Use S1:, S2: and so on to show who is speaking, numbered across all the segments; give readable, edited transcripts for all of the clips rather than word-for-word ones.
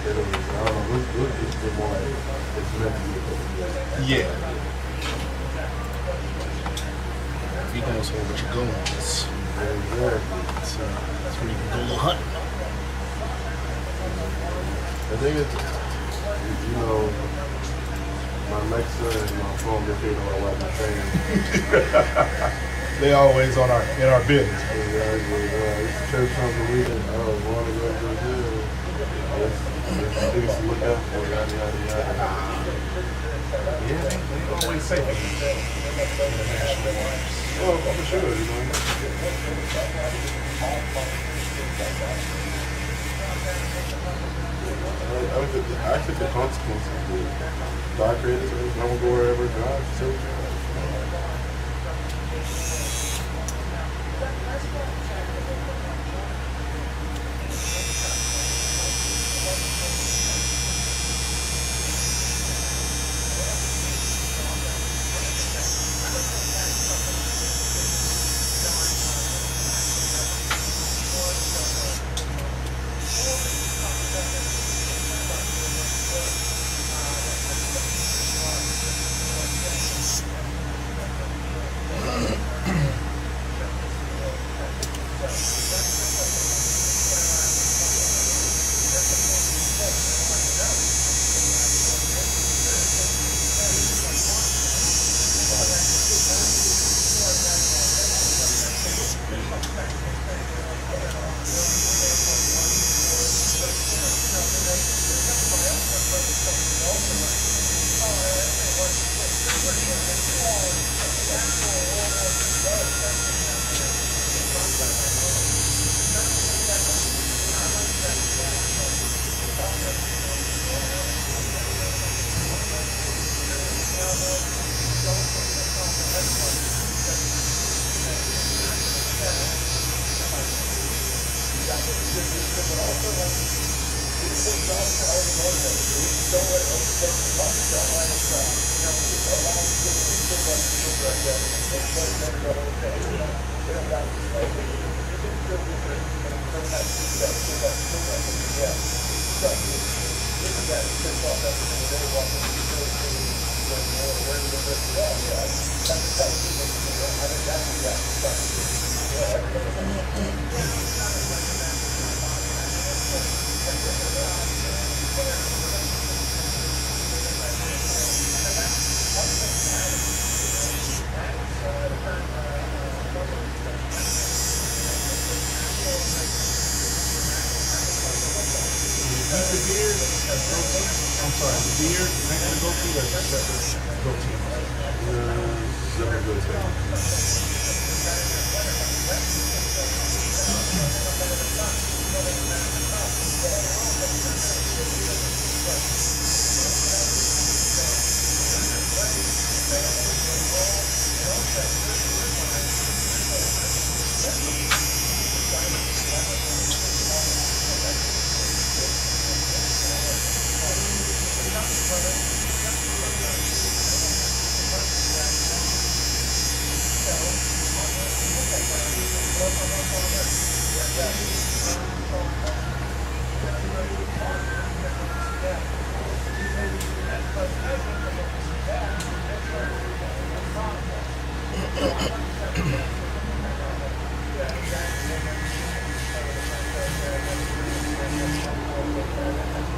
S1: I don't know. It's been more like it's meant to be a couple years.
S2: Yeah. If you know so what you're going with.
S1: Exactly.
S2: So that's when you can go a little hunting.
S1: The thing is, you know, my Alexa and my phone, they say don't know what I'm saying.
S2: They always on in our business.
S1: Exactly. Church comes a week and want to go to Brazil. There's things to look out for, yada, yada, yada.
S2: Yeah, they always say international waters.
S1: Well, for sure, you know. I took the consequences. God created us. I'm going to go wherever God tells me.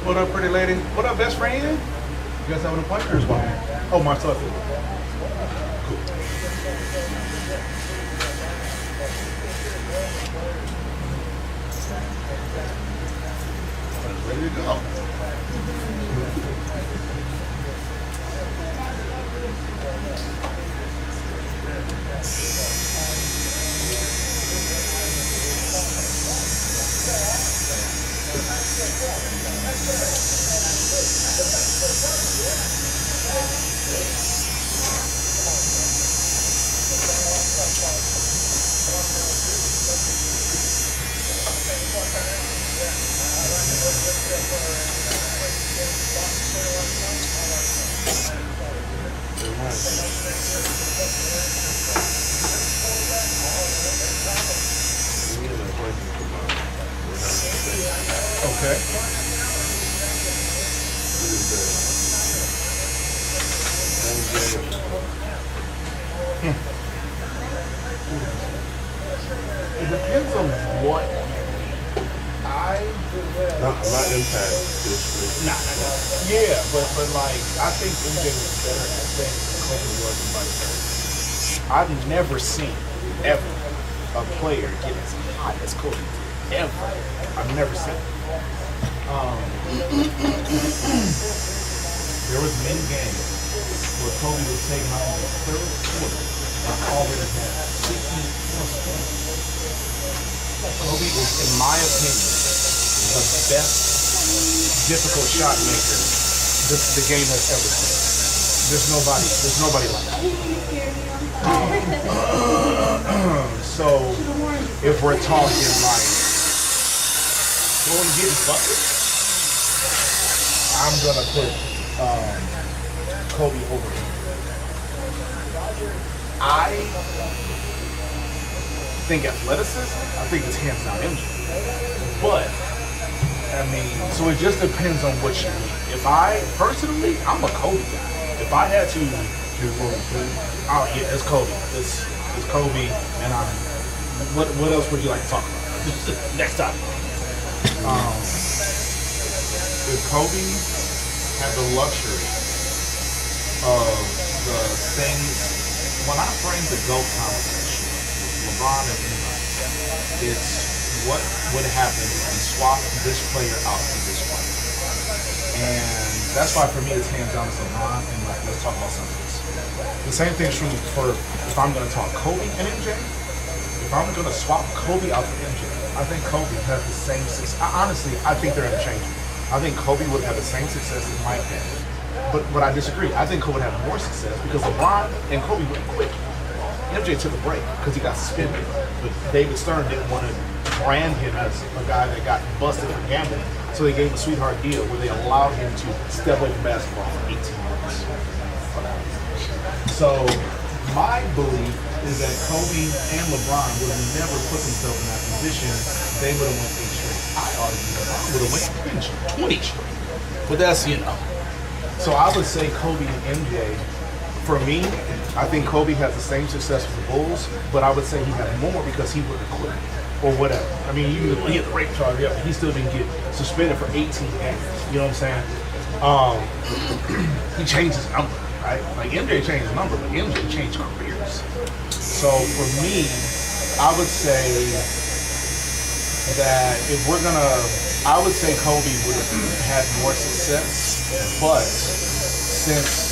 S2: What up, pretty lady? What up, best friend? You guys have an appointment or what? Oh, Marcel. Cool. Ready to go. Okay. It depends on what
S1: Not impact this week.
S2: Nah. Yeah, but like I think MJ was better at things than Kobe was and vice versa. I've never seen ever a player get as hot as Kobe did. Ever. I've never seen it. There was many games where Kobe was taking out in the third quarter and already had 60 plus points. Kobe is, in my opinion, the best difficult shot maker the game has ever seen. There's nobody like that. So if we're talking like going and getting buckets, I'm gonna put Kobe over him. I think athleticism, I think it's hands down MJ. But I mean, so it just depends on what you need. If I personally, I'm a Kobe guy. If I had to, oh yeah, it's Kobe. It's Kobe, and I'm. What else would you like to talk about? Next topic. If Kobe had the luxury of the things, when I frame the GOAT conversation with LeBron and anybody, it's what would happen if you swap this player out for this player. And that's why for me it's hands down to LeBron, and like, let's talk about some of this. The same thing's true for if I'm going to talk Kobe and MJ. If I'm going to swap Kobe out for MJ, I think Kobe has the same success. Honestly, I think they're interchangeable. I think Kobe would have the same success as Mike had. But I disagree. I think Kobe would have more success because LeBron and Kobe went quick. MJ took a break because he got suspended. But David Stern didn't want to brand him as a guy that got busted for gambling. So they gave him a sweetheart deal where they allowed him to step away from basketball for 18 months. So my belief is that Kobe and LeBron would have never put themselves in that position. They would have went 8 straight. I argue LeBron would have went 20 straight. But that's, So I would say Kobe and MJ, for me, I think Kobe has the same success with the Bulls, but I would say he had more because he would have quit or whatever. I mean, he had the rape charge, yeah, but he still didn't get suspended for 18 games. You know what I'm saying? He changed his number, right? Like MJ changed his number, but MJ changed careers. So for me, I would say that if we're gonna, I would say Kobe would have had more success, but since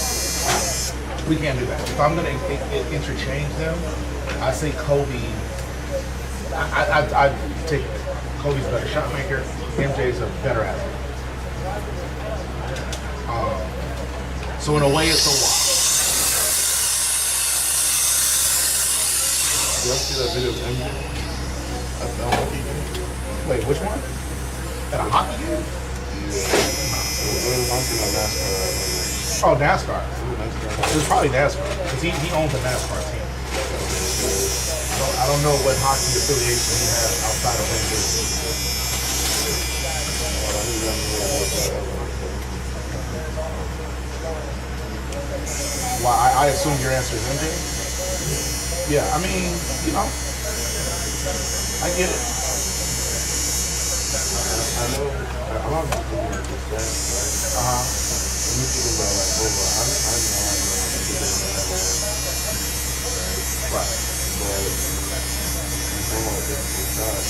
S2: we can't do that, if I'm gonna interchange them, I say Kobe. I take Kobe's a better shot maker. MJ's a better athlete. So in a way, it's a wash.
S1: You ever see that video of MJ at the hockey game?
S2: Wait, which one? At a hockey game?
S1: Yeah. Hockey or NASCAR.
S2: Oh, NASCAR. It was probably NASCAR because he owns a NASCAR team. So I don't know what hockey affiliation he has outside of NBA. Well, I assume your answer is MJ? Yeah, I mean, I get it.
S1: I know, I'm not looking at this thing, right? When you think about like over, I know
S2: Right.
S1: But you know like difficult shots,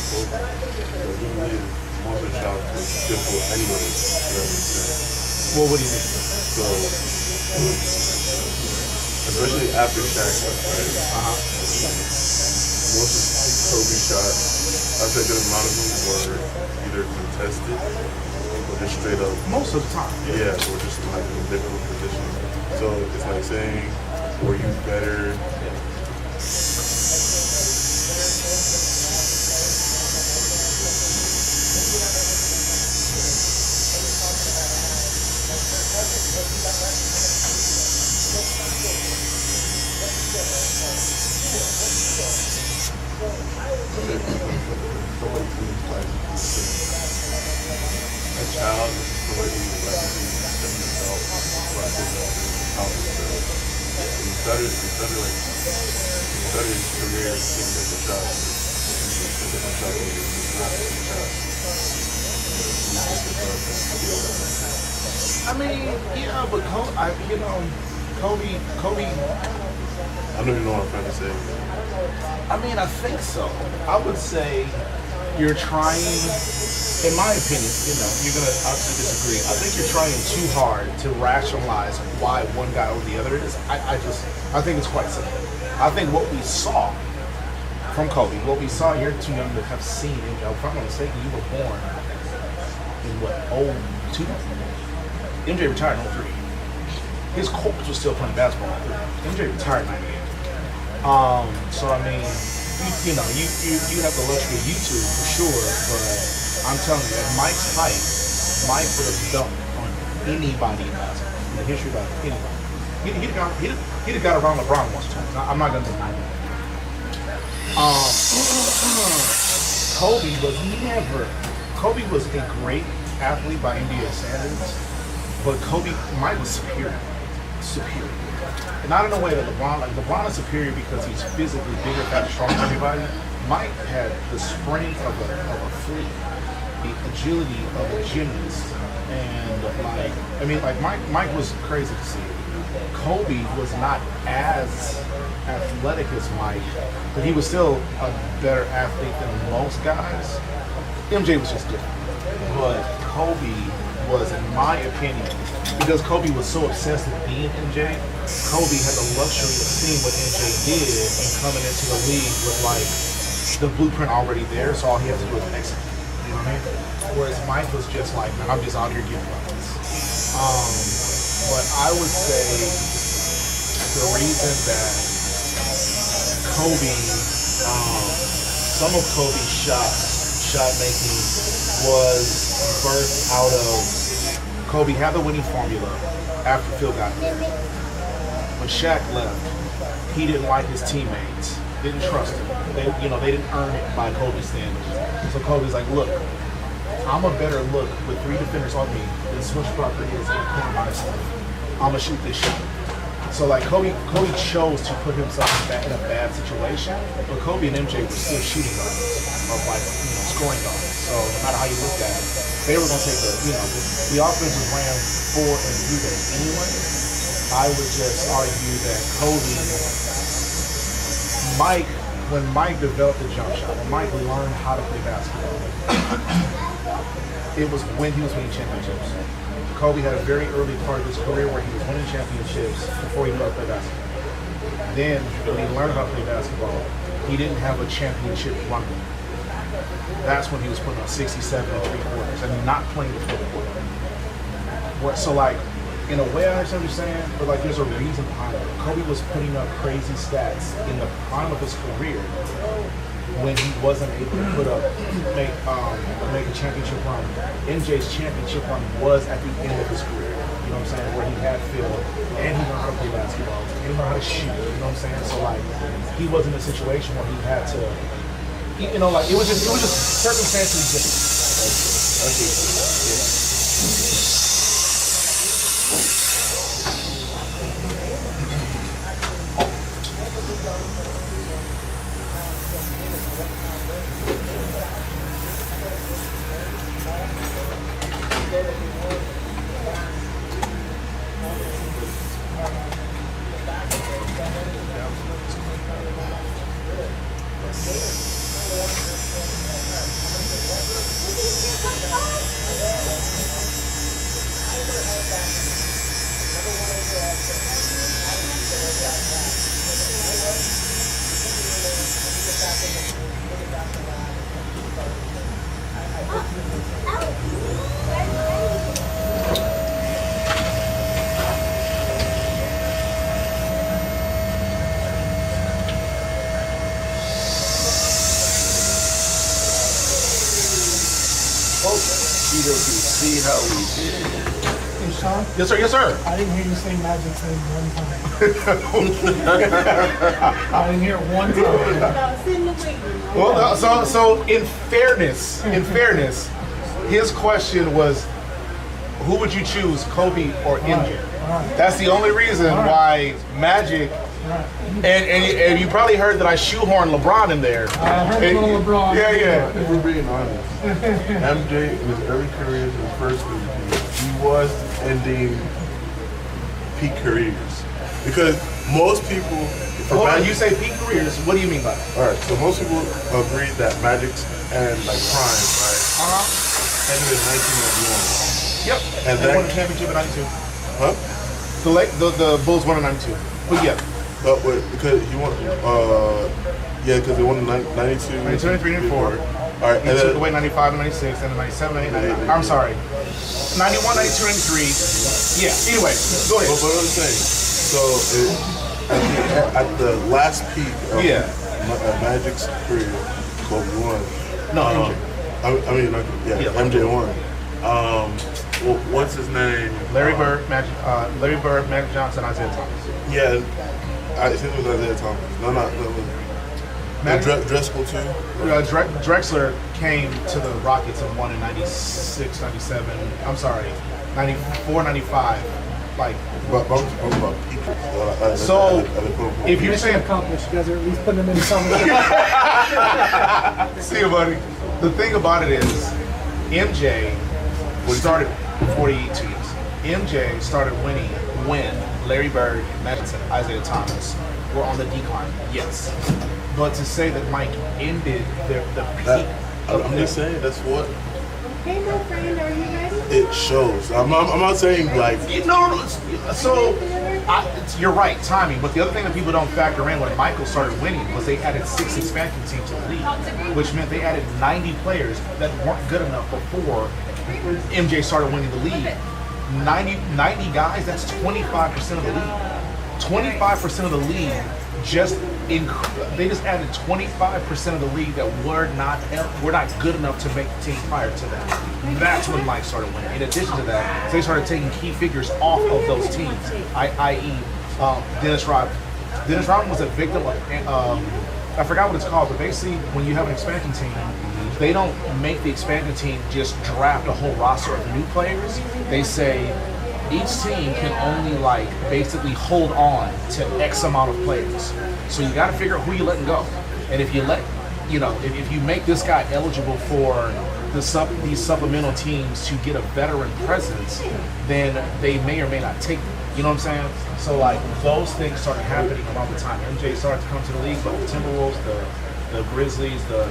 S1: so you need most of the shots to be difficult anyway, if that makes sense.
S2: Well, what do you mean?
S1: So, especially after Shaq left, right? Most of Kobe's shots, I'd say a good amount of them were either contested or just straight up.
S2: Most of the time.
S1: Yeah, or just like in difficult positions. So it's like saying, were you better? A child is somebody like He started his career taking different shots. And different shots and
S2: I mean, yeah, but Kobe.
S1: I know you know what I'm trying to say.
S2: I mean, I think so. I would say you're trying, in my opinion, you're gonna obviously disagree. I think you're trying too hard to rationalize why one guy over the other is. I think it's quite simple. I think what we saw from Kobe, what we saw, you're too young to have seen him. If I'm not mistaken, you were born in what, 02? MJ retired in 03. His corpse was still playing basketball in 03. MJ retired in 98. So I mean, you have the luxury of YouTube for sure, but I'm telling you, at Mike's height, Mike would have dunked on anybody in basketball, in the history of anybody. He'd have got around LeBron once or twice. I'm not gonna deny that. Kobe was a great athlete by NBA standards, but Mike was superior. And not in a way that LeBron is superior because he's physically bigger, faster, stronger than everybody. Mike had the strength of a flea, the agility of a gymnast, and Mike was crazy to see. Kobe was not as athletic as Mike, but he was still a better athlete than most guys. MJ was just different, but Kobe was, in my opinion, because Kobe was so obsessed with being MJ, Kobe had the luxury of seeing what MJ did and coming into the league with the blueprint already there, so all he had to do was execute. You know what I mean? Whereas Mike was just like, man, I'm just out here getting buckets. But I would say the reason that Kobe, some of Kobe's shot making was birthed out of Kobe had the winning formula after Phil got there. When Shaq left, he didn't like his teammates, didn't trust them. They didn't earn it by Kobe's standards. So Kobe's like, look, I'm a better look with 3 defenders on me than Swish Parker is in the corner by himself. I'm gonna shoot this shot. So Kobe chose to put himself in a bad situation, but Kobe and MJ were still shooting guards of scoring guards. So no matter how you looked at it, they were gonna take the offense was ran for and through them anyway. I would just argue that when Mike developed the jump shot, when Mike learned how to play basketball, it was when he was winning championships. Kobe had a very early part of his career where he was winning championships before he knew how to play basketball. Then, when he learned how to play basketball, he didn't have a championship run. That's when he was putting on 67 and 3/4 and not playing the fourth quarter. So, in a way, I understand what you're saying, but there's a reason behind it. Kobe was putting up crazy stats in the prime of his career when he wasn't able to make a championship run. MJ's championship run was at the end of his career. You know what I'm saying? Where he had Phil, and he learned how to play basketball, and he learned how to shoot. You know what I'm saying? So he was in a situation where he had to, it was just circumstances different. See how we did.
S3: Hey, Shawn?
S2: Yes, sir. Yes, sir.
S3: I didn't hear you say Magic saying one time. I didn't hear it one time.
S2: Well, so in fairness, his question was, who would you choose, Kobe or MJ? That's the only reason why Magic. And you probably heard that I shoehorned LeBron in there.
S3: I heard a little LeBron.
S2: Yeah.
S1: If we're being honest, MJ in his early career, his first career, he was ending peak careers. Because most people,
S2: Hold on, you say peak careers. What do you mean by that?
S1: all right, so most people agree that Magic's and like prime, right? Ended in 1991.
S2: Yep.
S1: And
S2: they won
S1: that,
S2: the championship in '92.
S1: huh?
S2: The Bulls won in '92. But yeah,
S1: But wait, because he won, yeah, because they won the 92,
S2: 92, 93, 94.
S1: All right,
S2: he
S1: and
S2: took
S1: then,
S2: away 95 and 96, and then 97, 99. I'm sorry. 91, 92, 93. Yeah, anyway, go ahead.
S1: but what I'm saying, so at the last peak of Magic's career, Kobe won.
S2: No, MJ.
S1: I mean, like,
S2: Yeah.
S1: MJ won. Well, what's his name?
S2: Larry Bird, Magic Johnson, Isaiah Thomas.
S1: Yeah, I think it was Isaiah Thomas. No. Driscoll too.
S2: Drexler came to the Rockets and won in 96, 97. I'm sorry, 94, 95. Like,
S1: But I'm about peak.
S2: So, if you're saying,
S3: accomplished, you guys are at least putting them in some
S2: see you, buddy. The thing about it is, MJ started 48 teams. MJ started winning when Larry Bird, Magic, and Isaiah Thomas were on the decline. Yes, but to say that Mike ended the peak.
S1: I'm just saying that's what
S4: Hey, my friend, are you ready?
S1: it shows. I'm not saying like
S2: No. So you're right, timing. But the other thing that people don't factor in when Michael started winning was they added 6 expansion teams to the league, which meant they added 90 players that weren't good enough before MJ started winning the league. 90 guys, that's 25% of the league. 25% of the league they just added 25% of the league that were not good enough to make the team prior to that. That's when Mike started winning. In addition to that, they started taking key figures off of those teams, i.e. Dennis Rodman. Dennis Rodman was a victim of, I forgot what it's called, but basically when you have an expansion team, they don't make the expansion team just draft a whole roster of new players. They say each team can only basically hold on to X amount of players. So you got to figure out who you're letting go. And if you if you make this guy eligible for these supplemental teams to get a veteran presence, then they may or may not take them. You know what I'm saying? So those things started happening around the time MJ started to come to the league, but the Timberwolves, the Grizzlies, the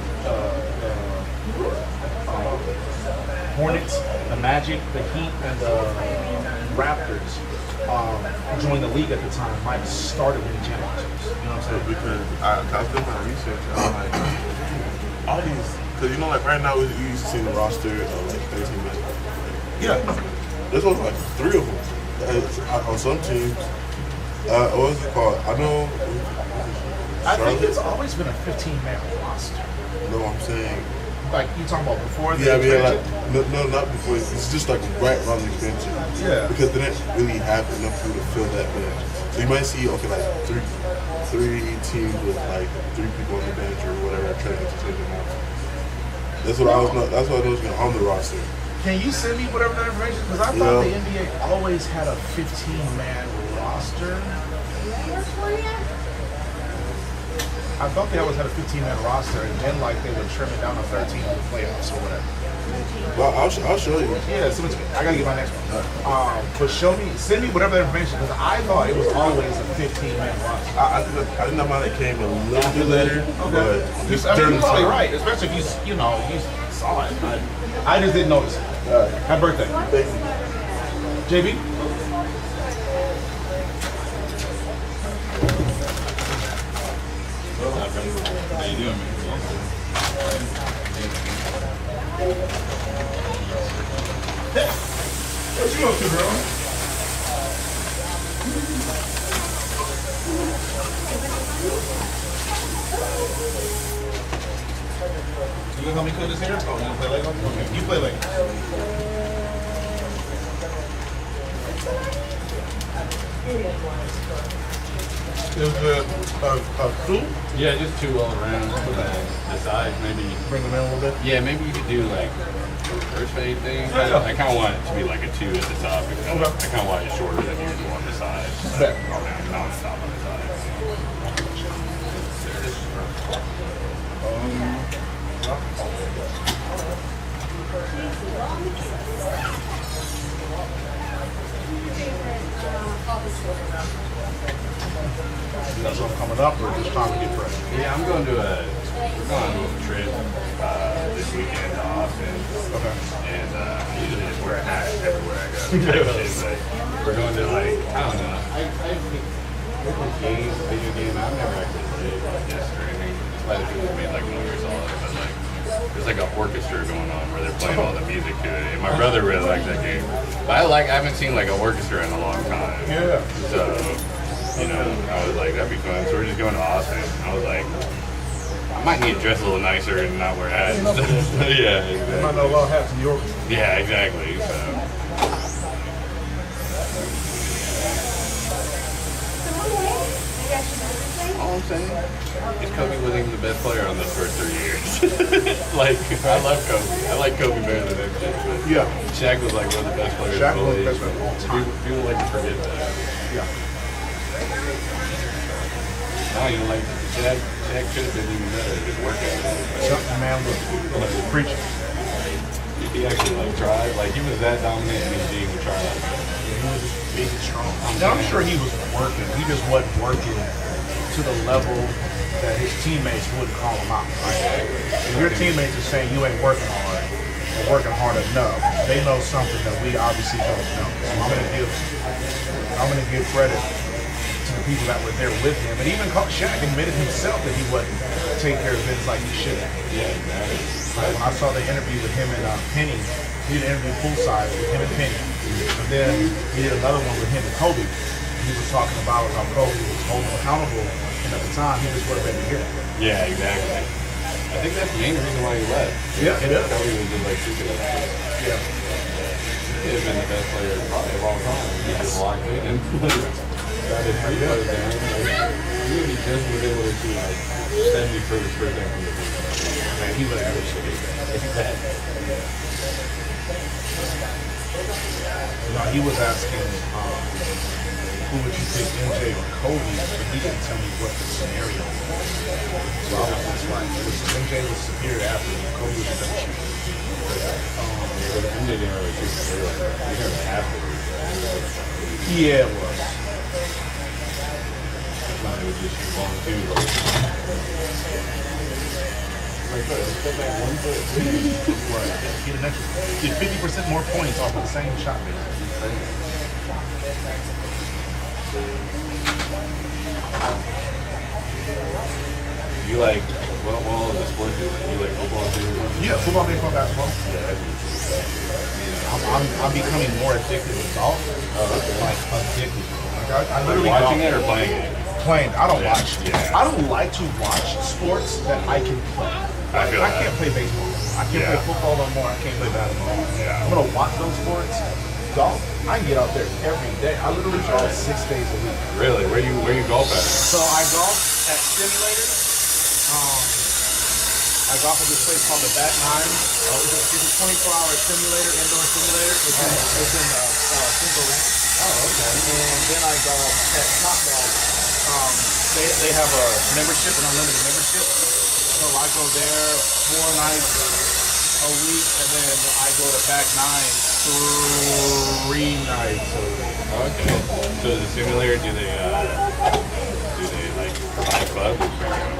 S2: Hornets, the Magic, the Heat, and the Raptors joined the league at the time. Mike started winning championships. You know what I'm saying?
S1: because I was doing my research. And I'm like all these, because right now you used to see the roster of 13 men.
S2: Yeah.
S1: There's only 3 of them on some teams. What was it called? I know.
S2: I think it's always been a 15-man roster.
S1: No, I'm saying.
S2: You talking about before the
S1: Yeah,
S2: expansion?
S1: no, not before. It's just right around the expansion.
S2: Yeah.
S1: Because they didn't really have enough people to fill that bench. So you might see, three teams with 3 people on the bench or whatever, trying to change them out. That's what I was on the roster.
S2: Can you send me whatever that information? Because I thought the NBA always had a 15-man roster. I thought they always had a 15-man roster, and then they would trim it down to 13 in the playoffs or whatever.
S1: Well, I'll show you.
S2: Yeah, send it to me. I gotta get my next one. But send me whatever that information, because I thought it was always a 15-man roster.
S1: I think that might have came a little bit later, but just during
S2: you're
S1: the
S2: probably
S1: time.
S2: right, especially if you saw it. I just didn't notice it. Happy birthday.
S1: Thank you.
S2: JB?
S5: How you doing, man?
S2: What you up to, bro? You gonna help me cook this here? Oh, you gonna play Lego? Okay, you play Lego.
S1: Is it a soup?
S5: Yeah, just 2 all around. The size, maybe.
S2: Bring them in a little bit.
S5: Yeah, maybe you could do reverse fade thing. I kind of want it to be like a 2 at the top. Because I kind of want it shorter than usual on the side.
S2: Bet.
S5: Okay, not on the top, on the side.
S2: You got something coming up or just trying to get ready?
S5: Yeah, I'm going to a trip this weekend to Austin.
S2: Okay.
S5: And I usually just wear a hat everywhere I go. But we're going to like, I don't know. Video game. I've never actually played this or anything. Despite the people made like movies all of it, but like there's like an orchestra going on where they're playing all the music to it. And my brother really likes that game. But I haven't seen like an orchestra in a long time.
S2: Yeah.
S5: So, you know, I was like, that'd be fun. So we're just going to Austin. I was like, I might need to dress a little nicer and not wear hats. Yeah, exactly.
S2: You might know a lot of hats in New York.
S5: Yeah, exactly. So. All I'm saying is Kobe wasn't even the best player on those first 3 years. Like, I love Kobe. I like Kobe better than everything. But
S2: Yeah.
S5: Shaq was like one of the best players
S2: Shaq
S5: in the
S2: was the
S5: league.
S2: best player of all time.
S5: People like to forget that.
S2: Yeah.
S5: No, you know, like, Shaq could have been even better. His work ethic.
S2: Something man was preaching.
S5: He actually, like, tried. Like, he was that dominant and he didn't even try. Like,
S2: He was big and strong. Now, I'm sure he was working. He just wasn't working to the level that his teammates wouldn't call him out. Right? If your teammates are saying you ain't working hard or working hard enough, they know something that we obviously don't know. So I'm gonna give credit to the people that were there with him. And even Shaq admitted himself that he wasn't taking care of business like he should have.
S5: yeah, exactly.
S2: Like when I saw the interview with him and Penny, he did an interview poolside with him and Penny. And then he did another one with him and Kobe. He was talking about how Kobe was holding him accountable, and at the time he just wasn't ready to hear that.
S5: Yeah, exactly. I think that's the main reason why he left.
S2: Yeah, it is.
S5: Kobe was just like super.
S2: Yeah.
S5: He could have been the best player probably of all time. He just locked in and got his free throws down. Like, he really just was able to shoot like 70% from the free throw.
S2: Man, he was good shit.
S5: Exactly.
S2: No, he was asking who would you pick, MJ or Kobe, but he didn't tell me what the scenario was. So I was just like, MJ was superior athlete, and Kobe was a better shooter.
S5: But the MJ didn't really shoot the free throw. He never have to.
S2: Yeah, it was.
S5: It was just long too. Like, step back 1 foot.
S2: Right. Get an extra, get 50% more points off of the same shot, basically.
S5: You like, what all of the sports do you like? You like football too?
S2: Yeah, football, baseball, basketball. I'm becoming more addicted to golf. Like addicted. Like I literally
S5: Watching
S2: golf.
S5: it or playing it?
S2: Playing. I don't
S5: Yeah.
S2: watch.
S5: Yeah.
S2: I don't like to watch sports that I can play.
S5: I feel
S2: I
S5: that.
S2: can't play baseball. I can't
S5: Yeah.
S2: play football no more. I can't play basketball.
S5: Yeah.
S2: I'm gonna watch those sports. Golf. I can get out there every day. I literally golf 6 days a week.
S5: Really? Where you golf at?
S2: So I golf at simulators. I golf at this place called the Back Nine. It's a 24-hour simulator, indoor simulator. It's in Cinco Ranch.
S5: Oh, okay.
S2: And then I golf at Top Golf. They have a membership, an unlimited membership. So I go there 4 nights a week, and then I go to Back Nine 3 nights a week.
S5: Okay. So the simulator, do they like provide a club?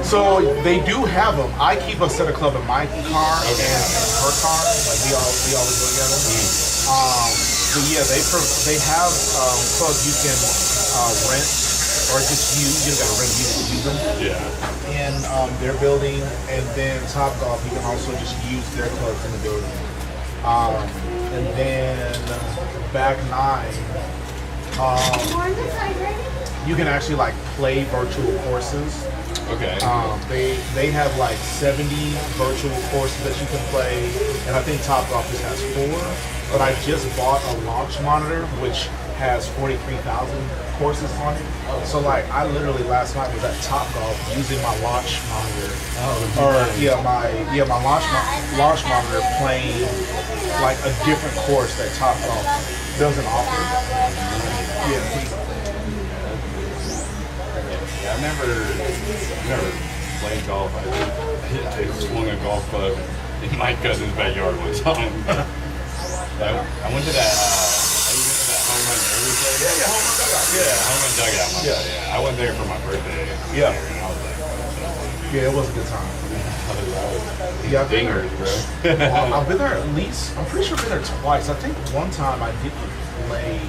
S2: So they do have them. I keep a set of club in my car and her car. Like we always go together. But yeah, they have clubs you can rent or just use. You don't gotta rent, you can use them
S5: Yeah.
S2: in their building. And then Top Golf, you can also just use their clubs in the building. And then Back Nine. You can actually like play virtual courses.
S5: Okay.
S2: They have like 70 virtual courses that you can play, and I think Top Golf just has 4. But I just bought a launch monitor which has 43,000 courses on it. So like I literally last night was at Top Golf using my launch monitor, my launch monitor playing like a different course that Top Golf doesn't offer. Yeah,
S5: Yeah, I've never played golf. I swung a golf club in my cousin's backyard one time. I went to that. Have you been to that home run early place?
S2: yeah, home run dugout.
S5: Yeah, home run dugout. My
S2: Yeah.
S5: bad, yeah. I went there for my birthday.
S2: Yeah.
S5: And I was like,
S2: Yeah, it was a good time.
S5: yeah, dingers, bro.
S2: I've been there at least. I'm pretty sure I've been there twice. I think one time I didn't play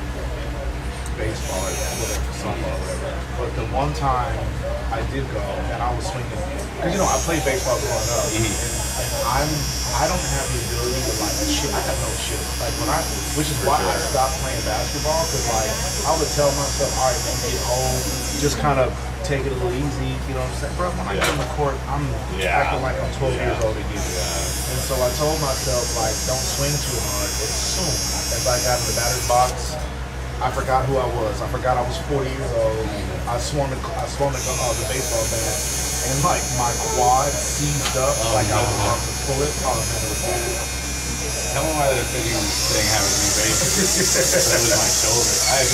S2: baseball or whatever, softball or whatever. But the one time I did go and I was swinging, because I played baseball growing up, and I don't have the ability to like shit. I have no shit. Like which is why I stopped playing basketball, because like I would tell myself, all right, when you get old, just kind of take it a little easy. You know what I'm saying, bro? When I get on the court, I'm acting like I'm 12 years old again. And so I told myself, like, don't swing too hard. As soon as I got in the batter's box, I forgot who I was. I forgot I was 40 years old. I swung the baseball bat, and like my quad seized up, like I was about to pull it. Oh man, it was bad.
S5: Tell me why the thing happened to me, basically. That was my shoulder. I've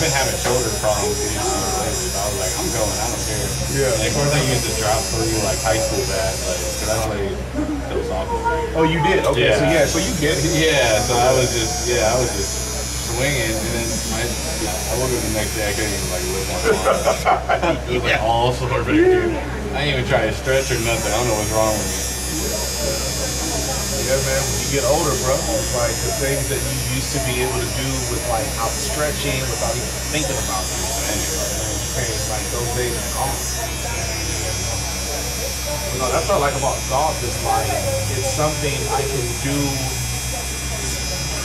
S5: been having shoulder problems these seasons lately. But I was like, I'm going, I don't care.
S2: Yeah.
S5: And of course, I used to drop through like high school bat, like, because I played still softball.
S2: Oh, you did? Okay,
S5: Yeah.
S2: so you get it.
S5: Yeah, so I was just swinging, and then I woke up the next day, I couldn't even like lift my arm. It was like all sore back here. I didn't even try to stretch or nothing. I don't know what's wrong with me.
S2: Yeah, man, when you get older, bro, it's like the things that you used to be able to do with like out stretching without even thinking about it. Okay, like those days are gone. That's what I like about golf is like it's something I can do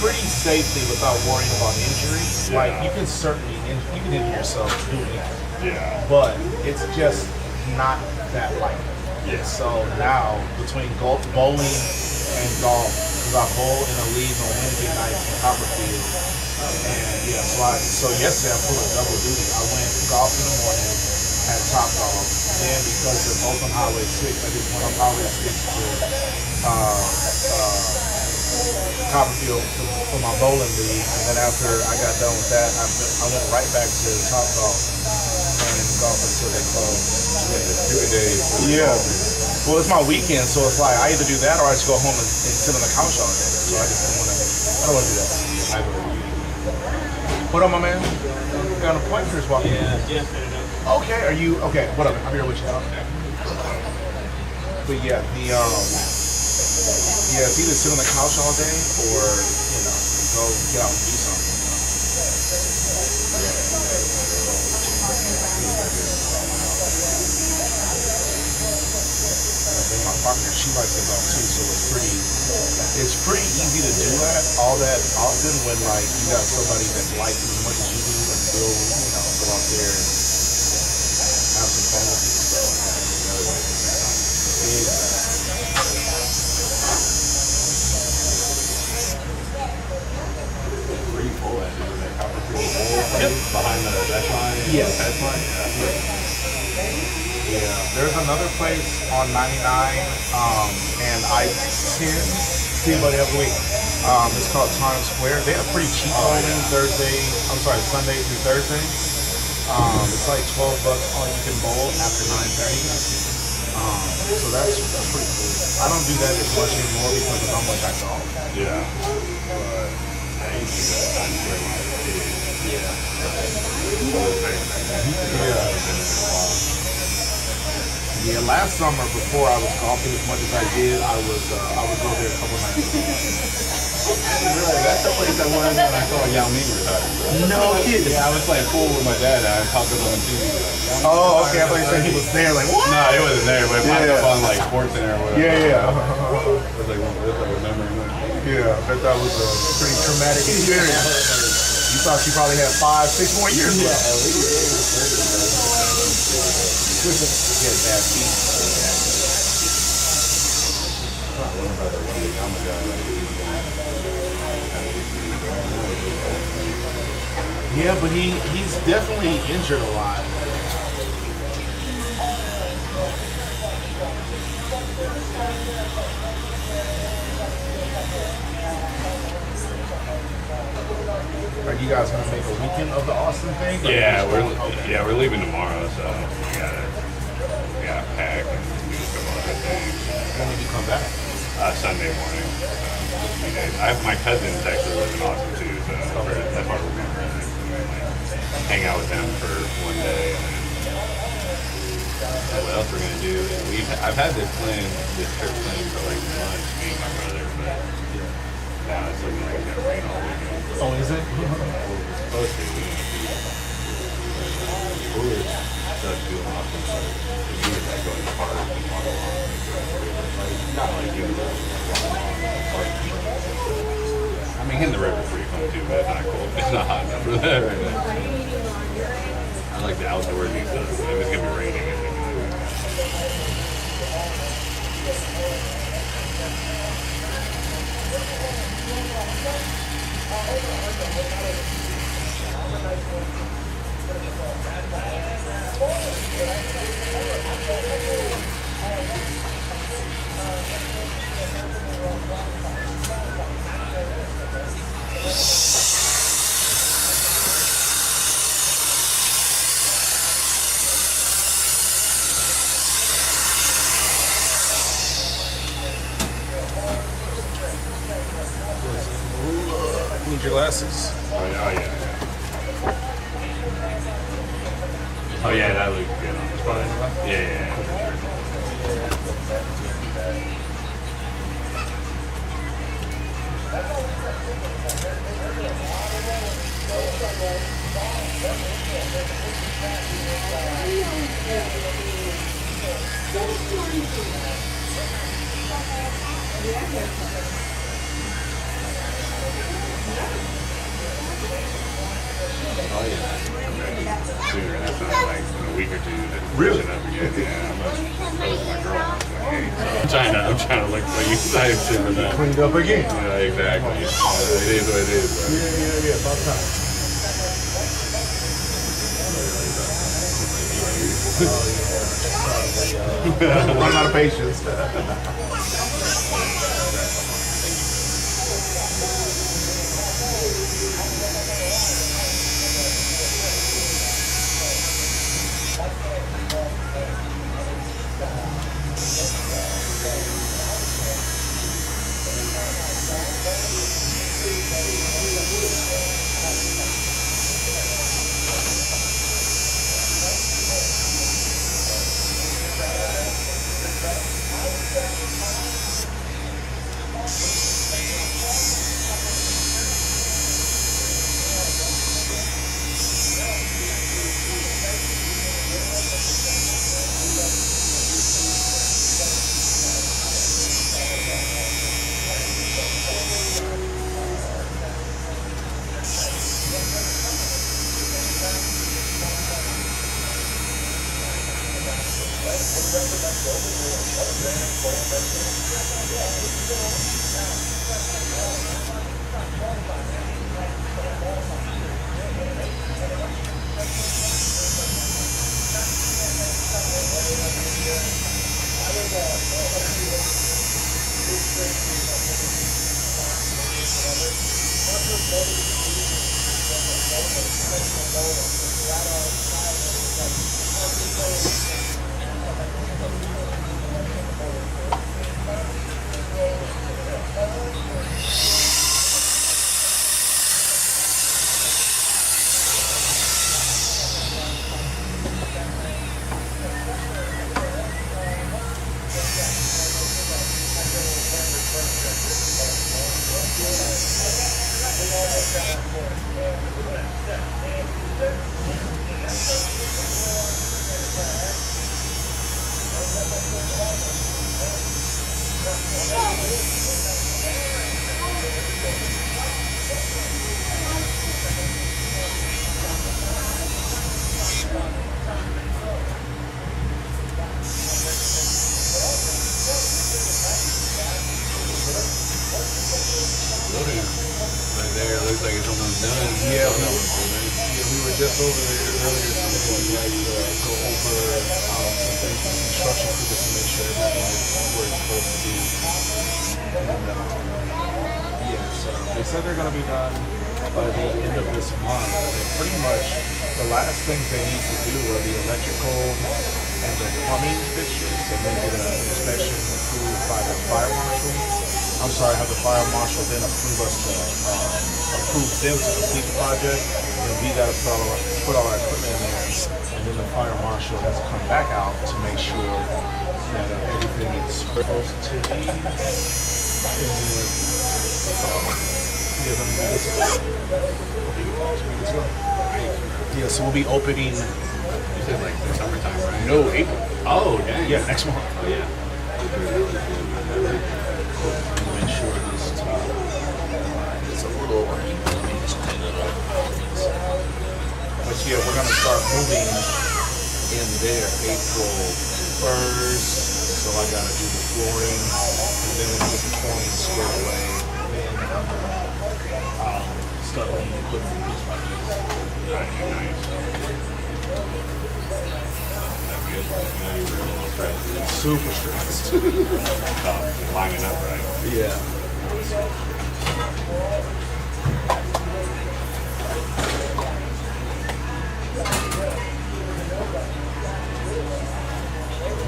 S2: pretty safely without worrying about injury. Like you can certainly injure yourself doing it.
S5: Yeah.
S2: But it's just not that likely.
S5: Yeah.
S2: So now between bowling and golf, because I bowl in a league on Wednesday nights in Copperfield, and so yesterday I pulled a double duty. I went golf in the morning at Top Golf, then because they're both on Highway 6, I just went on Highway 6 to Copperfield for my bowling league, and then after I got done with that, I went right back to Top Golf and golf until they closed. Yeah. Well, it's my weekend, so it's like I either do that or I just go home and sit on the couch all day. So I just don't want to do that. What up, my man? You got an appointment or is walking? Yeah. Okay, are you okay? What up? I'm here with you. But yeah, it's either sit on the couch all day or go get out and do something. My partner, she likes to golf too, so it's pretty easy to do that all that often when like you got somebody that likes as much as you do and still go out there and have some fun with you.
S5: Where you pull at? Is it that Copperfield behind the dash line?
S2: Yes.
S5: Dash line?
S2: Yeah, there's another place on 99 and I-10, see anybody every week. It's called Times Square. They have pretty cheap bowling Sunday through Thursday. It's like $12 all you can bowl after 9:30. So that's pretty cool. I don't do that as much anymore because of how much I golf.
S5: Yeah. But I used to go to Times Square when I was a kid.
S2: Yeah, last summer before I was golfing as much as I did, I would go there a couple nights a week.
S5: Really, that's the place I went when I saw Yao Ming retire.
S2: No kidding.
S5: Yeah, I was playing pool with my dad and I popped up on TV.
S2: Oh, okay. I thought you said he was there. Like what?
S5: No, he wasn't there, but it popped up on like Sports Center or whatever.
S2: Yeah.
S5: It was like remembering that.
S2: Yeah, I bet that was a pretty traumatic experience. You thought you probably had 5, 6 more years left.
S5: At least.
S2: Bad feet. Yeah, but he's definitely injured a lot. Are you guys gonna make a weekend of the Austin thing? Or
S5: Yeah,
S2: you just going-
S5: we're leaving tomorrow, so we gotta pack and do some other things.
S2: When did you come back?
S5: Sunday morning. My cousins actually live in Austin too, so that's why we're going to hang out with them for one day. And what else we're gonna do? I've had this trip planned for like months, me and my brother, but now it's looking like it's gonna rain all weekend.
S2: Oh, is it?
S5: It's supposed to. It does feel awesome, but the unit that goes hard and water along. Not like you. I mean, hitting the river's pretty fun too, but it's not cold. It's not hot enough for that right now. I like the outdoorsy stuff. If it's gonna be raining, I think.
S2: Need your glasses.
S5: Oh yeah. Oh yeah, that looks good on the spot. Yeah. Oh yeah. Sooner. That's not like in a week or two.
S2: Really?
S5: Up again. Yeah. I'm with my girl. I'm trying to look like excited for that.
S2: Cleaned up again.
S5: Yeah, exactly. It is what it is. Bro.
S2: Yeah. About time. Run out of patience.
S5: Right there, it looks like it's almost done.
S2: Yeah, no. We were just over there earlier today. We like to go over some things with construction for just to make sure everything is where it's supposed to be. And yeah, so they said they're gonna be done by the end of this month. And then pretty much the last things they need to do are the electrical and the plumbing fixtures, and then get an inspection approved by the fire marshal. I'm sorry, have the fire marshal then approve us to approve them to complete the project, and we got to put all our equipment in there, and then the fire marshal has to come back out to make sure that everything is supposed to be. And then, yeah, let me do this. Let's go. Yeah, so we'll be opening.
S5: You said like the summertime, right?
S2: No, April.
S5: Oh, dang.
S2: Yeah, next month.
S5: Oh, yeah.
S2: Make sure this top is a little uneven. Let me just clean it up. But yeah, we're gonna start moving in there April 1st. So I gotta do the flooring, and then we'll get the flooring squared away. Then start laying the equipment piece by piece.
S5: Nice.
S2: Super stressed.
S5: Lining up, right?
S2: Yeah.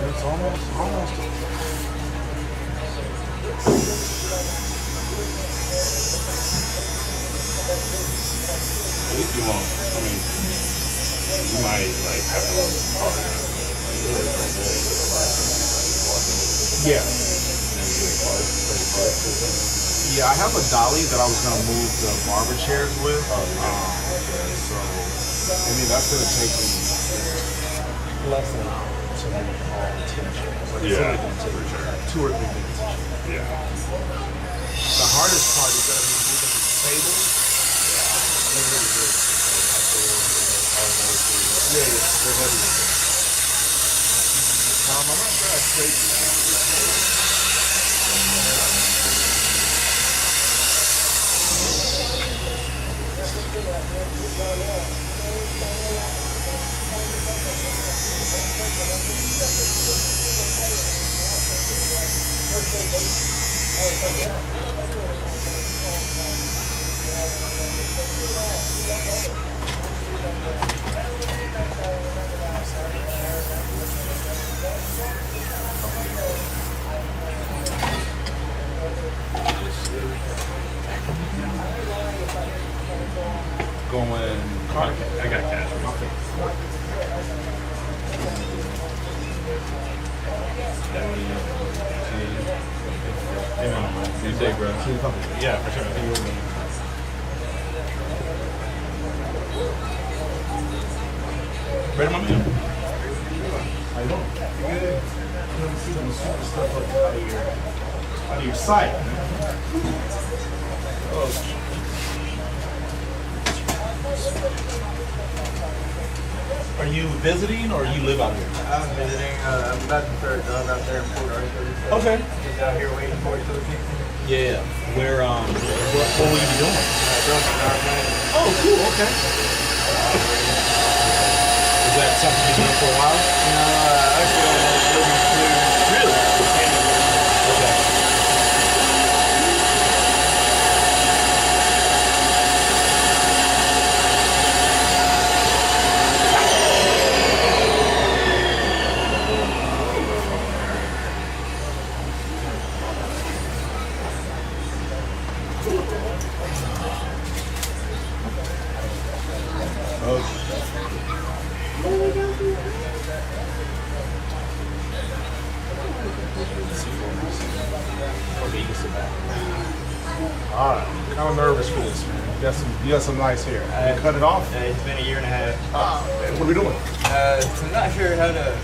S2: It's almost.
S5: At least you won't. I mean, you might like have to look harder.
S2: Yeah. Yeah, I have a dolly that I was gonna move the barber chairs with. So I mean that's gonna take me less than an hour to move all 10 chairs. Like, it's
S5: Yeah,
S2: only gonna take
S5: for sure.
S2: 2 or 3 minutes.
S5: Yeah.
S2: The hardest part is gonna be moving the table. They're really good. Yeah, they're heavy. I'm not sure that's crazy. Going card.
S5: I got cash. You say, bro?
S2: Yeah, for sure. Ready, my man? How you doing? Good. You don't see them super stuff out of your sight. Oh. Are you visiting or you live out here?
S6: I'm visiting. I'm about to start done out there in Puerto Rico.
S2: Okay.
S6: Just out here waiting for it to kick in.
S2: Yeah. Where what will you be doing?
S6: Drunk
S2: Oh, cool. Okay. Is that something you've done for a while?
S6: No, actually, I'm looking through.
S2: Really? Okay. Okay, you can sit back. All right. I'm kind of nervous for this, man. You got some nice hair. You cut it off?
S6: It's been a year and a half.
S2: Ah, man, what are we doing?
S6: I'm not sure how to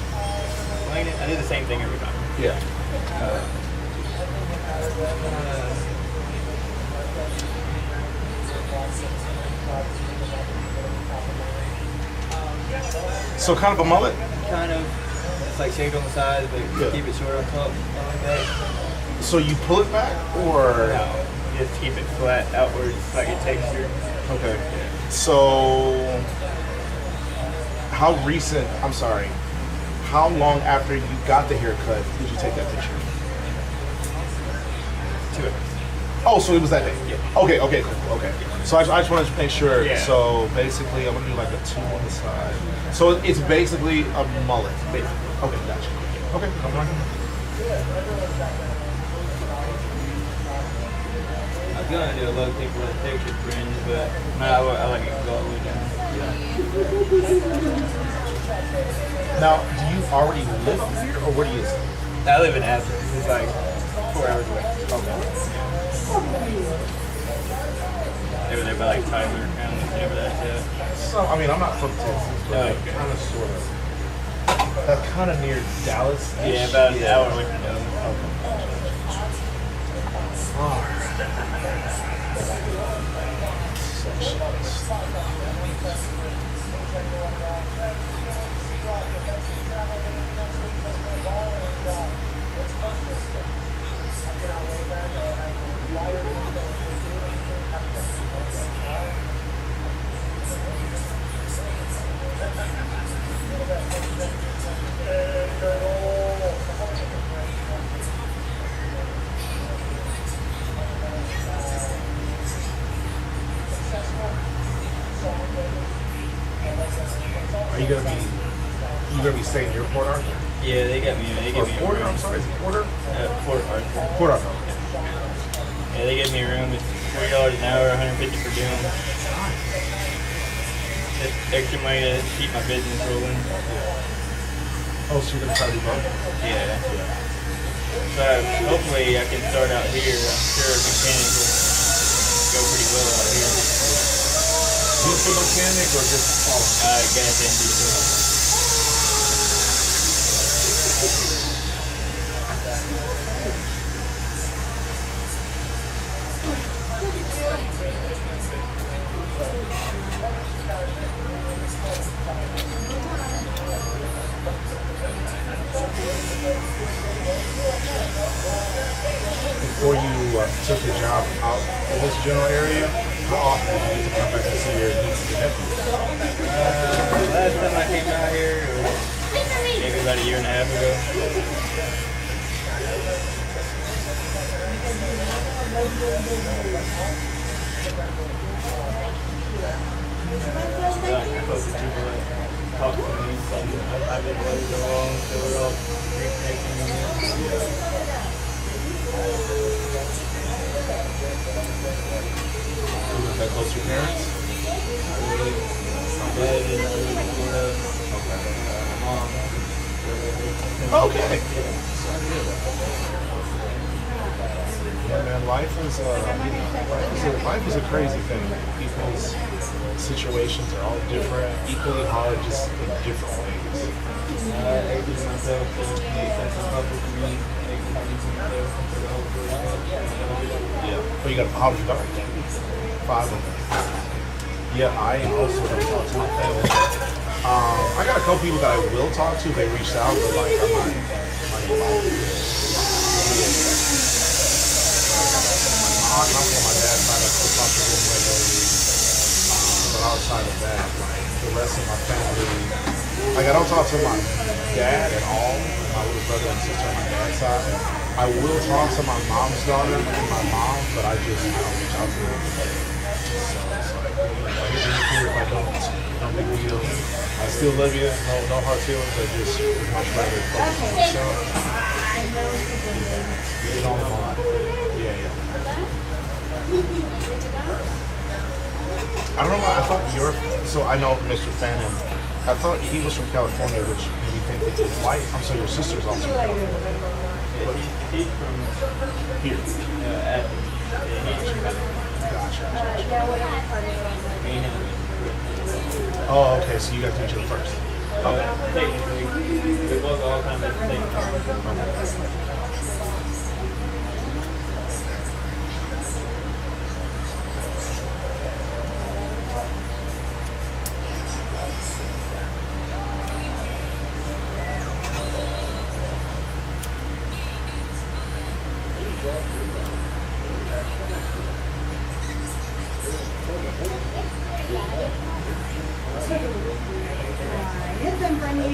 S6: explain it. I do the same thing every time.
S2: Yeah. So kind of a mullet?
S6: Kind of. It's like shaved on the sides, but
S2: Yeah.
S6: keep it short on top. Something like that.
S2: So you pull it back or?
S6: No, just keep it flat outwards, like a texture.
S2: Okay. So how long after you got the haircut did you take that picture?
S6: 2 hours.
S2: Oh, so it was that day?
S6: Yeah.
S2: Okay, cool. Okay. So I just wanted to make sure.
S6: Yeah.
S2: So basically, I'm gonna do like a 2 on the side. So it's basically a mullet.
S6: Basically.
S2: Okay, gotcha. Okay, I'm right.
S6: I was gonna do a low kick with a texture fringe, but no, I like it all the way down.
S2: Now, do you already live here, or where do you?
S6: I live in Athens. It's like 4 hours away.
S2: Okay.
S6: They were there by like Tyler, kind of whenever that's at.
S2: So I mean, I'm not from Texas, but
S6: Oh, okay.
S2: kind of sort of. That's kind of near Dallas.
S6: Yeah, about an hour away from them.
S2: Are you gonna be staying near Port Arthur?
S6: Yeah, they got me. They
S2: Or
S6: gave me a
S2: Porter?
S6: room.
S2: I'm sorry, is it Porter?
S6: Port Arthur.
S2: Port Arthur.
S6: Yeah, they gave me a room. It's $40 an hour, $150 per diem. It's extra money to keep my business rolling.
S2: Oh, so you're gonna try to do both?
S6: Yeah. So hopefully I can start out here. I'm sure mechanic will go pretty well out here.
S2: Just a mechanic or just all?
S6: Gas and diesel.
S2: Before you took the job out of this general area, how often did you get to come back and see your nieces and nephews?
S6: Last time I came out here was maybe about a year and a half ago. I hope that people talk to me. I've been waiting so long, so we're all reconnecting again.
S2: You live that close to your parents?
S6: My dad is in Florida. My mom.
S2: Okay. Yeah, man, life is a crazy thing. People's situations are all different, equally hard, just in different ways.
S6: Everything myself, so that's a couple for me. Everything myself, for the whole group.
S2: Yeah. But you got how old is your daughter? 5 of them. Yeah, I also don't talk to my family. I got a couple people that I will talk to. They reached out, but like I'm not involved. My aunt, uncle, my dad's side, I still talk to them regularly. But outside of that, like the rest of my family, like I don't talk to my dad at all. My little brother and sister on my dad's side. I will talk to my mom's daughter and my mom, but I don't reach out to them. So it's like if you're here, if I don't, no big deal. I still love you, no hard feelings. I just would much rather focus on myself. Get it on the line. Yeah. I don't know why I thought so I know Mr. Fannin. I thought he was from California, which made me think that his wife, I'm sorry, your sister's also from California.
S6: Yeah, he's from
S2: Here.
S6: Athens. Yeah, he's from
S2: Gotcha.
S6: me and him.
S2: Oh, okay, so you guys knew each other first.
S6: Technically, we both all kind of at the same time.
S4: Get them from you.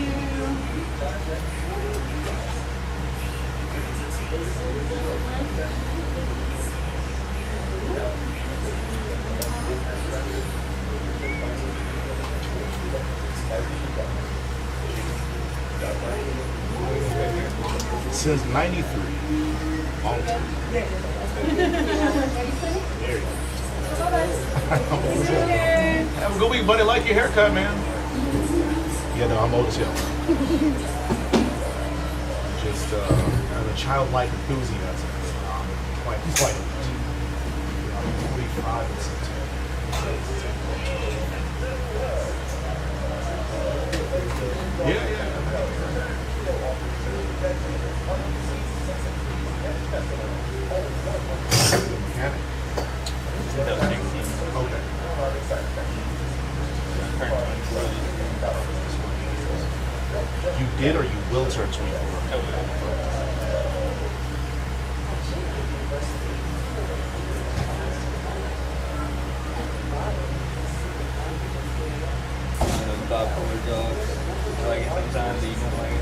S2: Since '93. Long term. There you go. Have a good week, buddy. Like your haircut, man. Yeah, no, I'm old as hell. Just have a childlike enthusiasm. Quite. 45 in September. Yeah. Mechanic. Okay. You did or you will turn 24?
S6: Like sometimes you know, like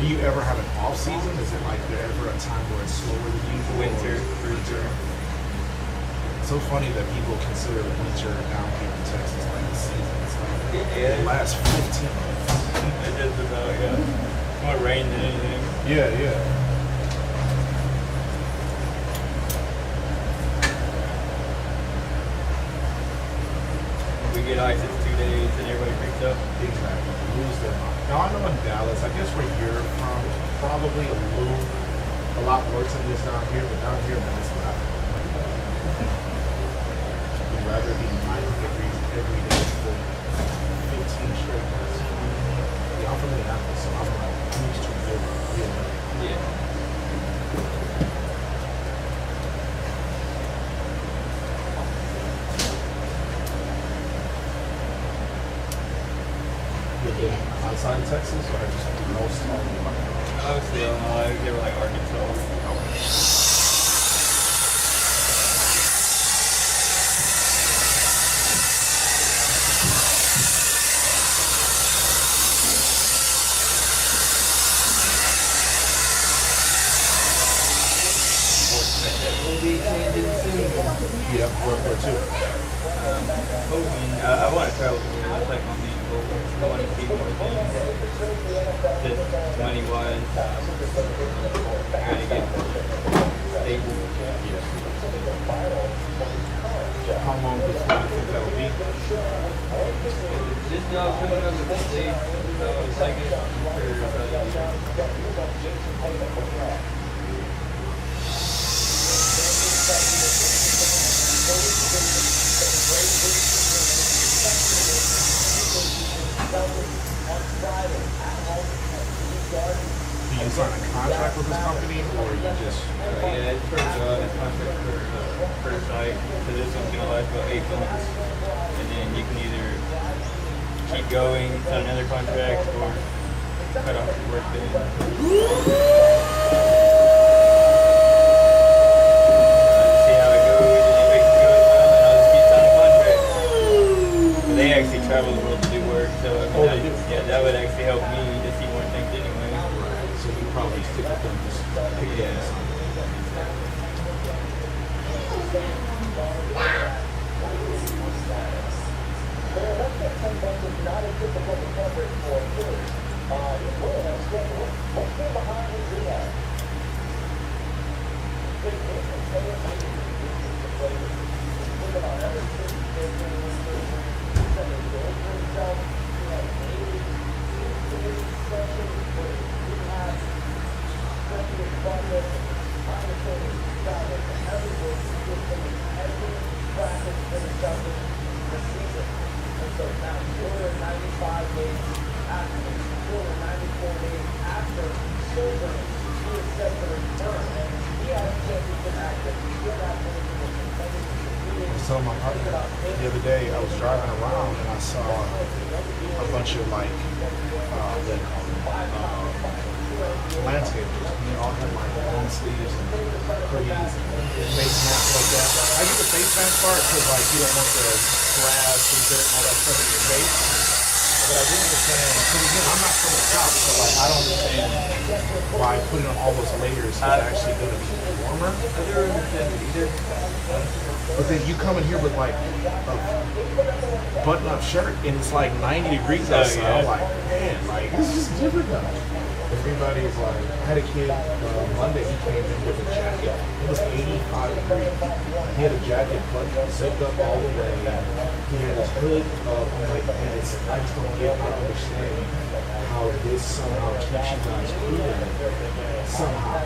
S2: Do you ever have an off season? Is it like there ever a time where it's slower than usual?
S6: winter.
S2: It's so funny that people consider winter down here in Texas like a season. It's like
S6: Yeah.
S2: the last 15 minutes.
S6: It just about more rain than anything.
S2: Yeah.
S6: We get ice, it's 2 days, and everybody freaks out.
S2: Exactly. Lose their mind. Now I know in Dallas, I guess where you're from, it's probably a lot worse than this down here, but down here, man, it's not. We'd rather be 90 degrees every day for 15 straight months. Yeah, I'm from Minneapolis, so I'm used to real weather.
S6: Yeah.
S2: You live outside of Texas, or just most all of
S6: Obviously, I don't know, like, they were like Arkansas. Will be changing soon.
S2: Yeah, where too?
S6: I want to travel the world. It's like my main goal. I want to see more things. Just money wise, I gotta get stable.
S2: How long before you think that'll be?
S6: This job coming up with state, so it's like it
S2: Do you sign a contract with this company, or you just?
S6: yeah, it's for it's contract for site. So this one's gonna last about 8 months, and then you can either keep going, sign another contract, or cut off your work day. See how it goes, and if it goes well, then I'll just keep signing contracts. But they actually travel the world to do work, so I mean, that would actually help me to see more things anyway.
S2: So you probably stick with them, just pick them and sign. I was telling my partner the other day, I was driving around and I saw a bunch of like, what do you call them, landscapers. And they all had like long sleeves and hoodies and face masks like that. I get the face mask part because like you don't want the grass and dirt and all that stuff in your face. But I didn't understand, because again, I'm not from the South, so like I don't understand why putting on all those layers is actually going to be warmer.
S6: I don't understand either.
S2: But then you come in here with like a button-up shirt and it's like 90 degrees outside. I'm like, man, like this is different though. Everybody's like, I had a kid Monday. He came in with a jacket. It was 85 degrees. He had a jacket button zipped up all the way. He had his hood up. I'm like, man, I just don't get. I don't understand how this somehow keeps you guys cool somehow.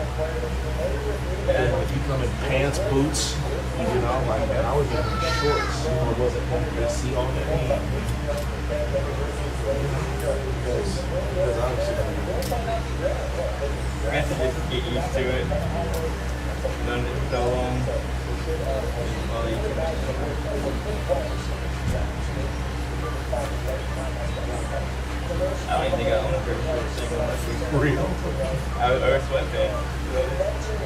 S2: And like you come in pants, boots, you know, like man, I was in shorts. You know, it wasn't AC all the time. Because obviously.
S6: I have to just get used to it. Done it so long. Well, you can- I don't even think I own a pair of shorts anymore. Unless we
S2: For real.
S6: or sweatpants.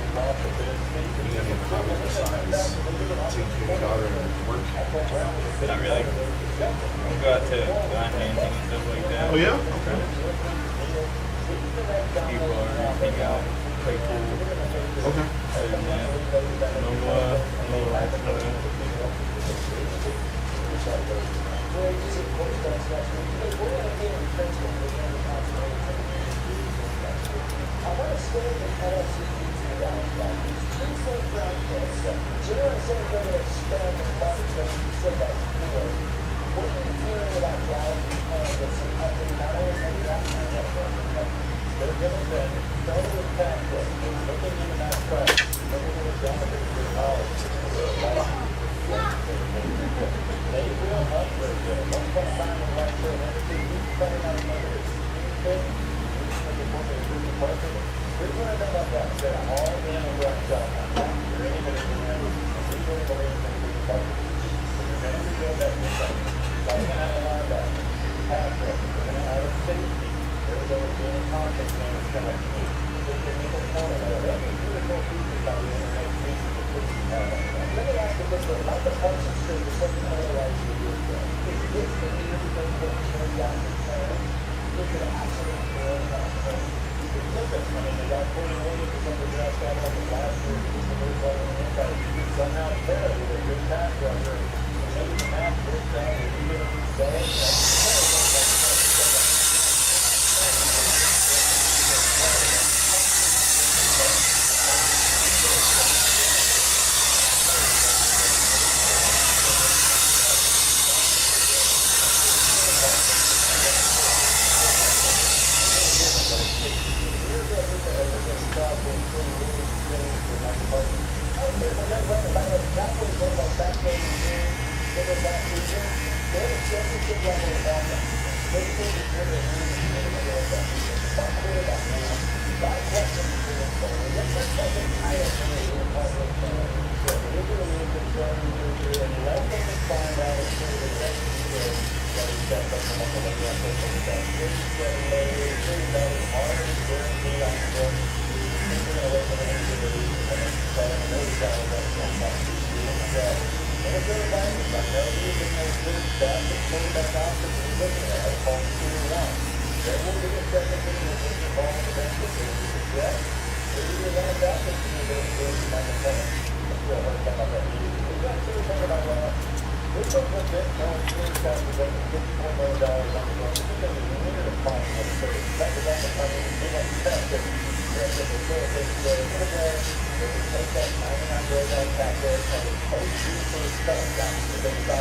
S2: You have any hobbies besides taking care of your daughter and work?
S6: Not really. I'll go out to line dancing and stuff like that.
S2: Oh yeah? Okay.
S6: Ski bars, hang out, play pool.
S2: Okay.
S6: Other than that, no relaxing.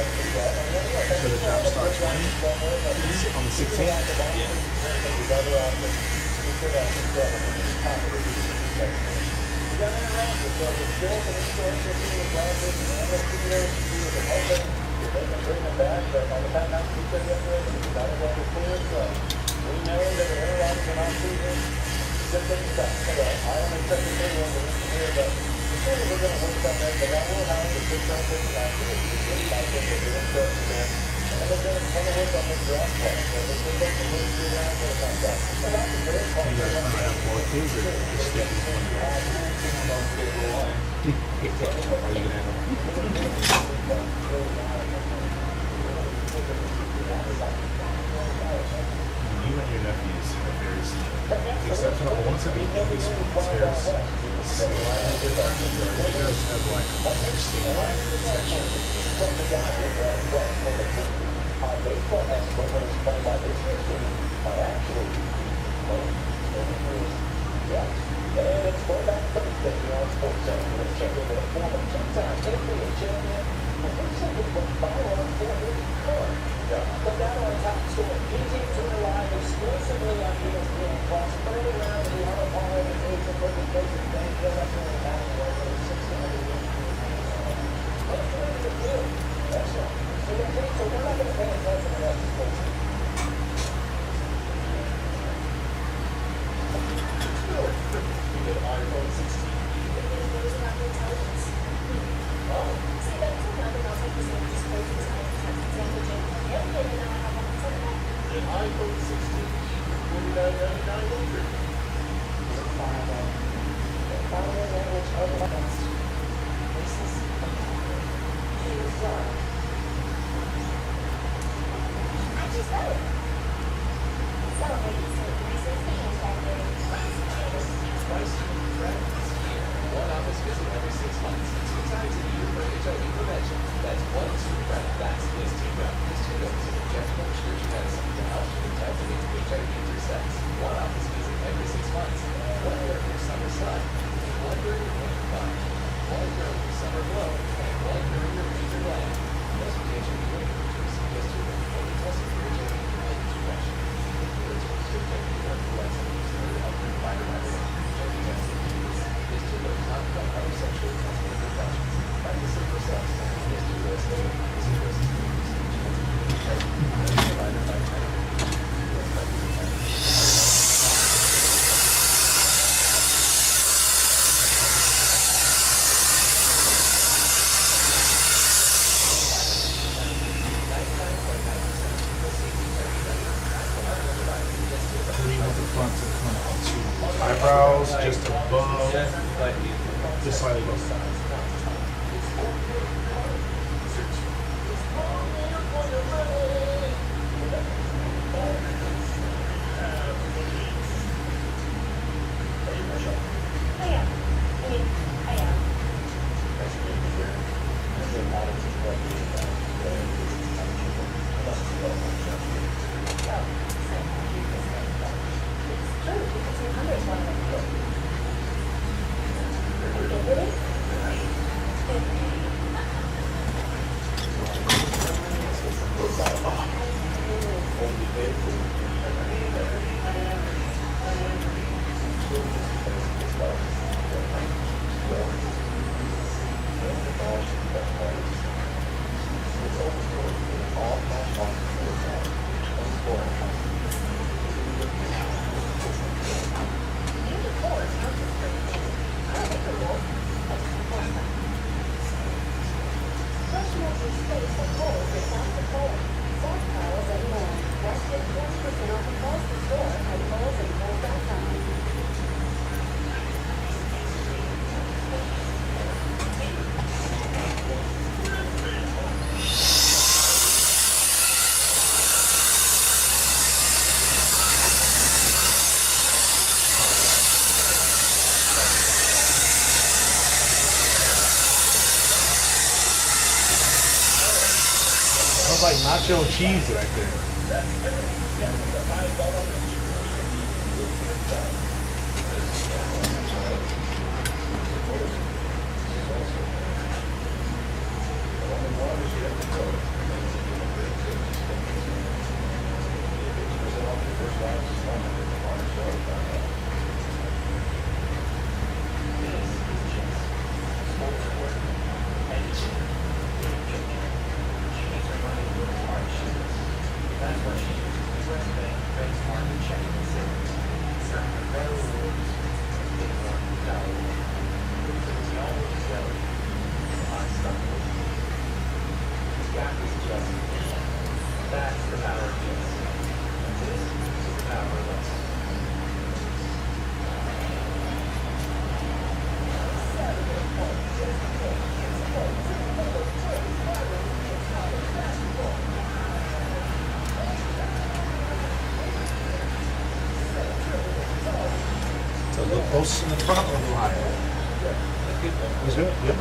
S2: So the job starts when? On the 16th? You guys might have more kids or just stick with one guy. Are you gonna have You and your nephews are very similar. Exceptional. I want to be English tears slightly different. You guys have like interesting architecture. Eyebrows just above, just slightly above. Like nacho cheese right there.
S7: close in the front or a little higher? Is it? Yep.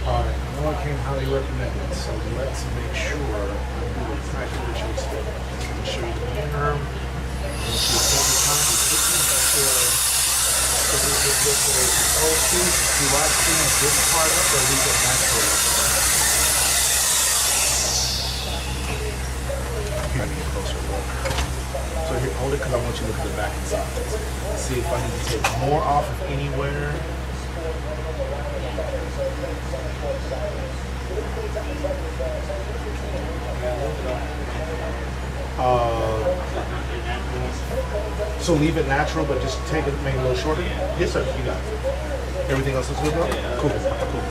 S7: Alright, I know I came highly recommended, so let's make sure I do exactly what you expect. I'm going to show you the term. I'm going to take the time to make sure everything looks the way it's supposed to. Do I clean this part up or leave it natural? I need a closer look. So here, hold it because I want you to look at the back and sides. See if I need to take more off of anywhere. So leave it natural, but just take it, make it a little shorter? Yes, sir, you got it. Everything else looks good though? Cool, cool.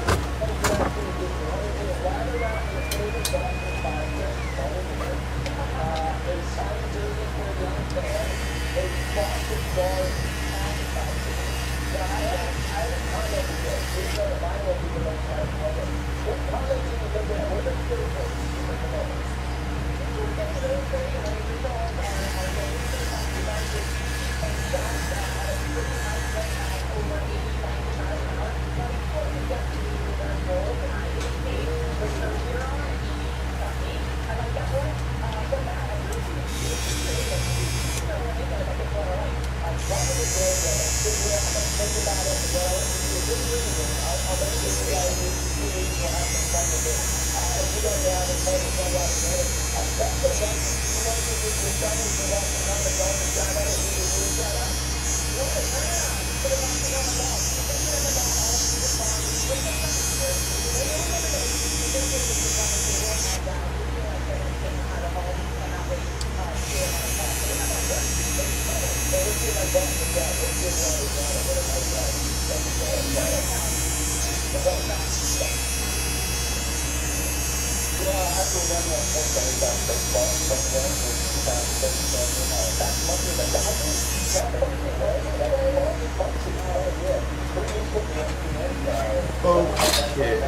S7: Okay.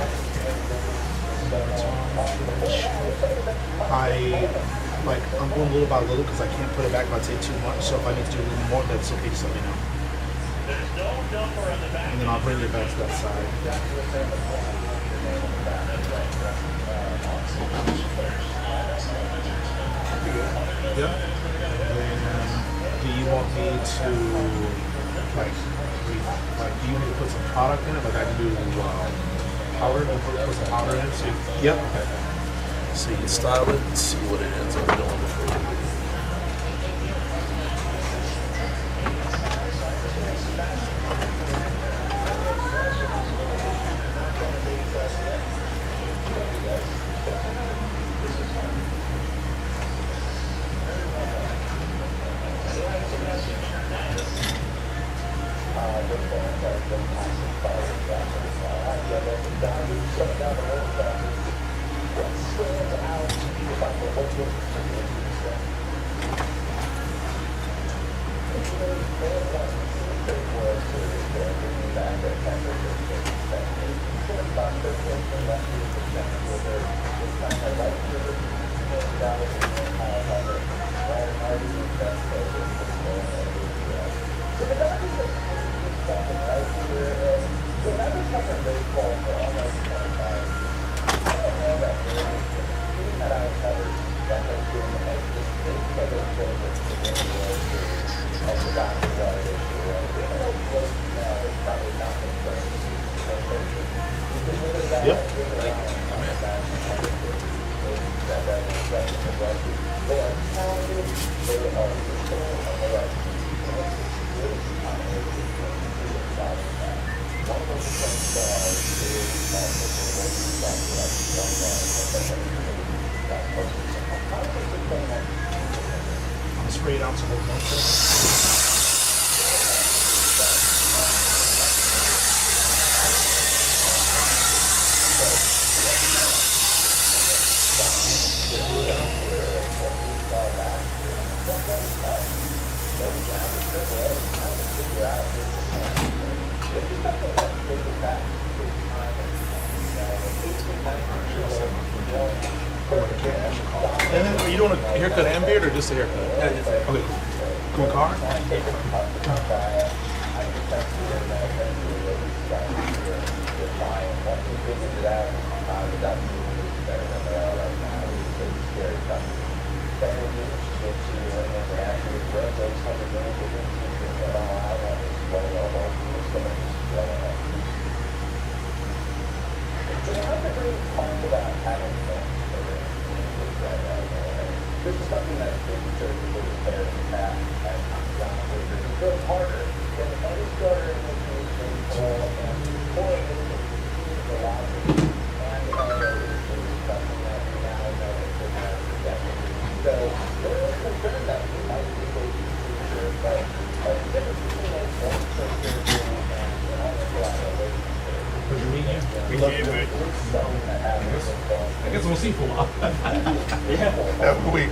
S7: I'm going little by little because I can't put it back if I take too much. So if I need to do a little more, that's okay. Just let me know. And then I'll bring it back to that side. Yeah. And then, do you want me to do you need to put some product in it? Like I can do powder, put some powder in it. So yep. Okay. So you can style it and see what it ends up doing before you do it. I'll spray it out to hold on. And then, are you doing a haircut and beard or just a haircut?
S6: No, just a,
S7: Okay. Going car? I guess we'll see for a while.
S1: Every week.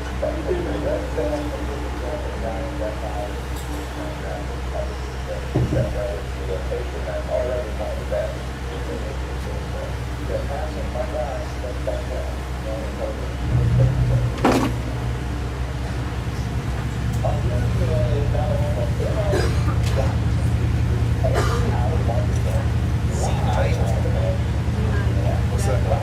S7: What's that? Black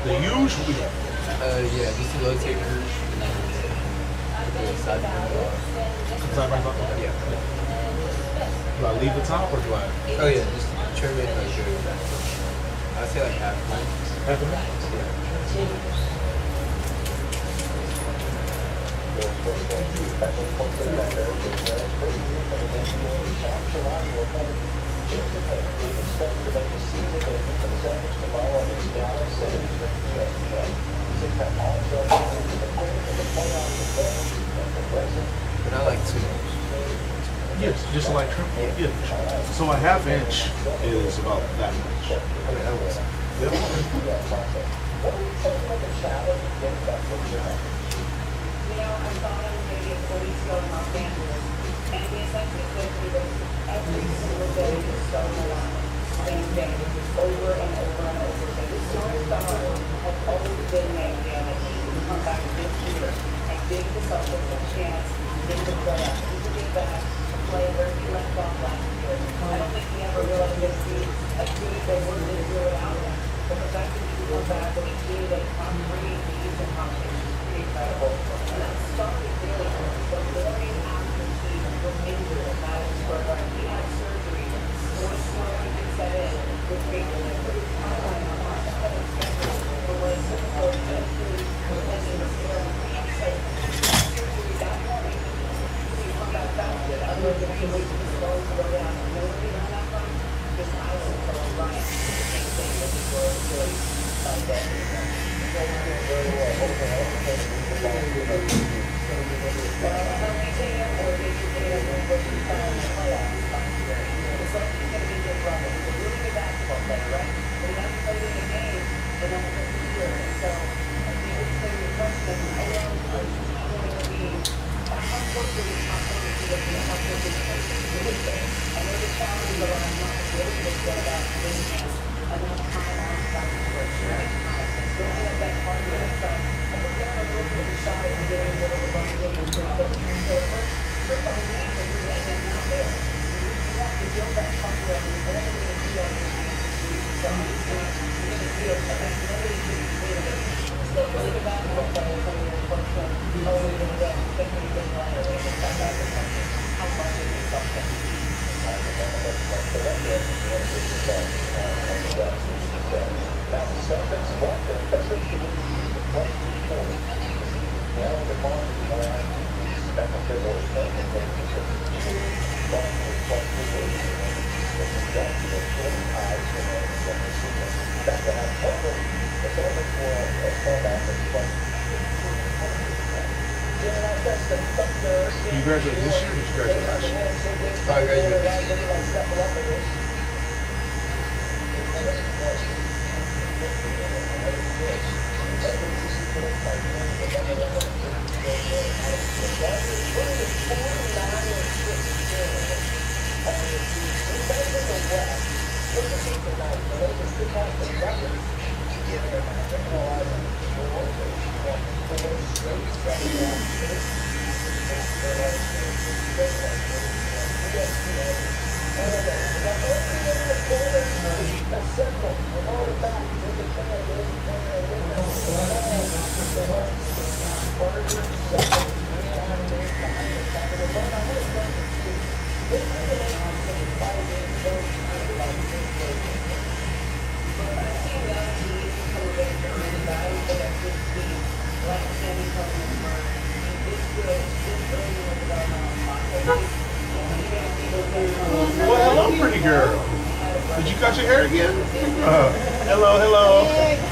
S7: The usual.
S8: Yeah, just a low taker. And then the side window.
S7: Yeah. Do I leave the top or do I?
S8: Oh yeah, just trim it like I'd say like half one.
S7: Half of it?
S8: But not like too much.
S7: Yes, just like trim. Yeah. So a half inch is about that much.
S8: I mean, that was.
S7: Yep.
S4: I thought I was going to get 4 weeks ago in Los Angeles, and he essentially said to me that every single day is so alarming. Same thing, over and over and over. So this North Star has always been the idea that he would come back this year and give the Celtics a chance in the playoffs. He could get back to play where he left off last year. I don't think he ever realized that he as good as they were this year without him. But the fact that he could come back with a team that top 3 in the Eastern Conference is pretty incredible. And that started really the morning after he was injured at Madison Square Garden. He had surgery. More slowly set in with people that put his timeline on our schedule for when Super eventually was in the square. He said, surgery that morning. He come back faster. Otherwise, if he waited to slow to go down, you know where he ran that from? Just Island for a run. The same thing with the World Series Sunday.
S7: You graduated this year or did you graduate last year?
S8: Oh, I graduated this year.
S7: Well, hello, pretty girl. Did you cut your hair again? Hello, hello.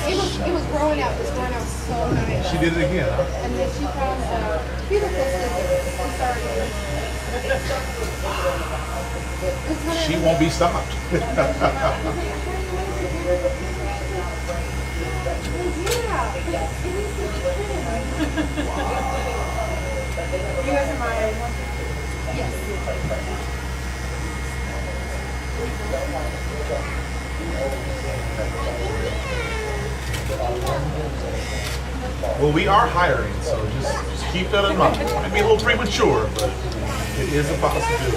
S9: It was growing out. It was growing out so nice.
S7: She did it again, huh?
S9: And then she found beautiful scissors and started.
S7: She won't be stopped.
S9: You guys are my yes.
S7: Well, we are hiring, so just keep that in mind. It might be a little premature, but it is a possibility.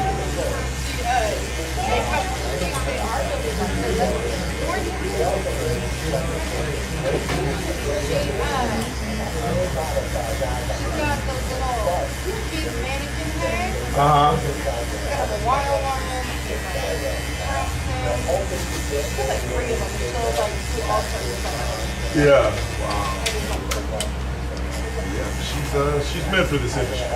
S7: Uh-huh. Yeah. Wow. Yeah, she's meant for this industry.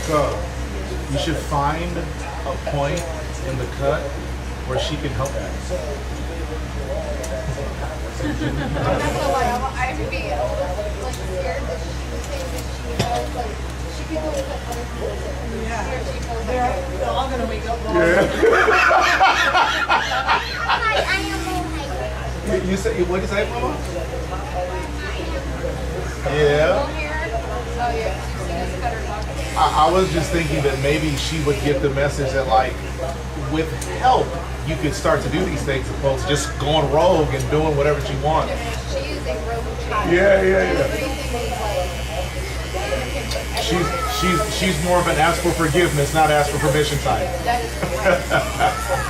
S7: So, you should find a point in the cut where she can help you.
S9: I would be a little like scared that she would say that she knows like she could go with other people.
S3: Yeah.
S9: They're
S3: They're all gonna wake up.
S7: You say what you say, Mama? Yeah.
S9: Oh yeah, you've seen us better talk.
S7: I was just thinking that maybe she would get the message that like with help you could start to do these things opposed to just going rogue and doing whatever she wants.
S9: She is a rogue child.
S7: Yeah.
S9: Everything is like
S7: She's more of an ask for forgiveness, not ask for permission type.
S9: that is correct.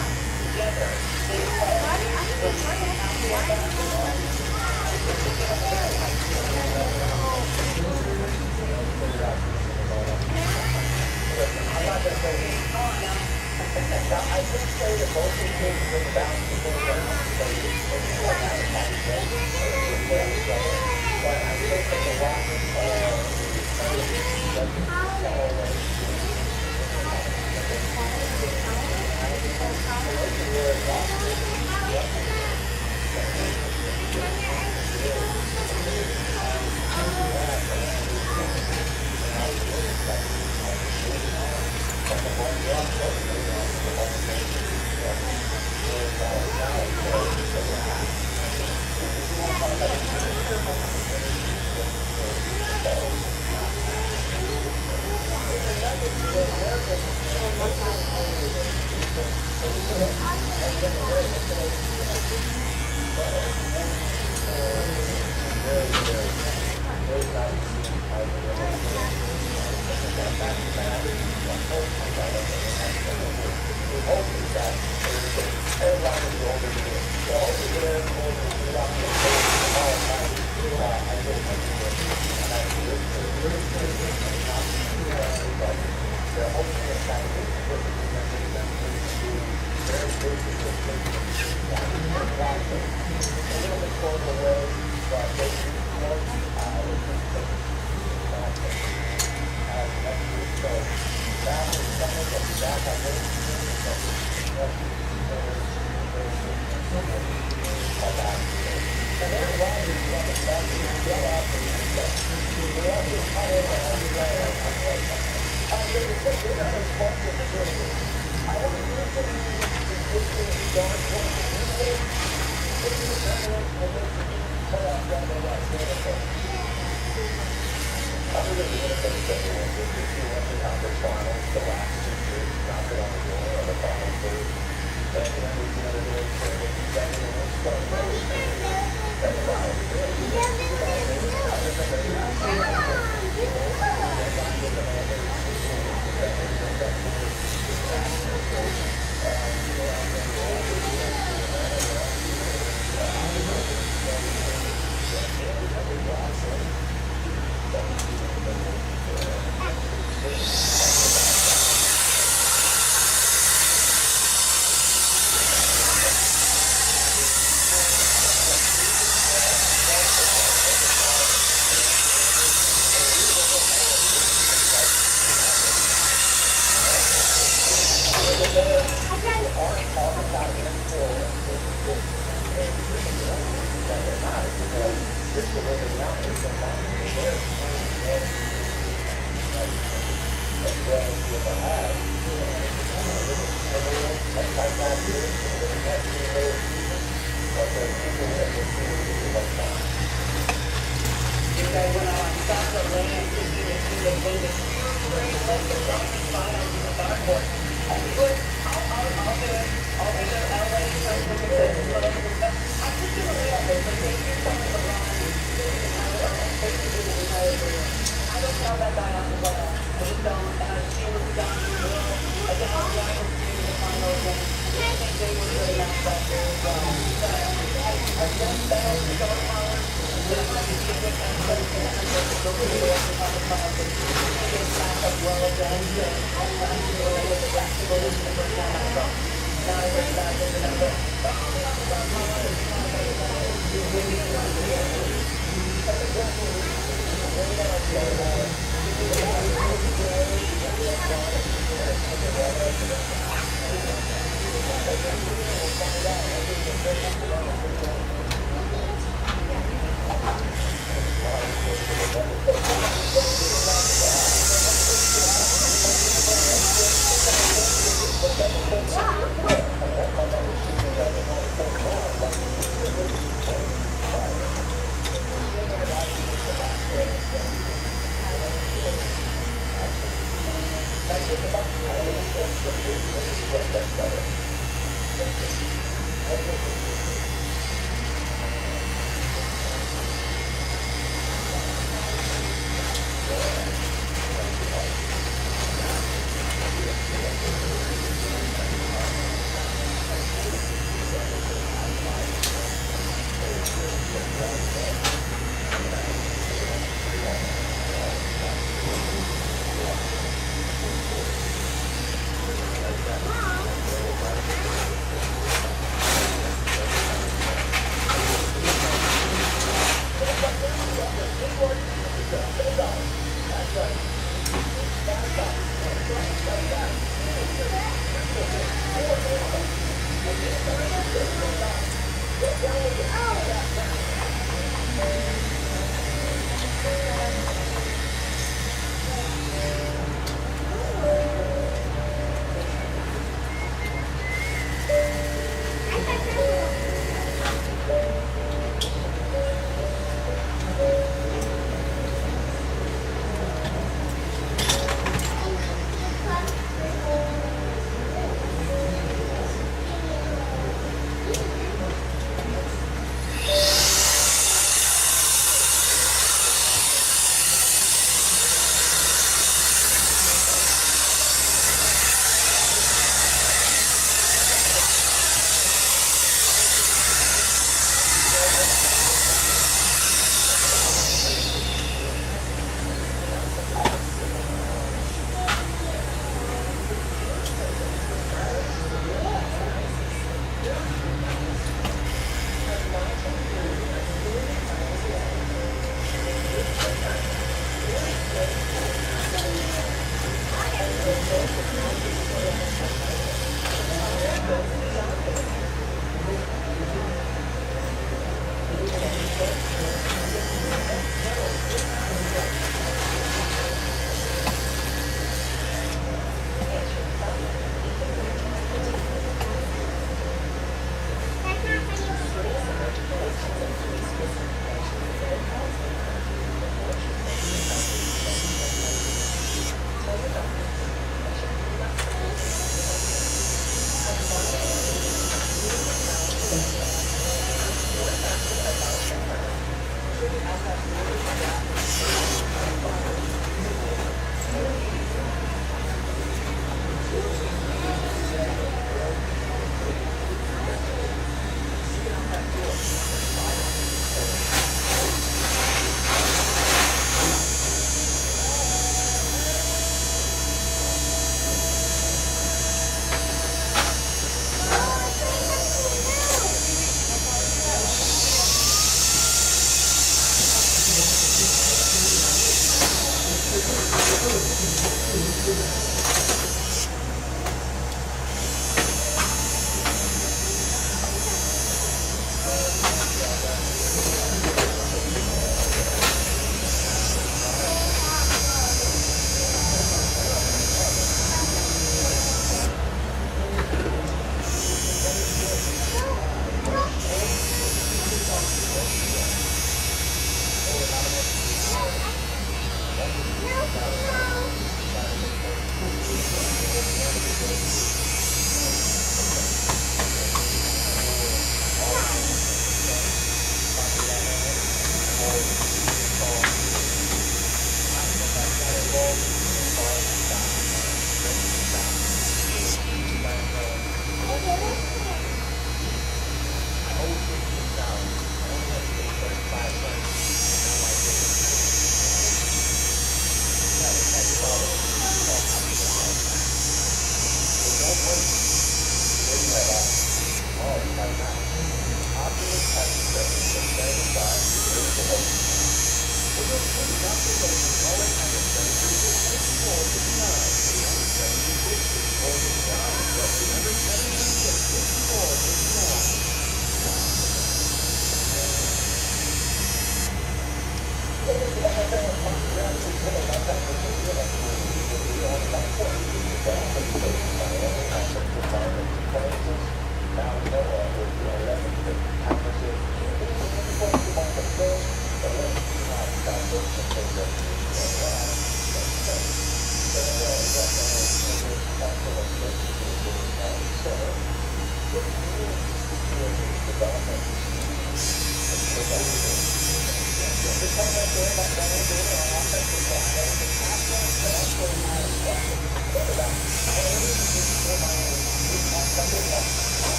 S9: Thank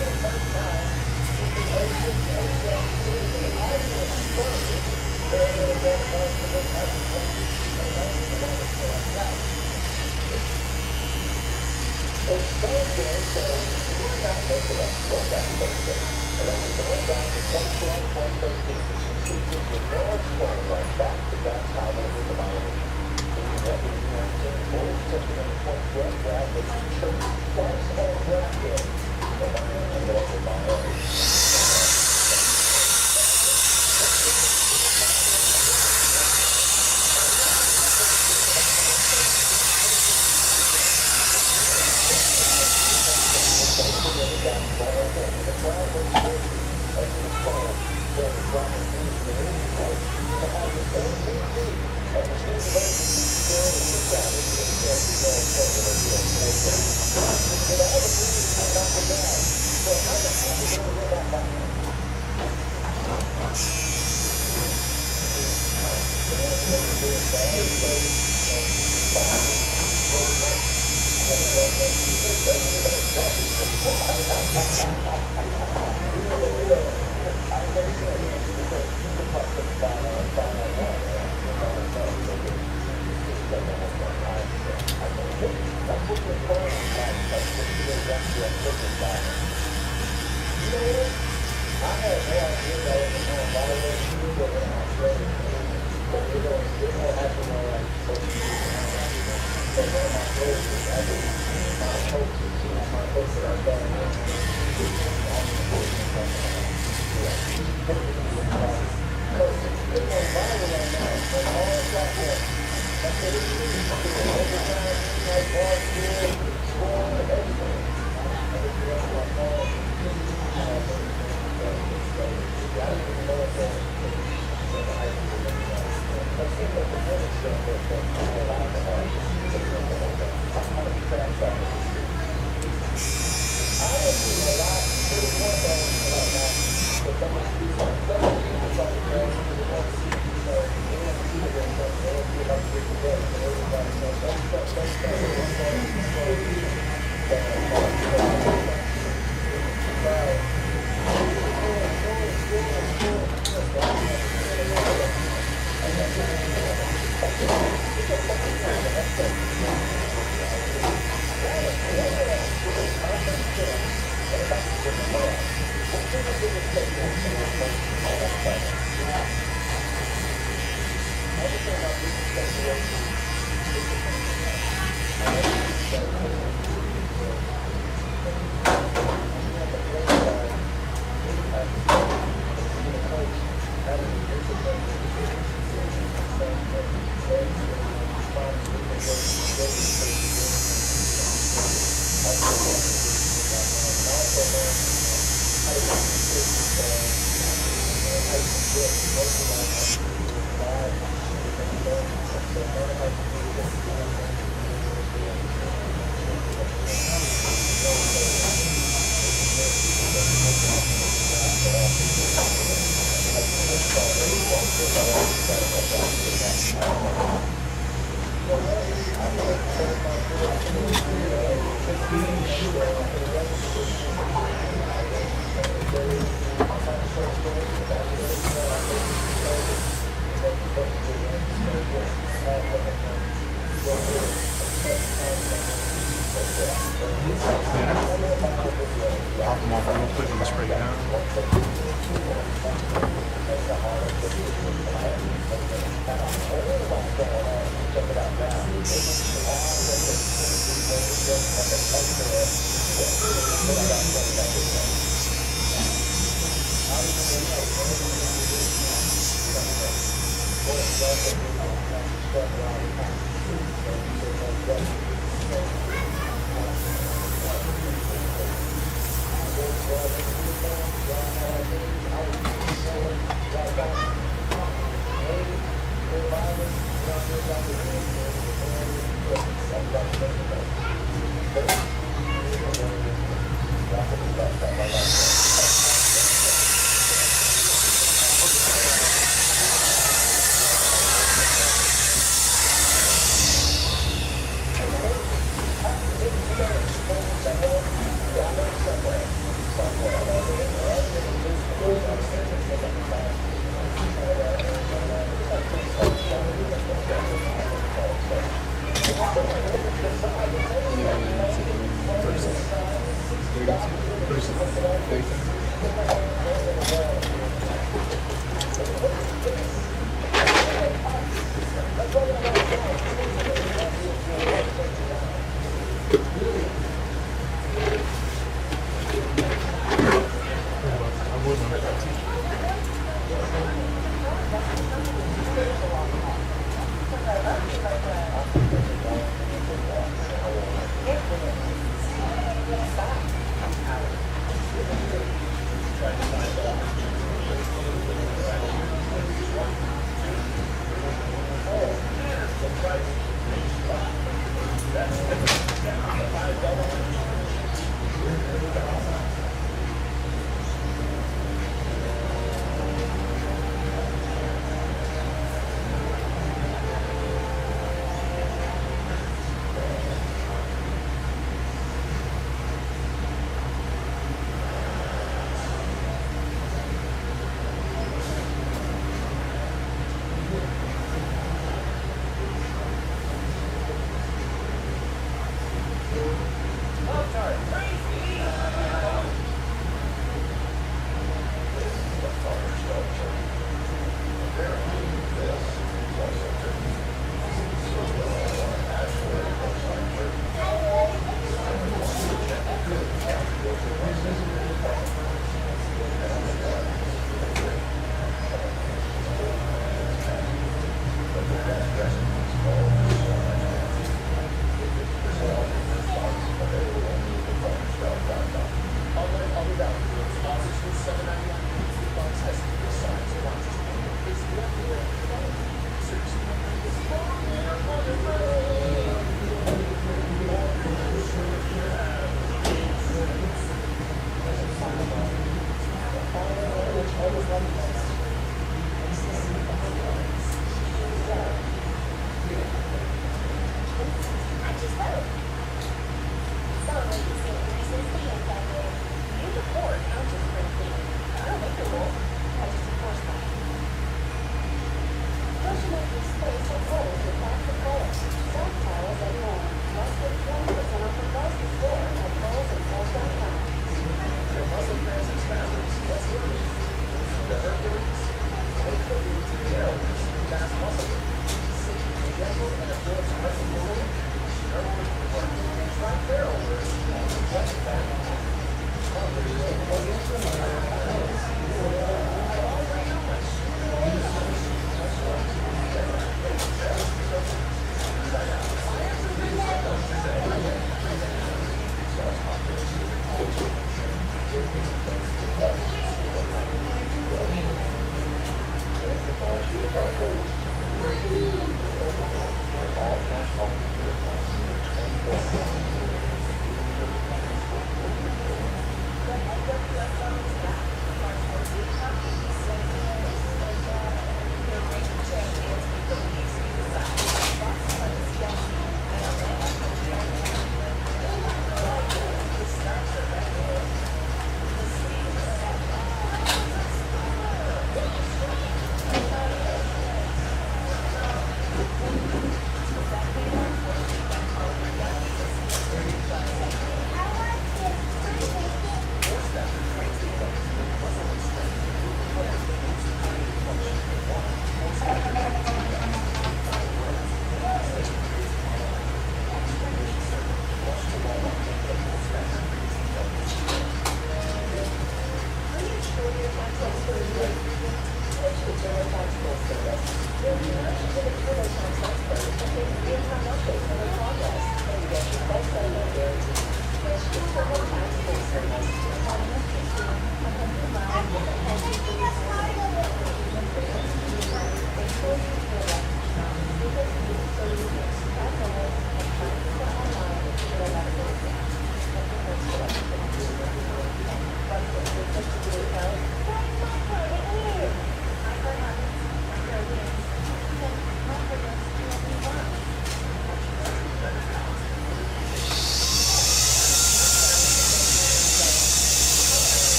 S9: you.
S7: Pop them off real quick and spray down.
S8: First, 32.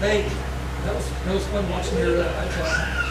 S10: Hey, that was fun watching your iPad.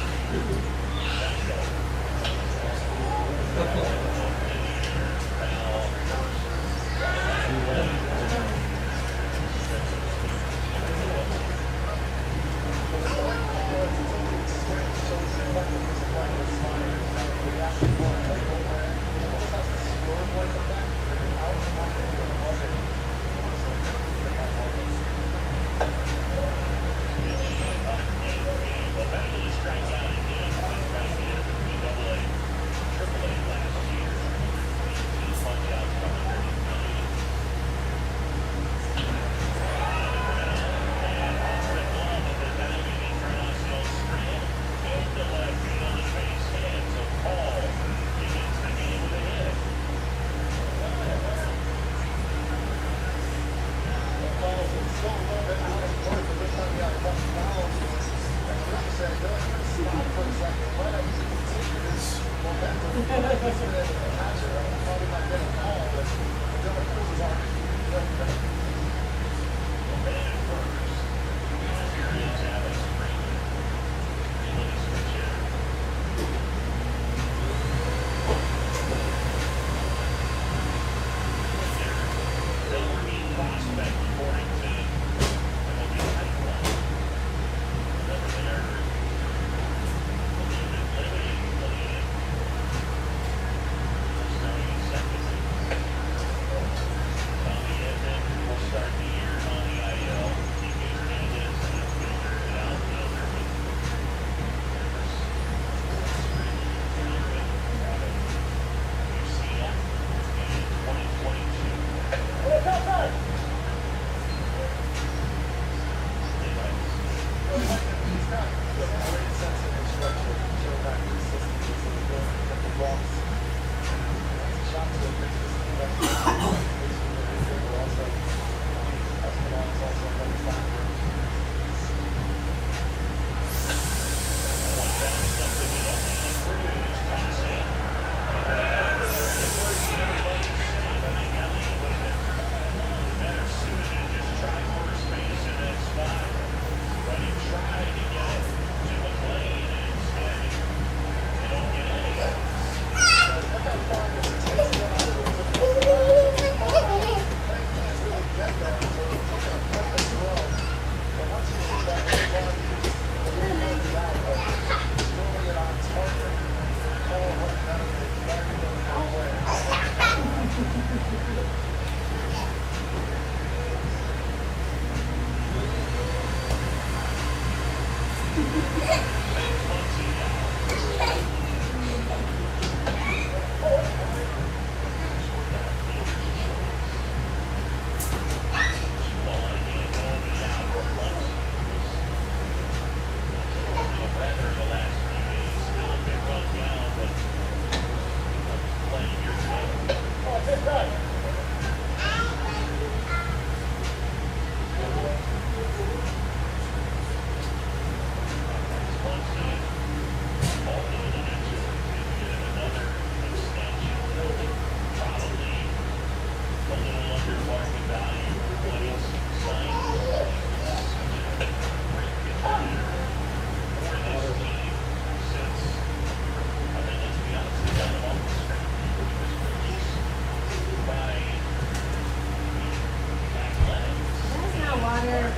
S9: That's not water.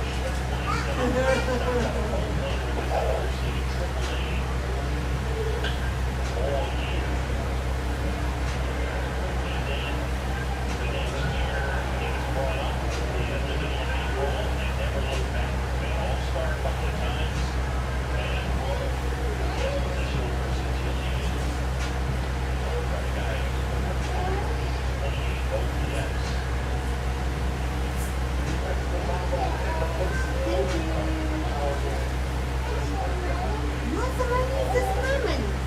S9: What's the money? This is my money.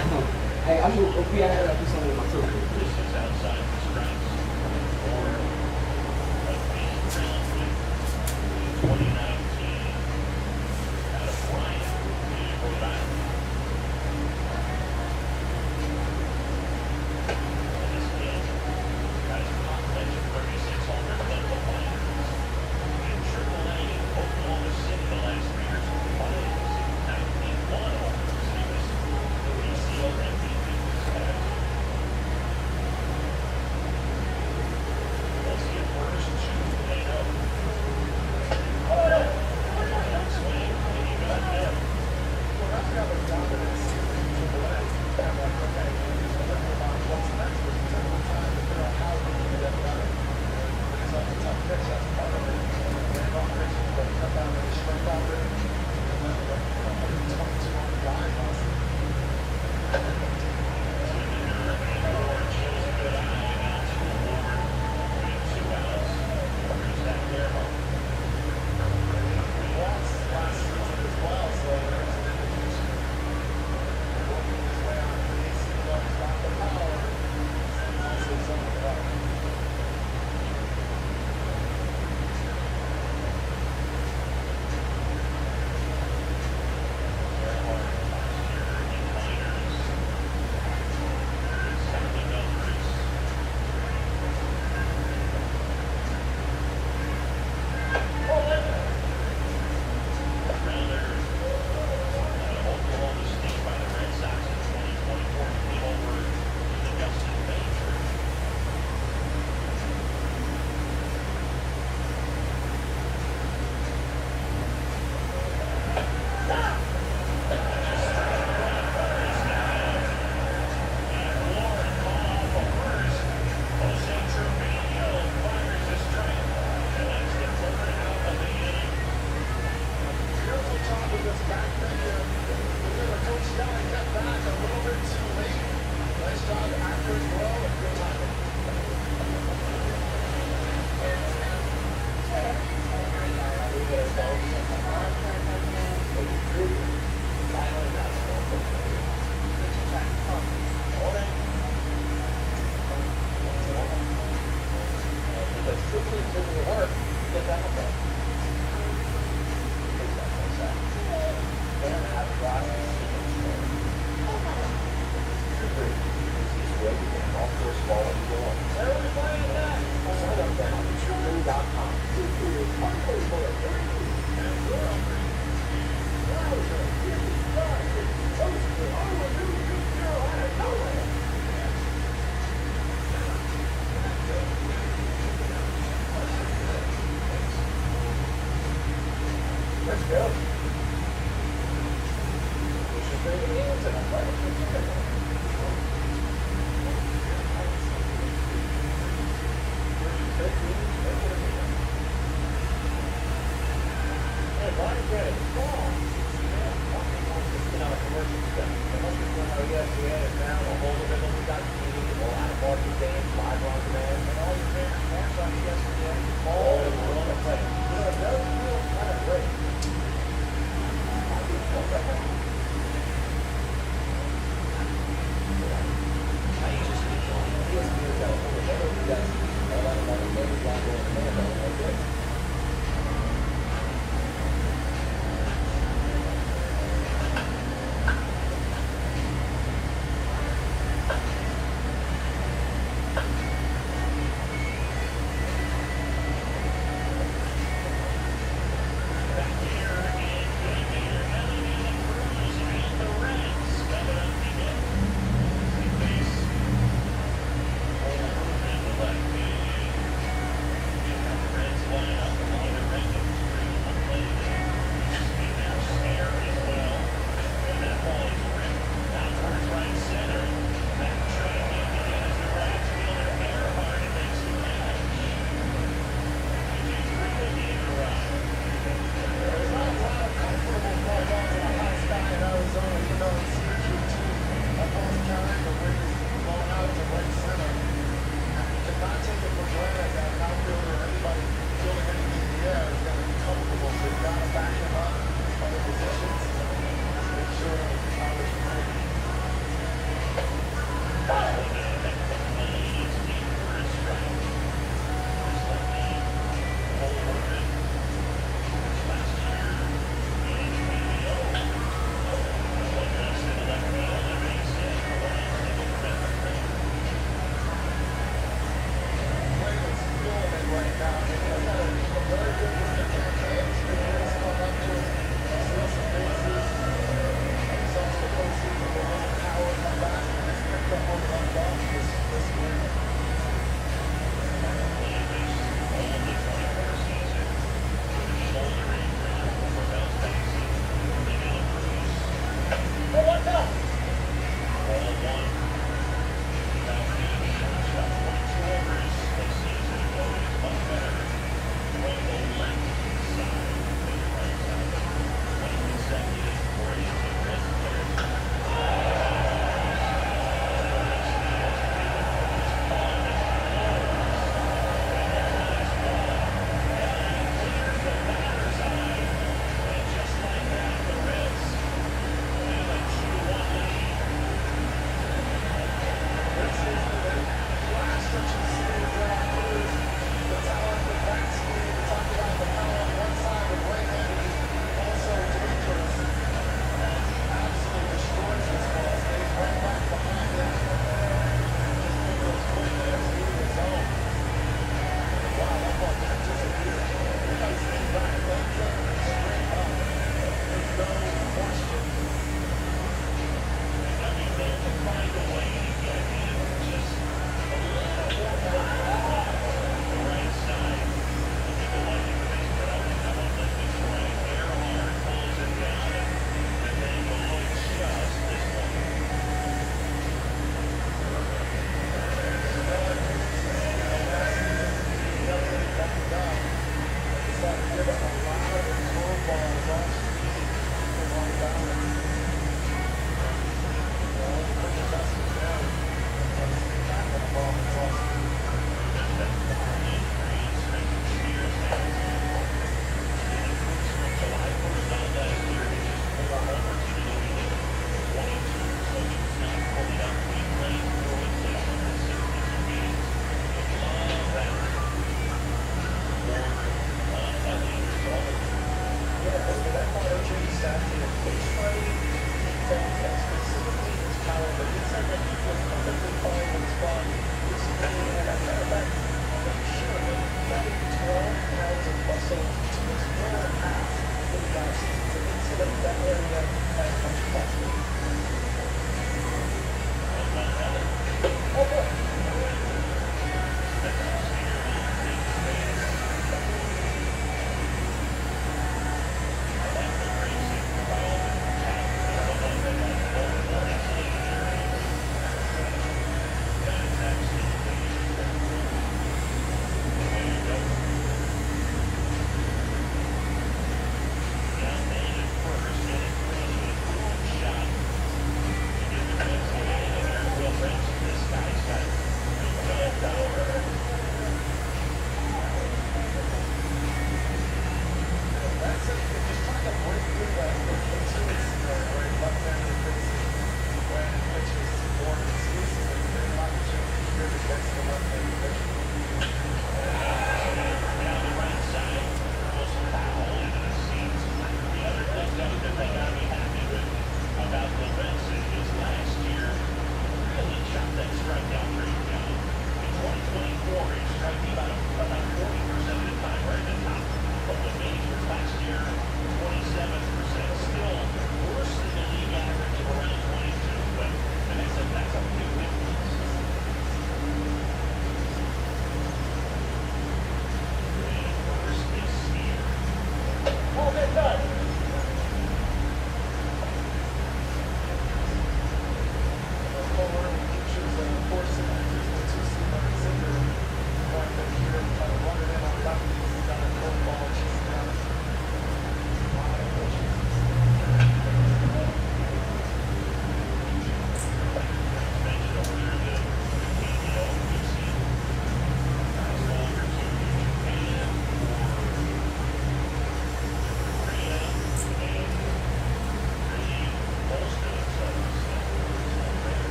S8: Hey, I'm gonna be out here do something with my sister.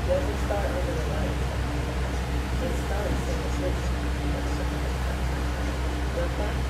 S4: doesn't start over the light. It starts in the switch.
S2: Thank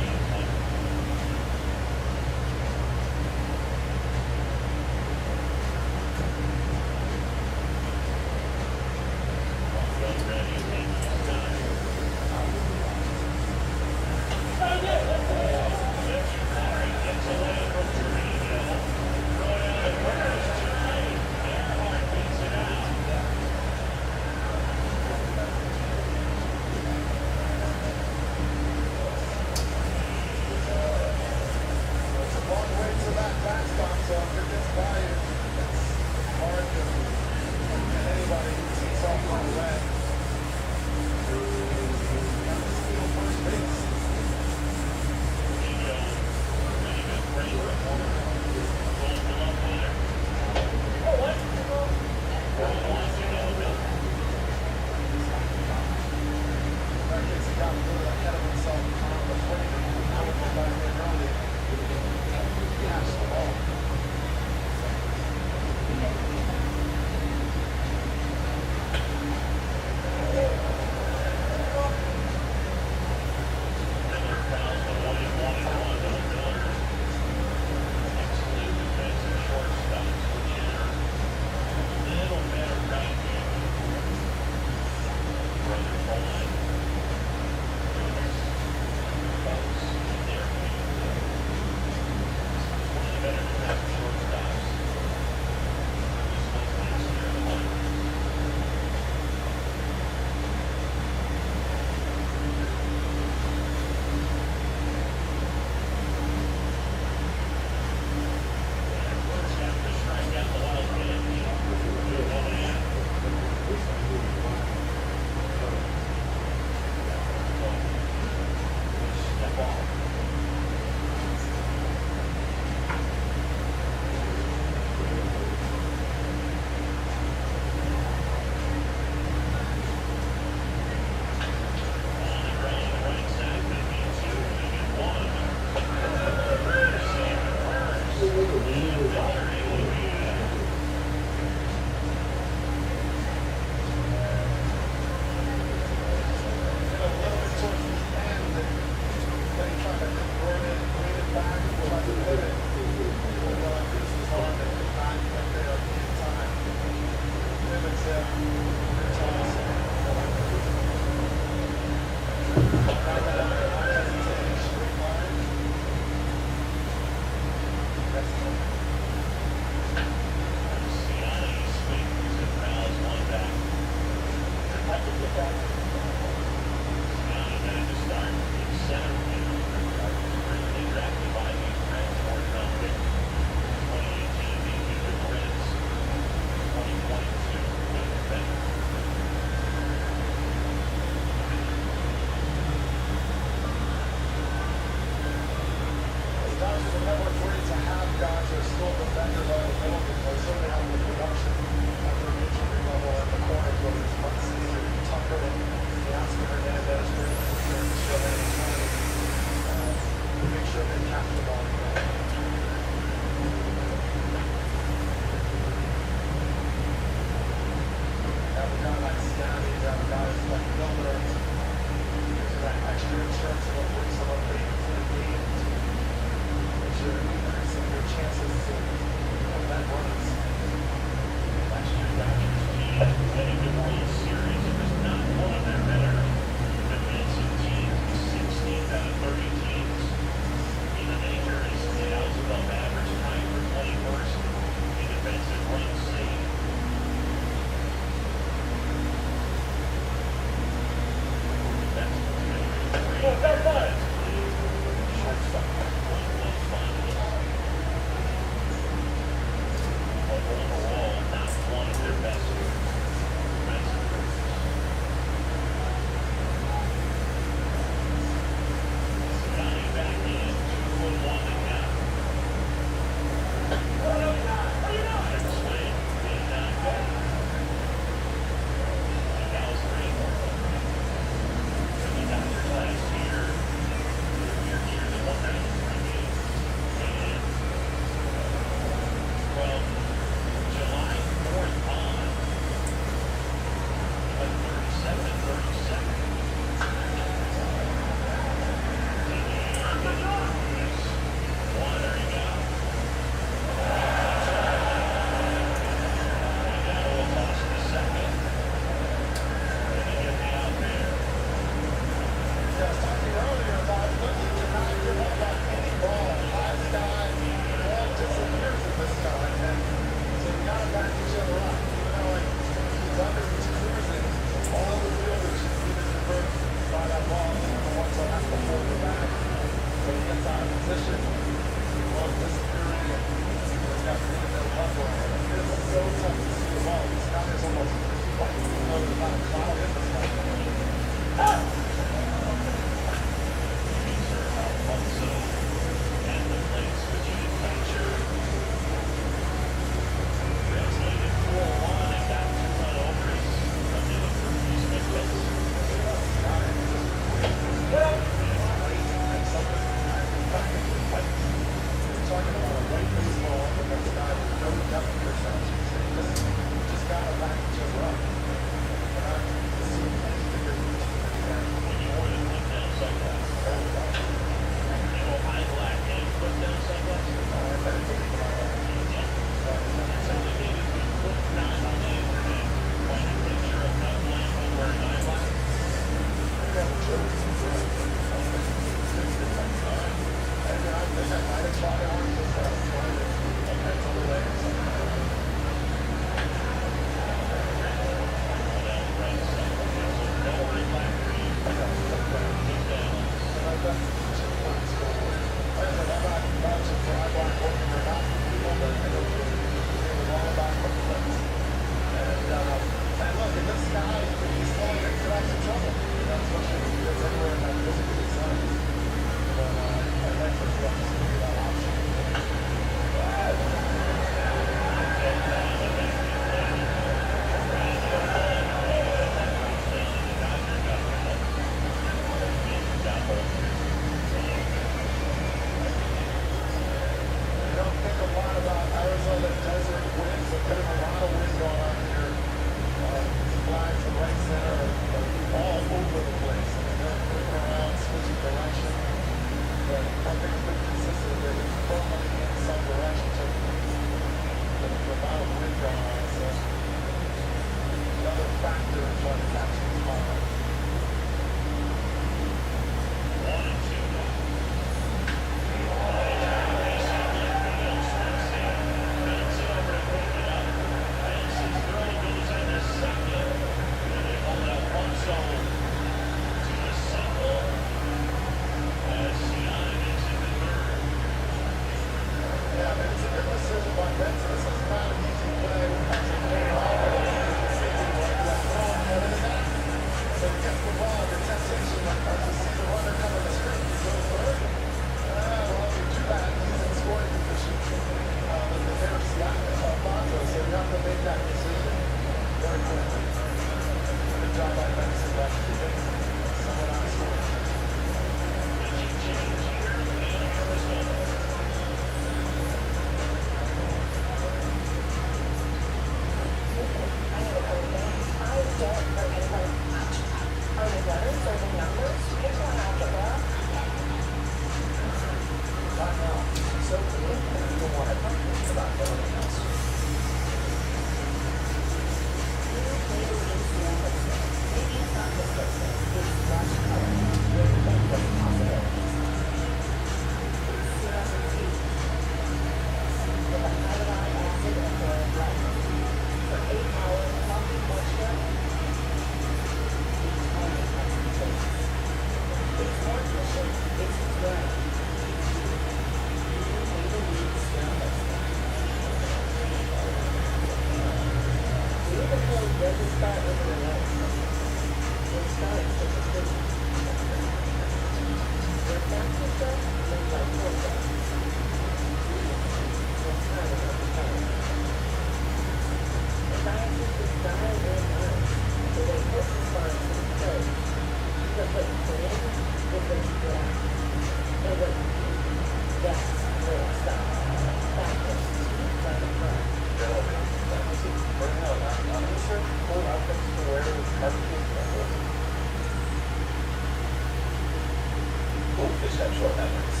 S11: Goldfish have short memories.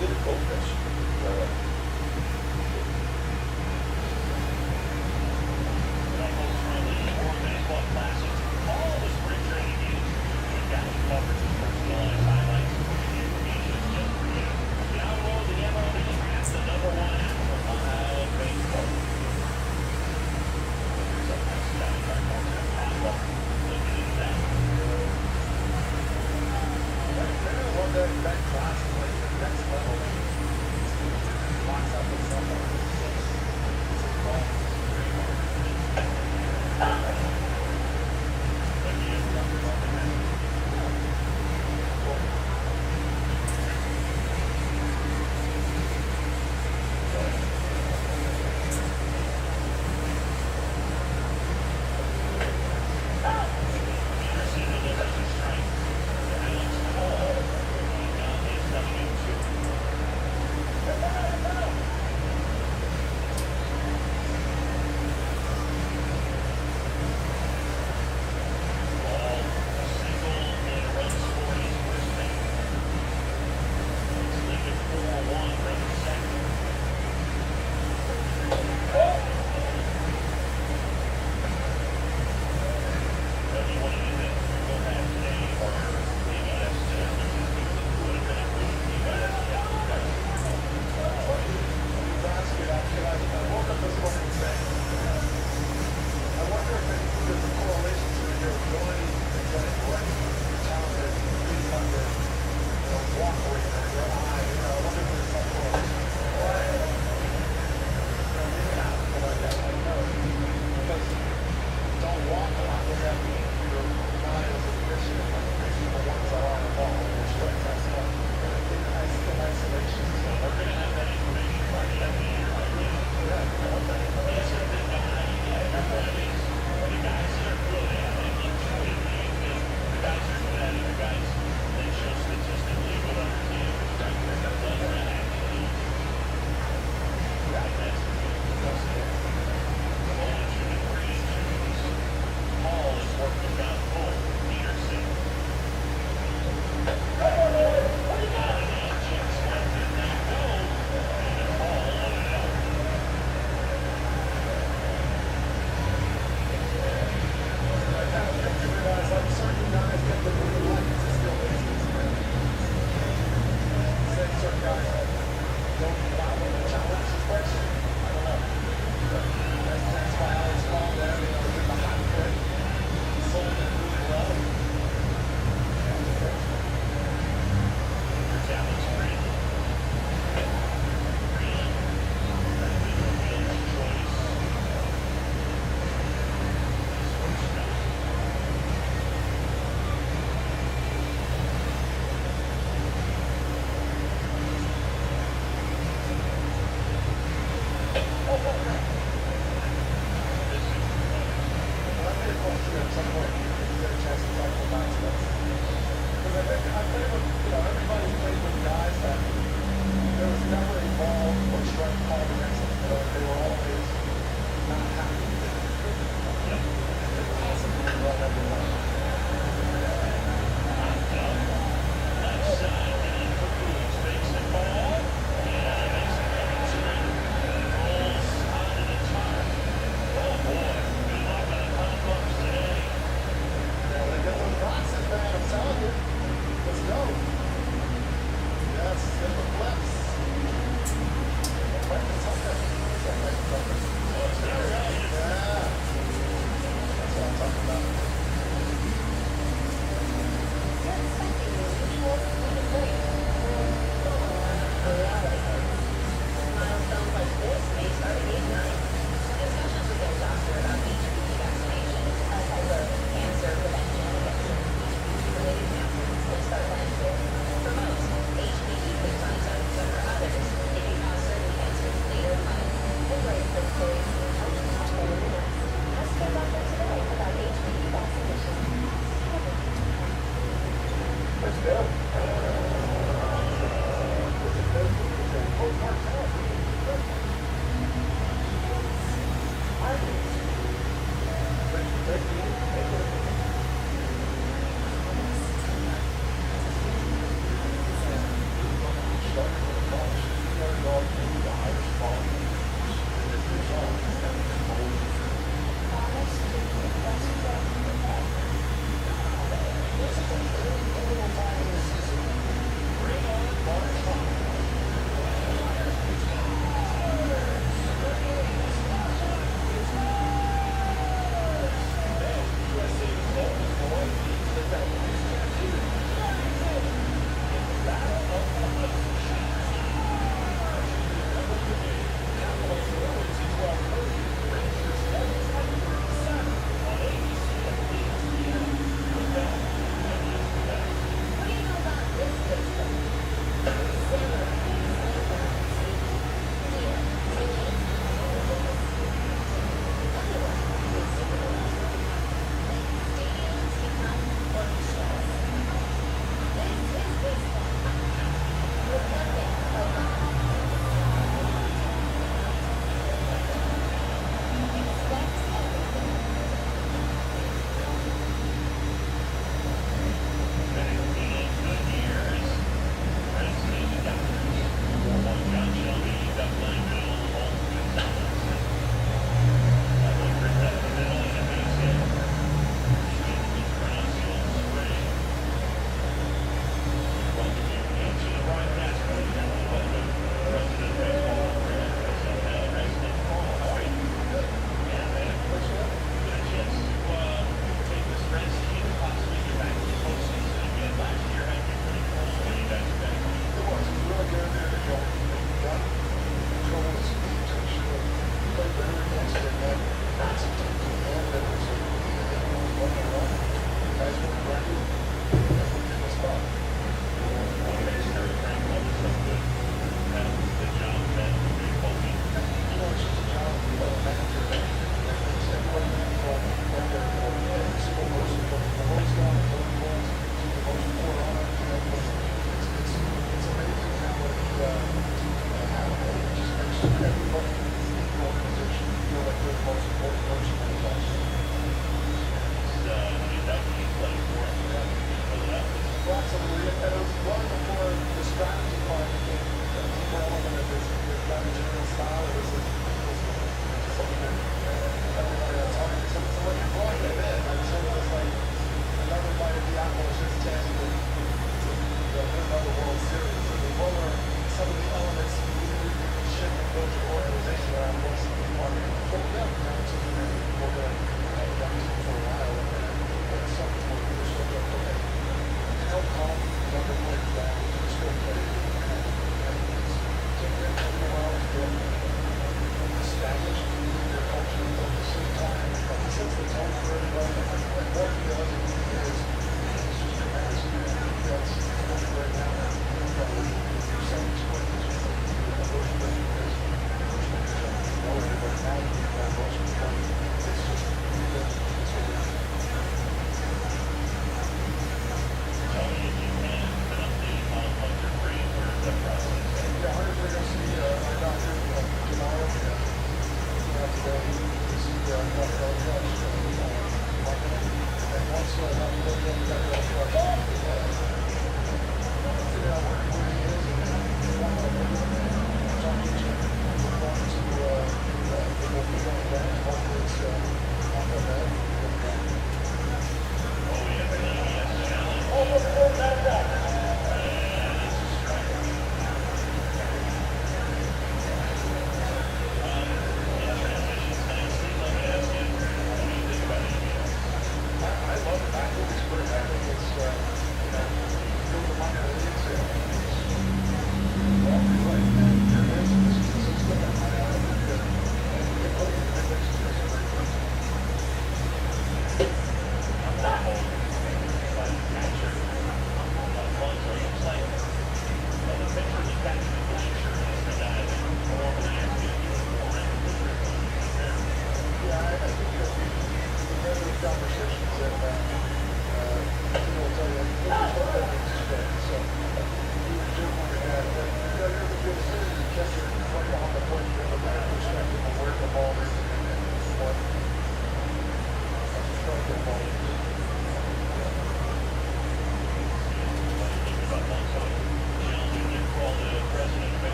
S11: Good at goldfish.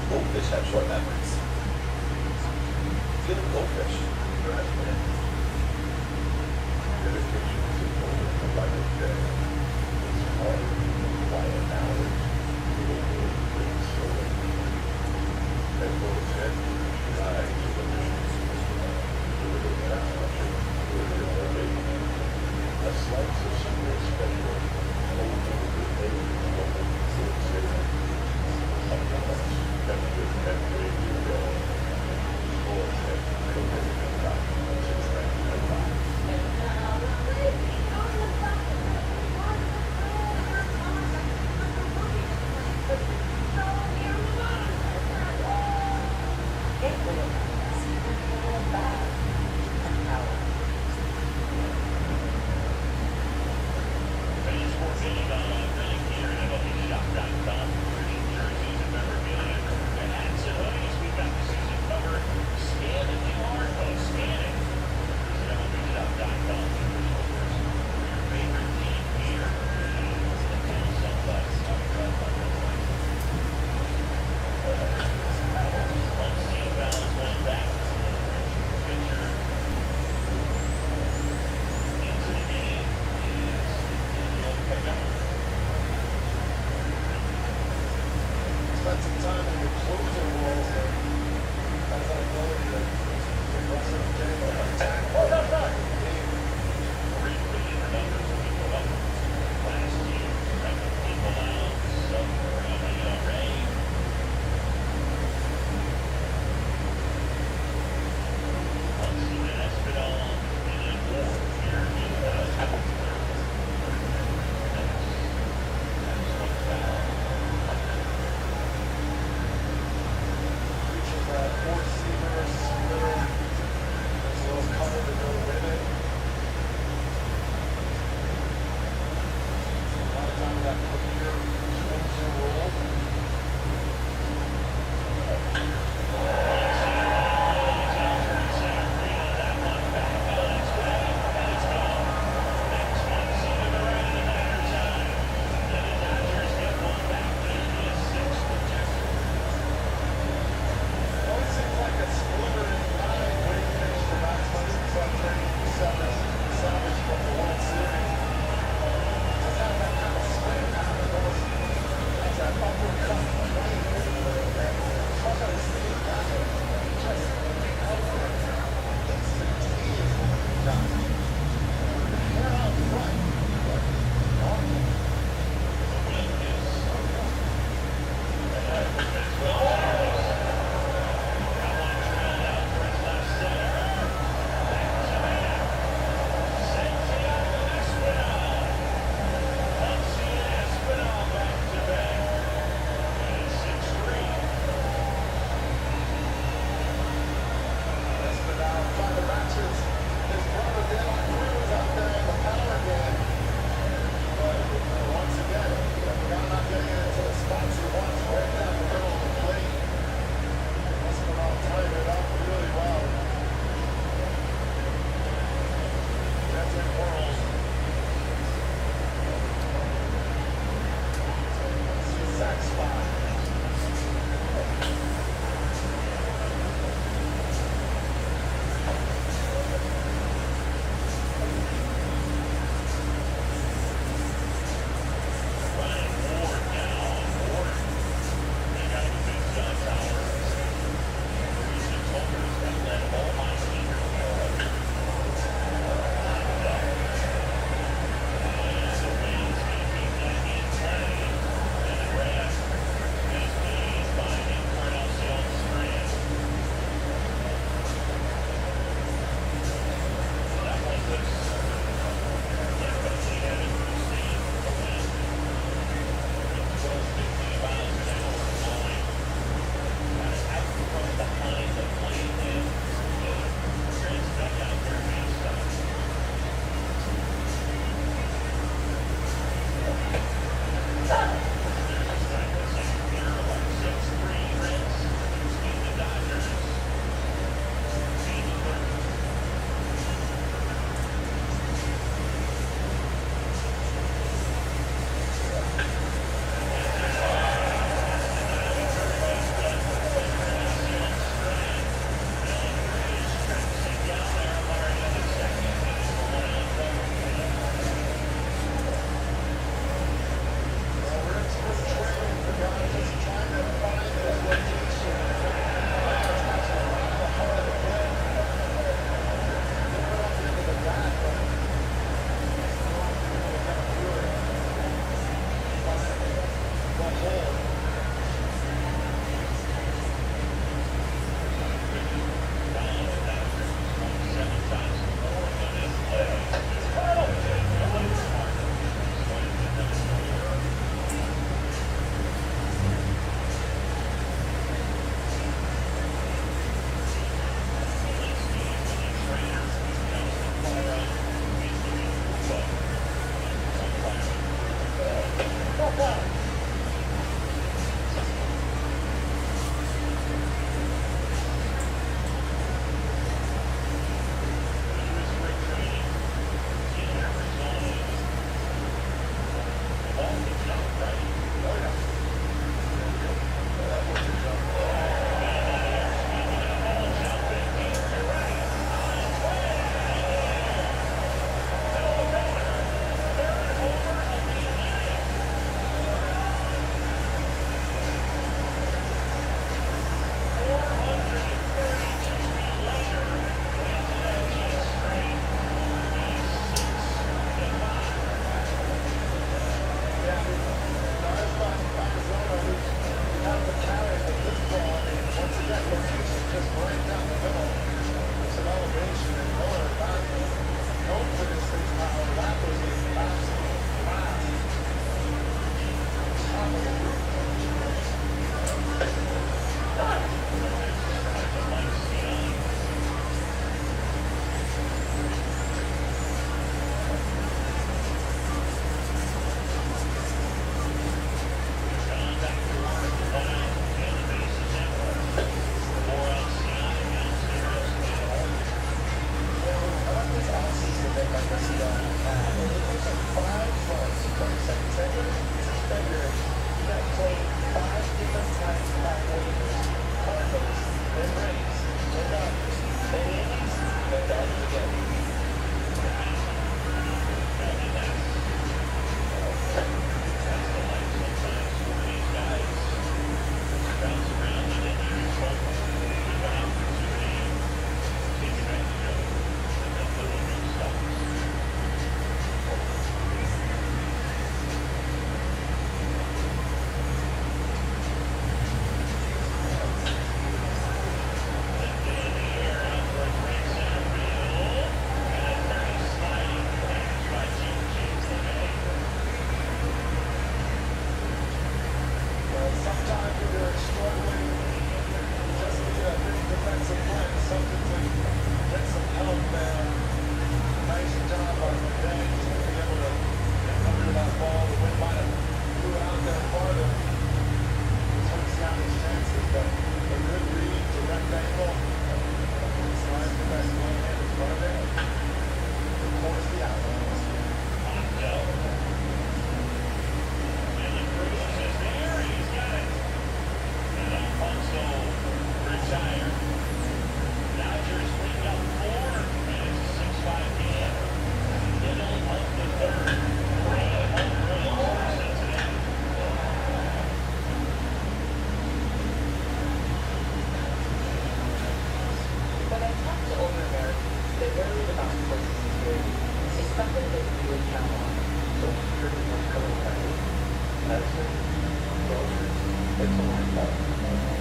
S11: Goldfish have short memories. Feel goldfish.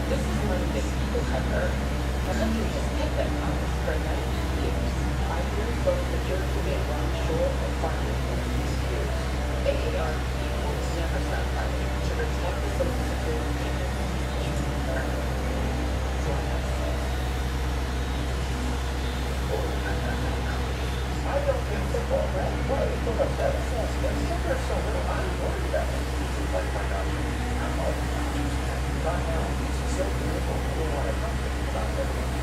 S4: This is one thing people have heard. And let me just get that promise for 90 years. 5 years both the church will be along shore of farming for these years. AARP will never stop fighting to protect the social security payment. Join us.
S11: I don't think football that way. Look up that sense. There's so little I'm worried about it. Like my doctor. I'm all right now. It's so beautiful. I don't want to talk about everything.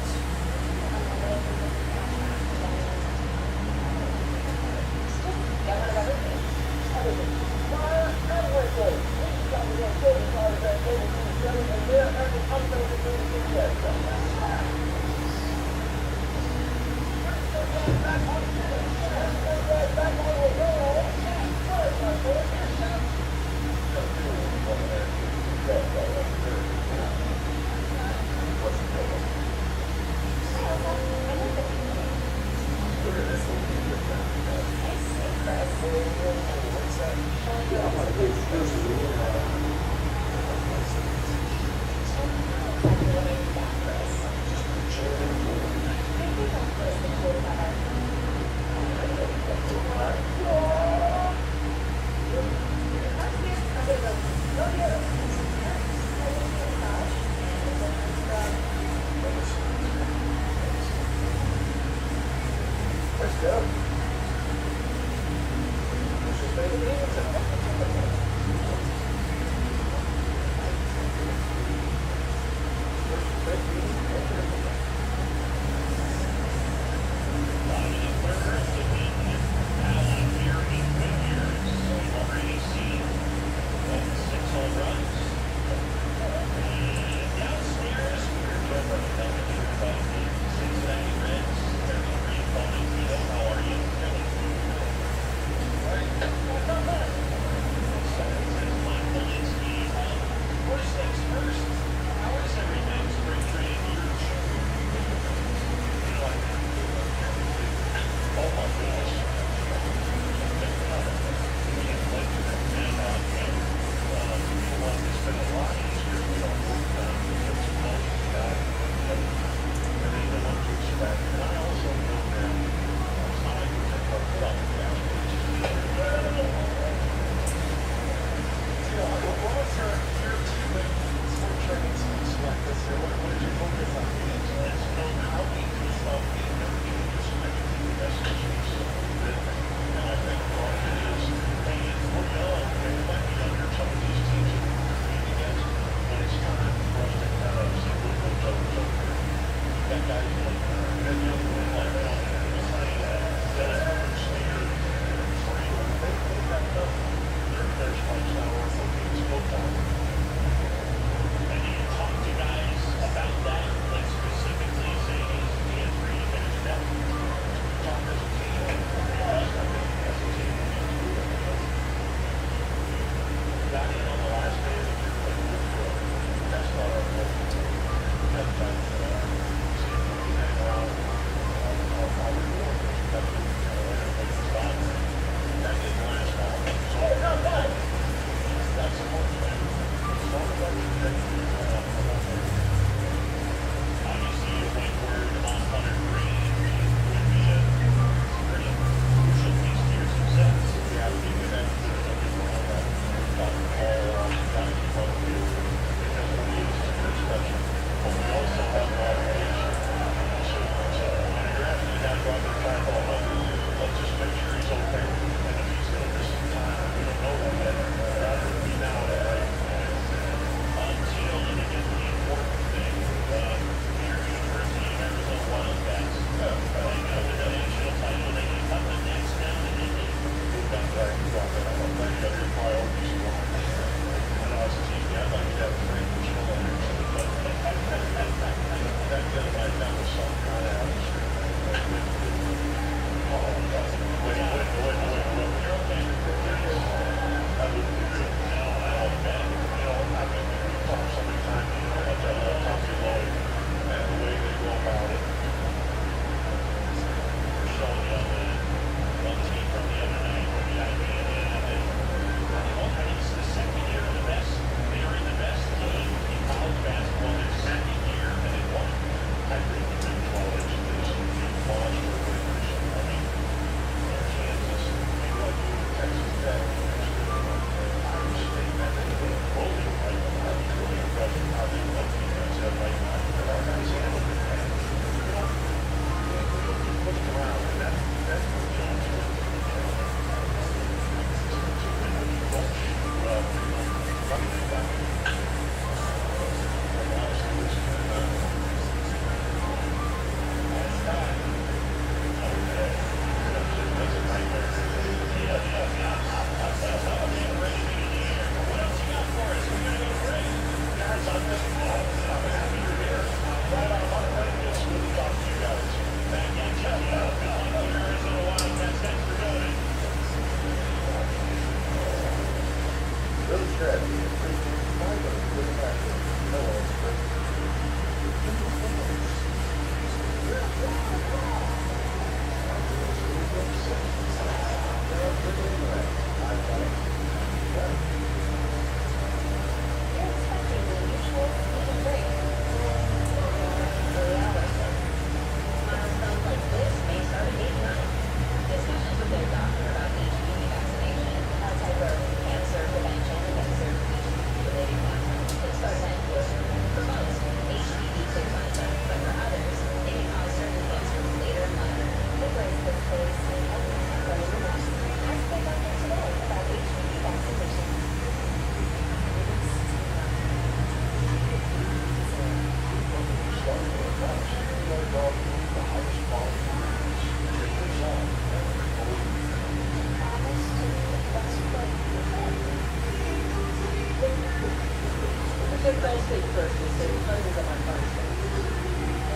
S11: Took those things first, they said, because of my function.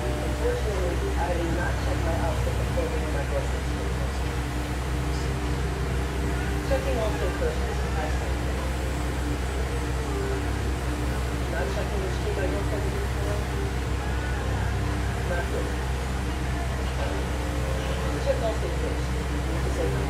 S11: Unfortunately, I did not check my outfit before doing my grocery store. Checking all things first is the last thing. Not checking which team I go for the week for. Not good. Check all things first. To say no.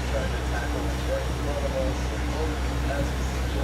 S12: Trying to tackle what's right in front of us, and as we see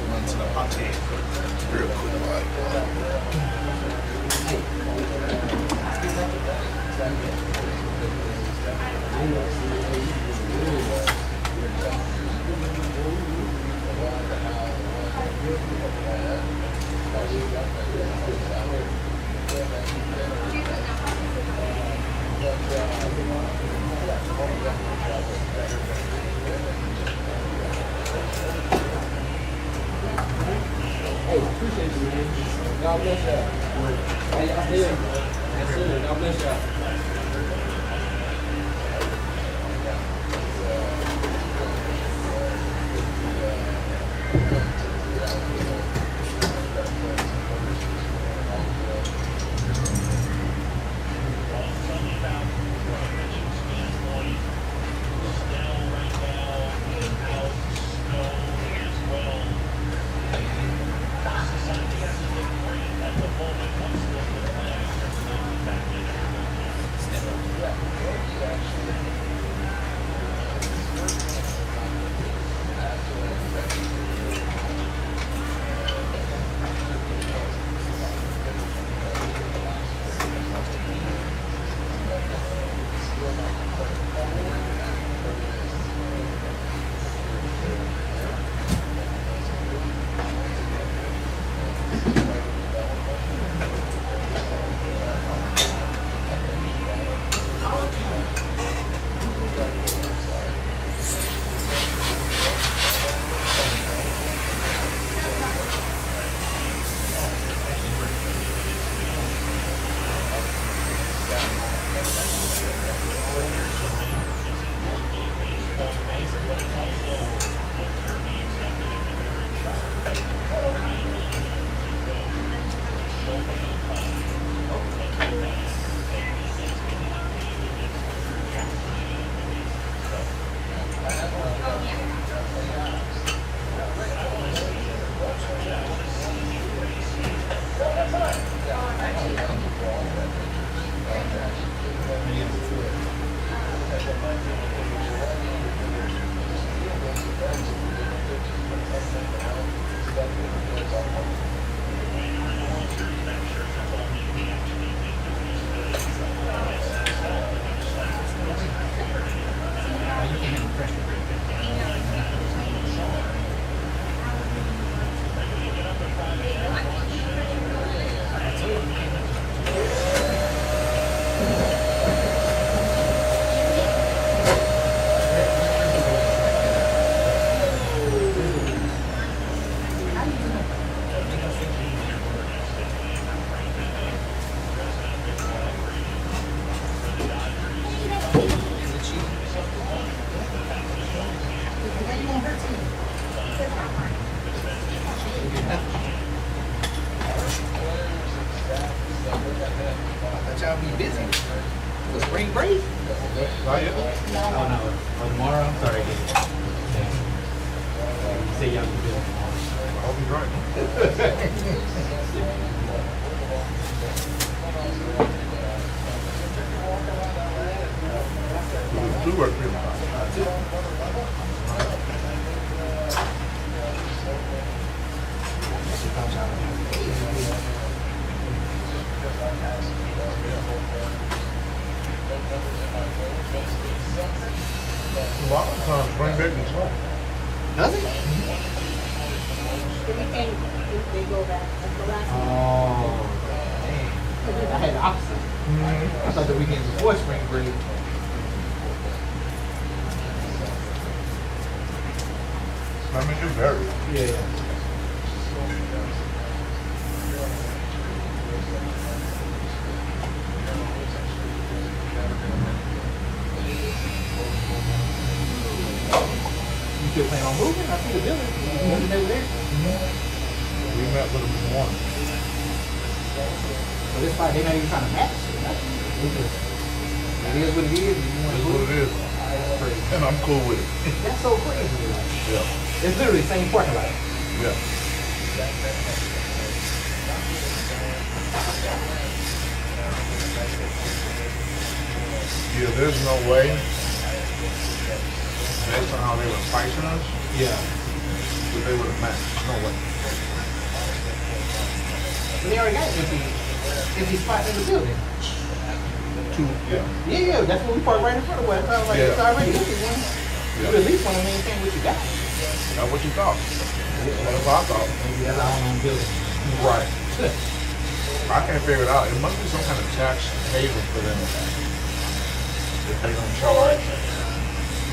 S1: Run to the party. Real quick, like.
S8: Hey, appreciate you, man. God bless y'all. How y'all doing? Yes, sir. God bless y'all. break?
S2: Not yet.
S8: Oh no. Oh, tomorrow? I'm sorry. Yeah. You say y'all can do it tomorrow.
S2: I'll be right. Do work for a lot of times, bring back and talk.
S8: Does it?
S4: The weekend, they go back. That's the last one.
S8: Oh, dang. I had the opposite. I thought the weekend before spring break.
S2: I mean, it varies.
S8: Yeah. You still plan on moving? I see the building. You moving over there?
S2: We met with them in the morning.
S8: So this spot, they not even trying to match. It is what it is. You want
S2: That's
S8: to
S2: what
S8: move?
S2: it is.
S8: That's crazy.
S2: And I'm cool with it.
S8: That's so crazy.
S2: Yeah.
S8: It's literally the same parking lot.
S2: Yeah. Yeah, there's no way, based on how they were pricing us,
S8: Yeah.
S2: that they would have matched. No way.
S8: But they already got empty spots in the building.
S2: Two, yeah.
S8: Yeah, that's what we parked right in front of us. I was like,
S2: Yeah.
S8: it's already empty one. You at least want to maintain what you got.
S2: That's what you thought. That's what I thought.
S8: Maybe that's our own building.
S2: Right. I can't figure it out. It must be some kind of tax haven for them. If they don't charge,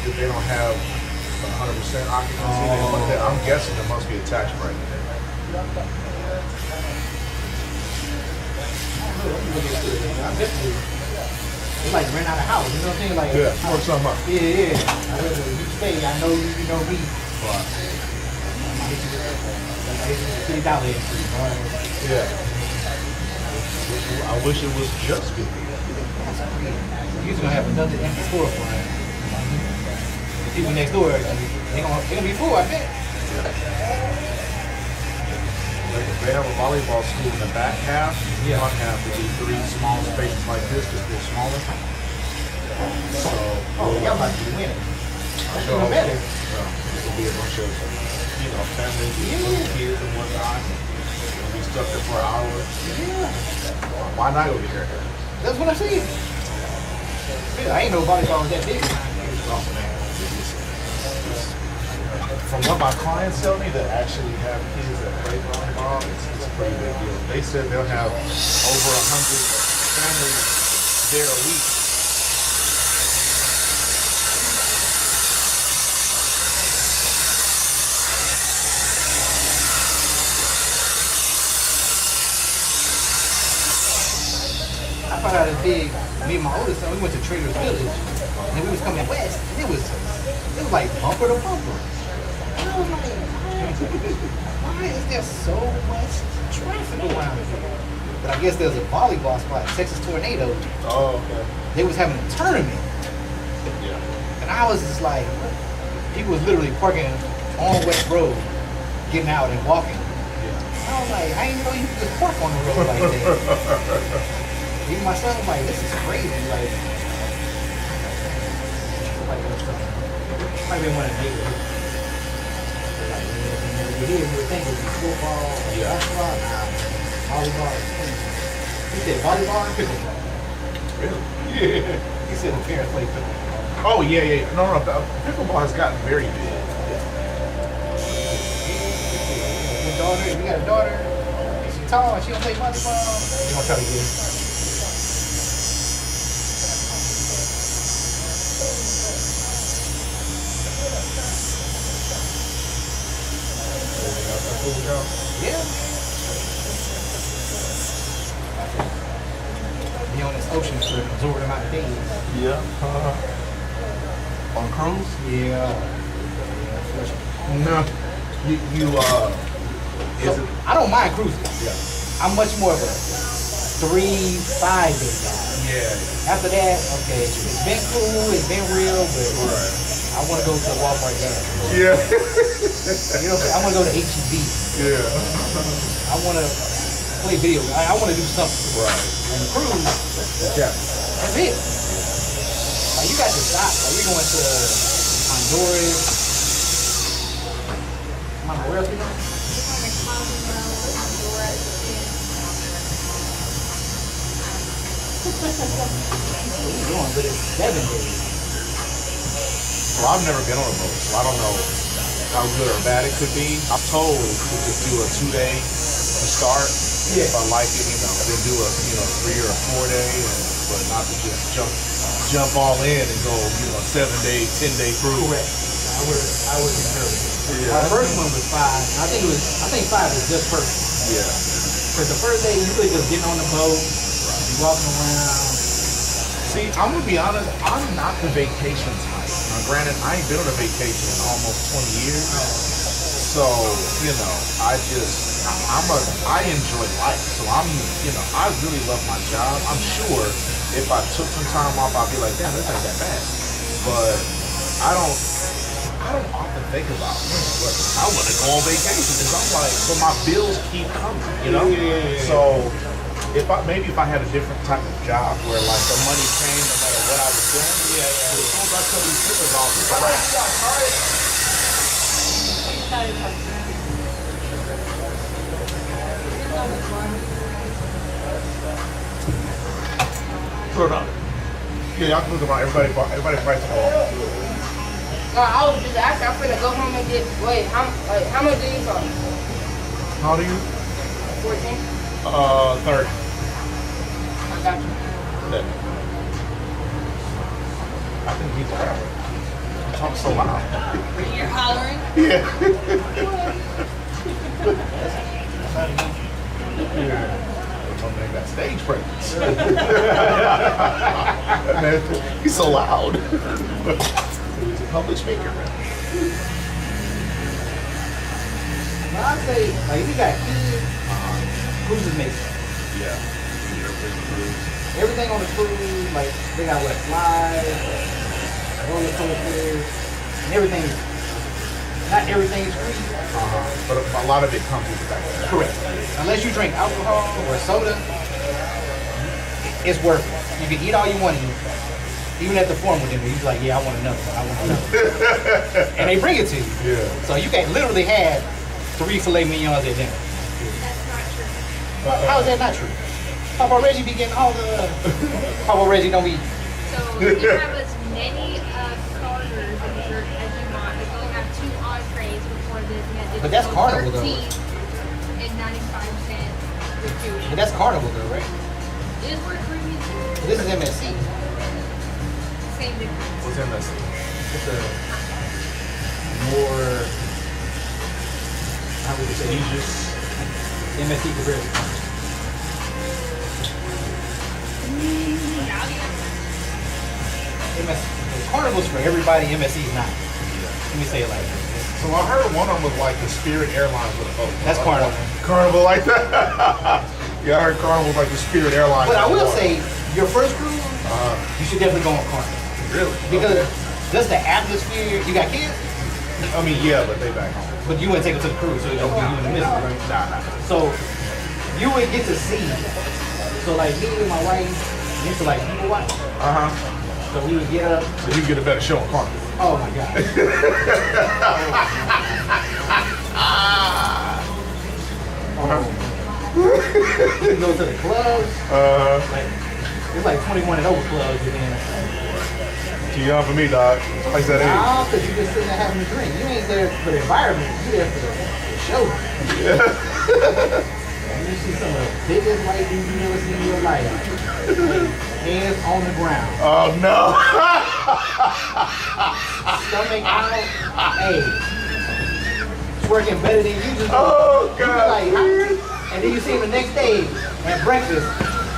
S2: if they don't have 100% occupancy, I'm guessing there must be a tax break.
S8: It's like rent out a house, you know what I'm saying? Like,
S2: Yeah, work something out.
S8: yeah. I live where you stay, I know you know me. $50 entry,
S2: Yeah. I wish it was just good.
S8: You're gonna have another empty storefront. The people next door, they gonna be full, I bet.
S2: Like if they have a volleyball school in the back half,
S8: Yeah.
S2: front half would be 3 small spaces like this, just they're smaller. So,
S8: Oh, y'all about to be winning. That's even better.
S2: This will be a bunch of, families with kids and whatnot. We'll be stuck there for hours.
S8: Yeah.
S2: Why not over here?
S8: That's what I'm saying. Yeah, I ain't know volleyball was that big.
S2: Oh man. From what my clients tell me that actually have kids that play volleyball, it's a pretty big deal. They said they'll have over 100 families there a week.
S8: I found out it's big. Me and my oldest son, we went to Trader's Village, and we was coming west, and it was like bumper to bumper. And I was like, why is there so much traffic around here? But I guess there's a volleyball spot, Texas Tornado.
S2: Oh, okay.
S8: They was having a tournament,
S2: Yeah.
S8: and I was just like, people was literally parking on West Road, getting out and walking. And I was like, I didn't know you could just park on the road like that. Even my son was like, this is crazy. Like might be one of the neighborhoods. Like, you hear, you would think it would be football, basketball, volleyball. He said volleyball and pickleball.
S2: Really?
S8: Yeah. He said the parents play pickleball.
S2: Oh, yeah. No. Pickleball has gotten very big.
S8: Your daughter, you got a daughter, she's tall, she don't play volleyball. You gonna try to get her? Yeah. Be on this ocean for an absorbent amount of days.
S2: Yeah. On cruise?
S8: Yeah.
S2: No. Is it?
S8: I don't mind cruising.
S2: Yeah.
S8: I'm much more of a 3-5 day guy.
S2: Yeah.
S8: After that, okay, it's been cool, it's been real, but I want to go to the Walmart game.
S2: Yeah.
S8: You know what I'm saying? I want to go to HEB.
S2: Yeah.
S8: I want to play video. I want to do something.
S2: Right.
S8: And the cruise,
S2: Yeah.
S8: that's it. Like you got to stop. Like we're going to Honduras. Mama, where else we going? What are you doing? But it's 7 days.
S2: Well, I've never been on a boat, so I don't know how good or bad it could be. I'm told to just do a 2-day to start.
S8: Yeah.
S2: If I like it, then do a 3 or a 4 day, but not to just jump all in and go 7-day, 10-day cruise.
S8: Correct. I would encourage it.
S2: Yeah.
S8: Our first one was 5. I think 5 was just perfect.
S2: Yeah.
S8: Because the first day you really just getting on the boat, you walking around.
S2: See, I'm gonna be honest. I'm not the vacation type. Now, granted, I ain't been on a vacation in almost 20 years. So, I enjoy life. So I really love my job. I'm sure if I took some time off, I'd be like, damn, this ain't that bad. But I don't often think about but I want to go on vacation because I'm like, so my bills keep coming, Yeah. So if I had a different type of job where like the money came no matter what I was doing, so as soon as I cut these flippers off, it's a wrap. Put it on. Yeah, y'all can look around. Everybody fights the ball.
S9: I was just asking, I'm finna go home and get, how much do you cost?
S2: How old are you?
S9: 14?
S2: 30.
S9: I got you.
S2: I think he's a rapper. You talk so loud.
S9: You're hollering?
S2: Yeah. Man got stage presence. Man, he's so loud. He's a public speaker.
S8: But I say, like, if you got kids, cruises make sense.
S5: Yeah.
S8: Everything on the cruise, like, they got what, slides, roller coasters, and everything. Not everything is free.
S2: But a lot of it comes with the back.
S8: Correct. Unless you drink alcohol or soda, it's worth it. You can eat all you want to eat. Even at the formal dinner, you're like, yeah, I want another one. I want another one. And they bring it to you.
S2: Yeah.
S8: So you can literally have 3 filet mignons at dinner. How is that not true? Papa Reggie be getting all the... Papa Reggie don't be...
S12: So you have as many starters and desserts as you want. You only have 2 entrees before the additional
S8: But that's Carnival, though.
S12: 13 and 95 cents gratuity.
S8: But that's Carnival though, right?
S12: It is for Caribbean too.
S8: This is MSC.
S12: Same difference.
S2: What's in this?
S8: It's a more... How would you say? MSC Caribbean. MSC, Carnival's for everybody, MSC is not. Let me say it like this.
S2: So I heard one of them was like the Spirit Airlines with a boat.
S8: That's Carnival.
S2: Carnival like that? Yeah, I heard Carnival was like the Spirit Airlines.
S8: But I
S2: with
S8: will
S2: water.
S8: say, your first cruise, you should definitely go on Carnival.
S2: Really?
S8: Because just the atmosphere, you got kids,
S2: I mean, yeah, but they back home.
S8: but you wouldn't take them to the cruise, so you don't be you in the middle, right?
S2: Nah.
S8: So you would get to see. So like me and my wife used to like people watch. So we would get up.
S2: So you get a better show on Carnival.
S8: Oh my god. We can go to the clubs. Like it's like 21 and over clubs, and then
S2: Too young for me, dog. Like that age.
S8: nah, because you just sitting there having a drink. You ain't there for the environment. You there for the show. And you see some of the biggest white dudes you never seen in your life. Hands on the ground.
S2: Oh no.
S8: Stomach out. Hey. Twerking better than you just do.
S2: Oh
S8: You be
S2: god.
S8: like, huh? And then you see him the next day at breakfast,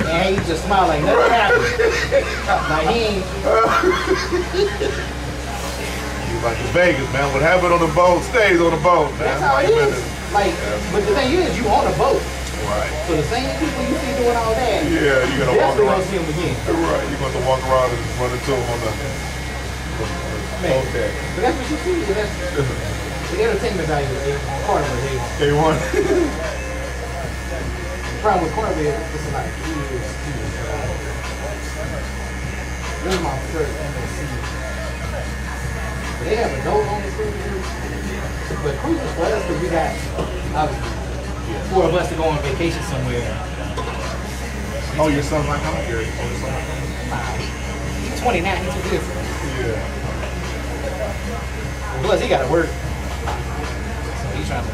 S8: and he just smile like nothing happened. Like he ain't.
S2: He's like it's Vegas, man. What happened on the boat stays on the boat, man.
S8: That's how it is. Like, but the thing is, you on a boat.
S1: Right.
S8: So the same people you see doing all that,
S1: Yeah, you gotta walk
S8: definitely
S1: around.
S8: gonna see them again.
S1: Right, you're going to walk around and run into them on the.
S8: Man.
S1: Okay.
S8: But that's what you see. That's the entertainment value on Carter was A1.
S1: They won.
S8: The problem with Carter is it's like 2 years. This is my first MSC. They have adult-only cruises, but cruises for us because we got obviously 4 of us to go on vacation somewhere.
S7: Oh, your son's not coming? Your older son not coming?
S8: Nah, he's 29. He's too good for us.
S1: Yeah.
S8: Plus, he got to work. So he's trying to. I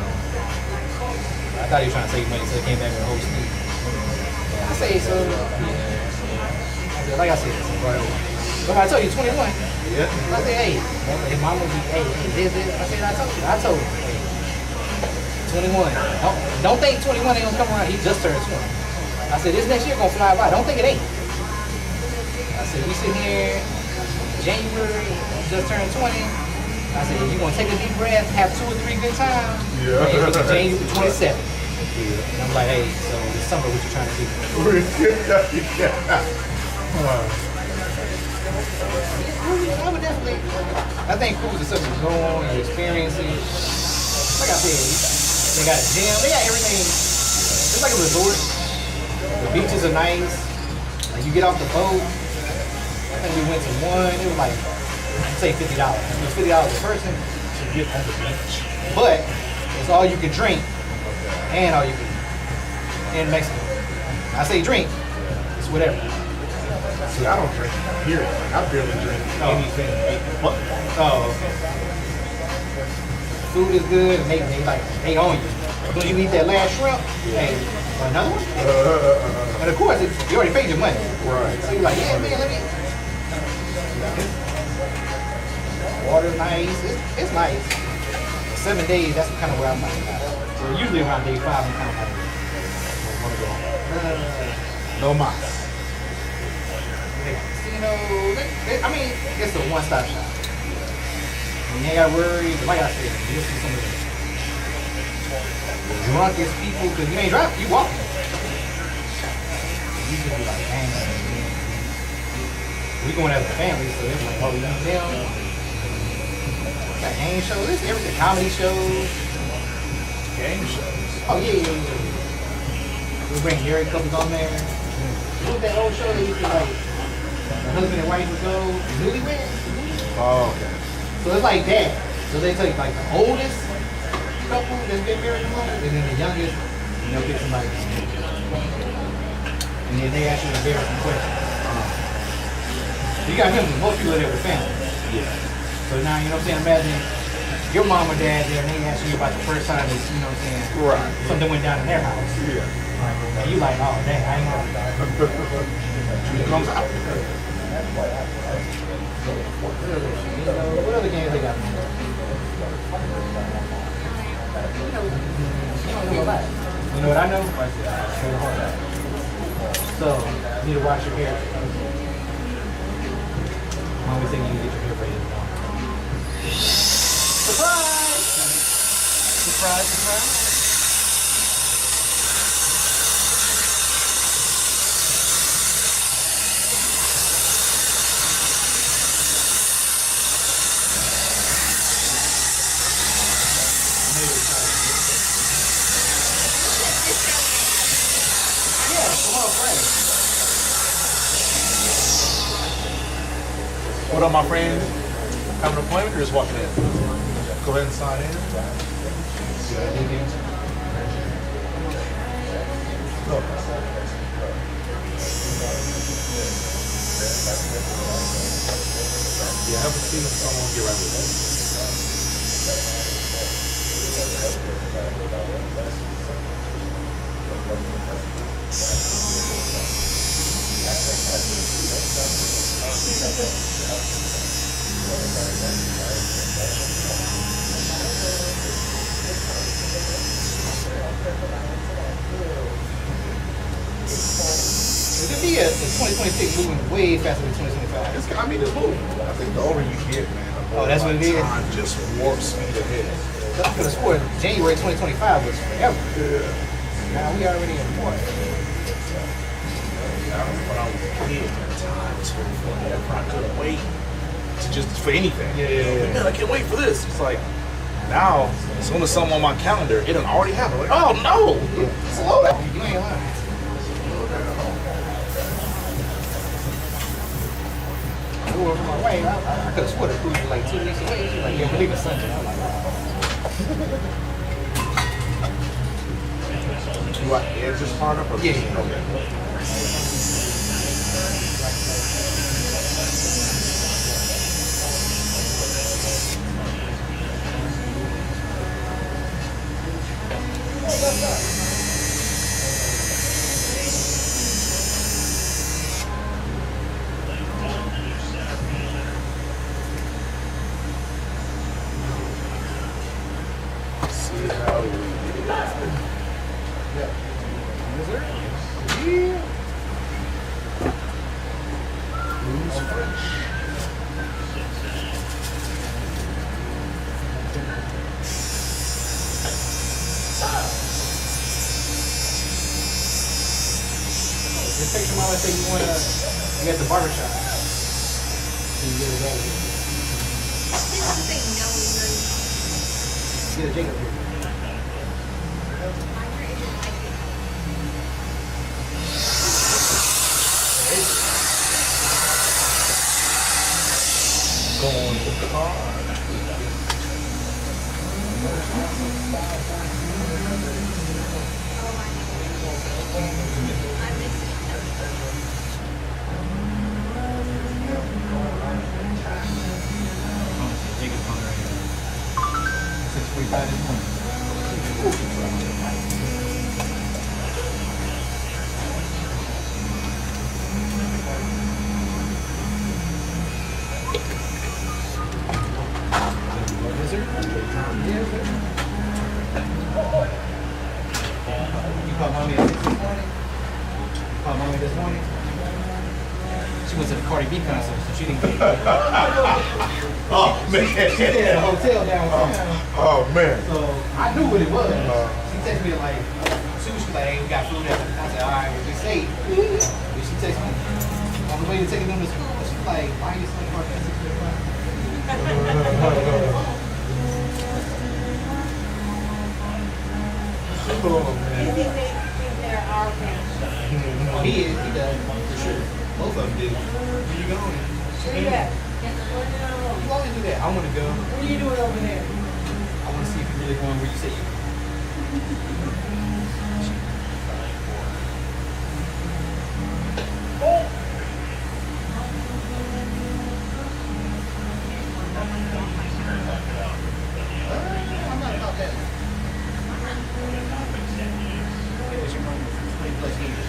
S8: thought he was trying to save money, so he came back with a whole sleep. I say so. Like I said, but I told you 21.
S7: Yeah.
S8: I said, hey, his mama be, hey, this. I said, I told him, hey, 21. Don't think 21 ain't gonna come around. He just turned 20. I said, this next year gonna fly by. Don't think it ain't. I said, we sitting here, January, just turned 20. I said, you gonna take a deep breath, have 2 or 3 good times.
S1: Yeah.
S8: And it's January 27. And I'm like, hey, so this summer, what you trying to do? I would definitely. I think cruise is something to go on and experience it. Like I said, they got a gym, they got everything. It's like a resort. The beaches are nice. Like you get off the boat. I think we went to one. It was like, I'd say $50. It was $50 a person to get on the beach. But it's all you can drink and all you can eat in Mexico. I say drink, it's whatever.
S7: See, I don't drink. Period. Like, I barely drink anything. What?
S8: Oh, okay. Food is good, and they own you. When you eat that last shrimp, hey, another one? And of course, you already paid your money.
S7: Right.
S8: So you're like, yeah, man, let me. Water's nice. It's nice. 7 days, that's kind of where I'm like. So usually around day 5, I'm kind of like, I want to go home.
S7: No mas.
S8: You know, I mean, it's a one-stop shop. You ain't got to worry. Like I said, you'll see some of the drunkest people, because you ain't driving, you walking. You just be like, dang. We going as a family, so it's like, oh, we need them. Got game shows, it's everything. Comedy shows.
S7: Game shows.
S8: Oh, yeah. We bring married couples on there. Look at that old show that used to like, the husband and wife would go, newlyweds.
S7: Oh, okay.
S8: So it's like that. So they take like the oldest couple that's been married the longest, and then the youngest, and they'll get somebody. And then they actually embarrass some questions. You got him, most people are there with families.
S7: Yeah.
S8: So now, you know what I'm saying, imagine your mom or dad there, and they ask you about the first time that, you know what I'm saying,
S1: Right.
S8: something went down in their house.
S1: Yeah.
S8: And you like, oh, dang, I ain't know.
S7: It comes out.
S8: What other games they got? You know what I know? So, you need to wash your hair. Mom was thinking you get your hair braided. Surprise! Surprise, surprise.
S7: What up, my friend? Have an appointment or just walking in? Go ahead and sign in. Yeah, have a seat and someone get right with
S8: It's 2026 moving way faster than 2025.
S7: It's moving. I think the older you get, man, the
S8: Oh, that's what it is?
S7: time just warp speed ahead.
S8: I could have sworn January 2025 was forever.
S7: Yeah.
S8: Now we already in March.
S7: I remember when I was a kid, times were funny. I couldn't wait to just for anything.
S8: Yeah.
S7: Man, I can't wait for this. It's like now, as soon as something on my calendar, it done already happened. Like, oh no! Slow down.
S8: You ain't lying. I flew over my way. I could have swore the cruise was like 2 weeks away. She's like, yeah, we're leaving Sunday. I'm like,
S7: You like edge this part up? Or
S8: yeah.
S7: Okay. See how we Blues Fresh.
S8: Just take some out. Let's say you at the barbershop. And you get a Jacob. Get a Jacob here.
S7: Going to the car.
S8: Jacob's phone right here. 6:45 this morning. Is there? Yeah, sir. You called mommy at 6 this morning? You called mommy this morning? She went to the Cardi B concert, so she didn't get it.
S7: Oh man.
S8: She stayed at a hotel downtown.
S7: Oh man.
S8: So I knew what it was. She texted me like, she was like, hey, we got food at the I said, all right, we'll be safe. And she texted me on the way to taking them to school. She's like, why are you so hard at 6:45?
S7: Oh man.
S8: Oh, he is. He does. For sure. Both of them do. Where you going?
S3: Where you at?
S8: You always do that. I want to go.
S3: What are you doing over there?
S8: I want to see if you're really going where you say you I'm not about that. It was your mom. 20 plus years.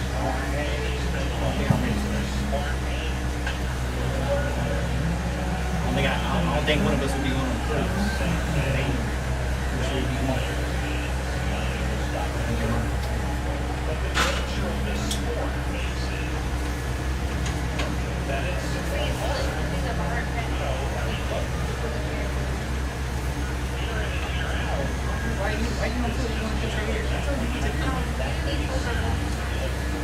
S8: I don't think one of us would be on the cruise. For sure it'd be one. Why you don't feel you want to cut your hair? I told you to take it off.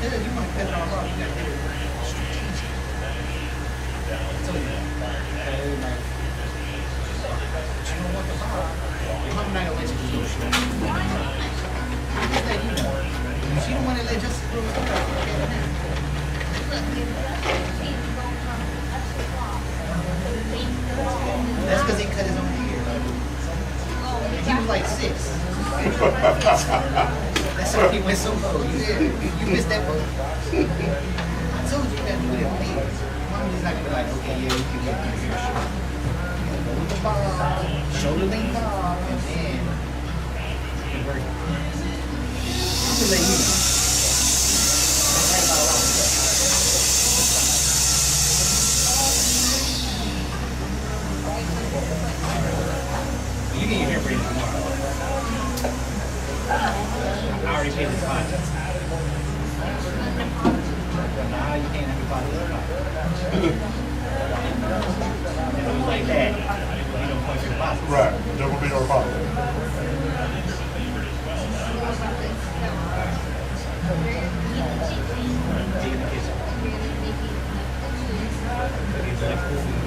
S8: Yeah, you want to cut it all off. You got to get it strategic. I told you that. But you don't want the bar. Your mom not gonna let you do no shit. Just let you know. She don't want to let Justin grow his hair. That's because he cut his own hair. He was like 6. That's why he went so low. You missed that one. I told you that you would have made it. Mommy's not gonna be like, okay, yeah, we can get your hair short. Go with the bob, shoulder length bob, and then convert it. I'm just letting you know. That's right about all. You get your hair braided tomorrow. I already paid the deposit. Nah, you can't have your deposit. If it was like that, you don't point your deposit.
S1: Right. There will be no problem.
S8: Big in the kitchen. Cooking flexible food.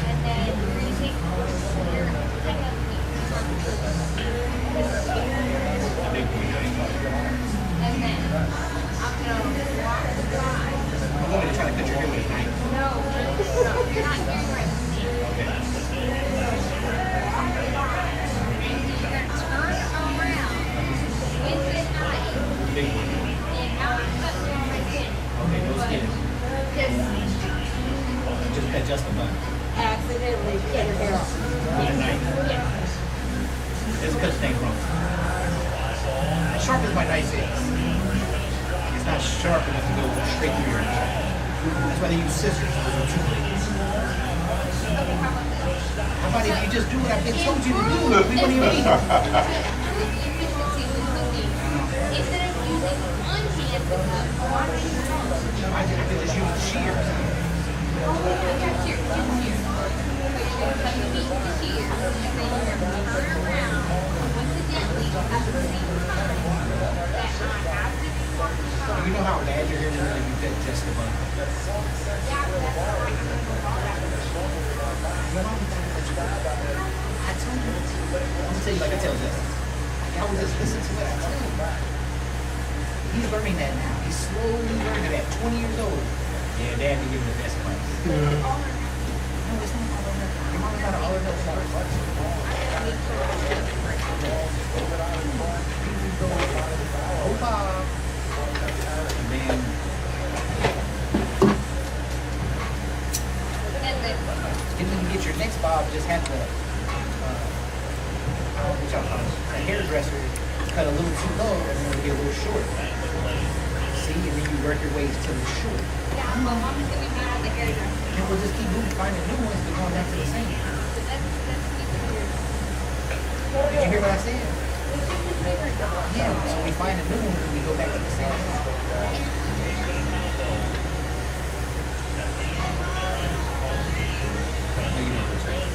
S12: And then you're gonna take your kind of
S8: A big one.
S12: and then I'm gonna walk the drive.
S8: I'm going to try to cut your hair with a knife.
S12: No, you're not doing right.
S8: Okay.
S12: And you're gonna turn around with the knife.
S8: Big one.
S12: And now I'm cutting on my skin.
S8: Okay, no skin. Just cut just the bun.
S12: Accidentally cut your hair off.
S8: With a knife.
S12: Yes.
S8: Just cut things wrong. As sharp as my knife is, it's not sharp enough to go straight through your hair. That's why they use scissors. Those are two blades. How about if you just do what I've been told you to do? We wouldn't even eat it.
S12: Instead of using one hand to cut, why don't you use
S8: I could just use shears.
S12: I got shears, two shears. So you're gonna cut the meat with the shears, and then you're gonna turn around coincidentally at the same time that I have to be walking by.
S8: You know how bad your hair is when you cut just the bun?
S12: Yeah, but that's how I can do all that.
S8: I told you. I'm gonna tell you like I tell Justin. I would just listen to what I tell him. He's learning that now. He's slowly learning that. 20 years old. Yeah, Dad can give him the best advice. No, it's not all or nothing. Your mama's not an all or nothing advice. Oh, Bob. And then and when you get your next bob, just have the what y'all call it, a hairdresser cut a little too low and then it'll get a little short. See, and then you work your ways to the short.
S12: Yeah, my mom is gonna be mad at the hairdresser.
S8: And we'll just keep moving, finding new ones, but going back to the same.
S12: That's even weird.
S8: Did you hear what I said? Yeah, so we find a new one and we go back to the same one. No, you don't return it.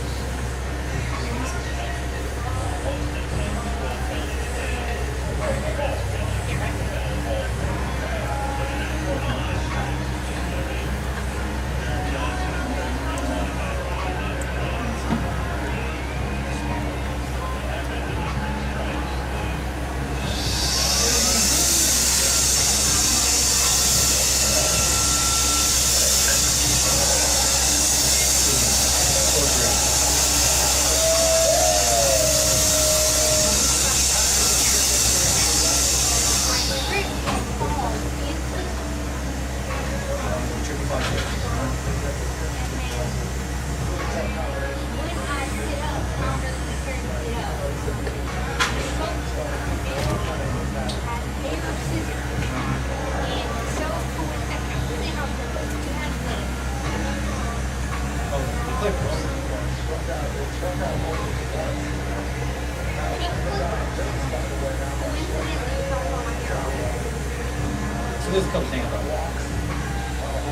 S8: So there's a couple things about that.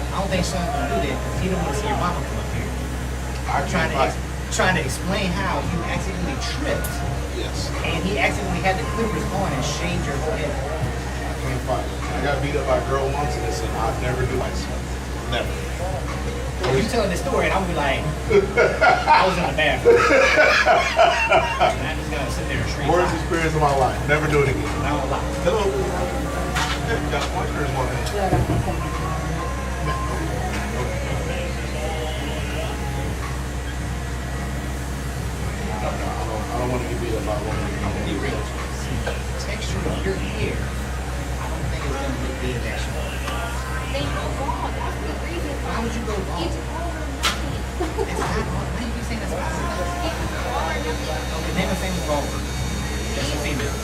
S8: I don't think Shawn's gonna do that because he don't want to see your mama come up here. I'm trying to explain how you accidentally tripped.
S1: Yes.
S8: And he accidentally had the clippers on and shaved your whole head.
S1: I got beat up by a girl once and it's I'd never do myself. Never.
S8: So you telling the story and I'm gonna be like, I was in the bathroom. And I'm just gonna sit there and shriek.
S1: Worst experience of my life. Never do it again.
S8: I don't lie.
S1: Hello. Yeah, you got pointers one day. I don't want to get beat up by a woman.
S8: I'm gonna be real. The texture of your hair, I don't think it's gonna look good that short.
S12: They go wrong. That's the reason
S8: Why
S12: why
S8: would you go wrong?
S12: it's all or nothing.
S8: It's not wrong. Why are you saying that's not wrong?
S12: It's all or nothing.
S8: Okay, name a famous golfer. That's a female.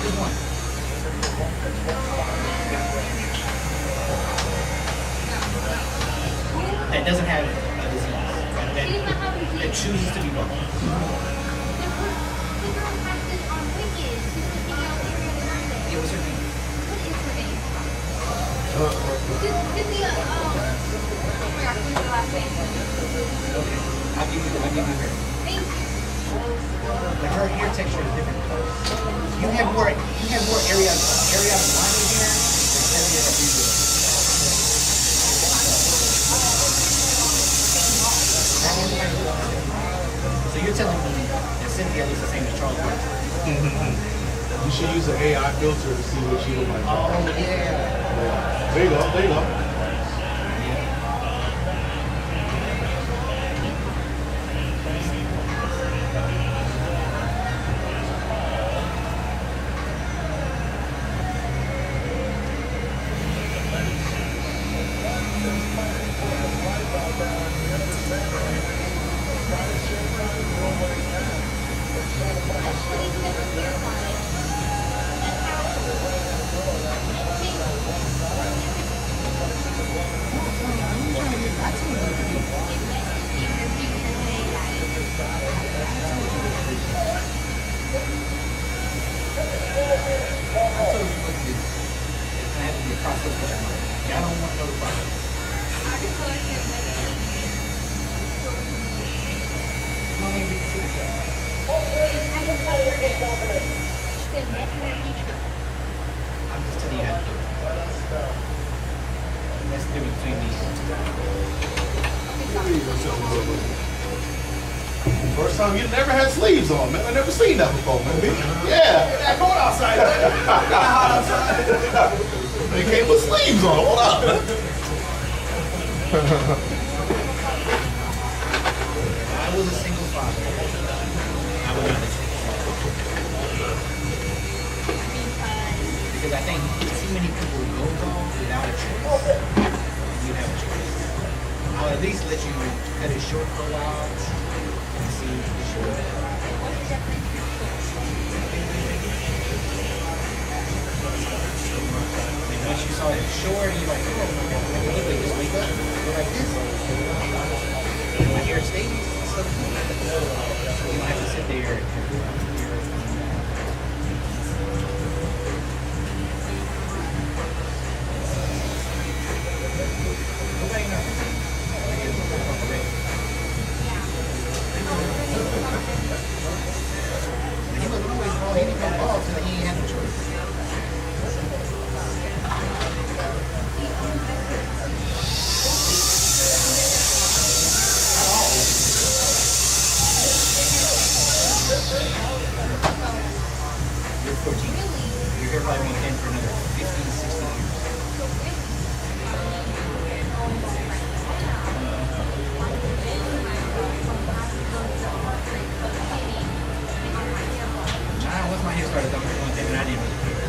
S8: Just one. That doesn't have a disease. That chooses to be bald.
S12: The girl practiced on Wicked. She's the female Ariana Grande.
S8: Yeah, what's her name?
S12: What is her name? Cynthia, oh my gosh, what's her last name?
S8: Okay. I'll give you her.
S12: Thank you.
S8: Like her hair texture is different. You have more area of line in here. you're telling me that Cynthia looks the same as Charles Barkley.
S7: You should use an AI filter to see what she look like.
S8: Oh, yeah.
S7: There you go. There you go.
S8: I'm just telling you how to do it. That's the difference between these.
S7: First time you never had sleeves on, man. I never seen that before, man. Yeah.
S8: That cold outside. It's hot outside.
S7: They came with sleeves on. Hold up.
S8: I was a single father. I was not a single father. Because I think too many people go wrong without a choice. You have a choice. I'll at least let you cut it short for a while and see if it's short. And once you saw it short, you're like, oh, anyway, just wake up, go like this. And my hair stays, so you don't have to sit there. Nobody knows. He was always ball, he didn't go ball till he ain't had no choice. You're 14. You're here probably won't end for another 15, 16 years. Once my hair started dumping, one thing that I didn't really care.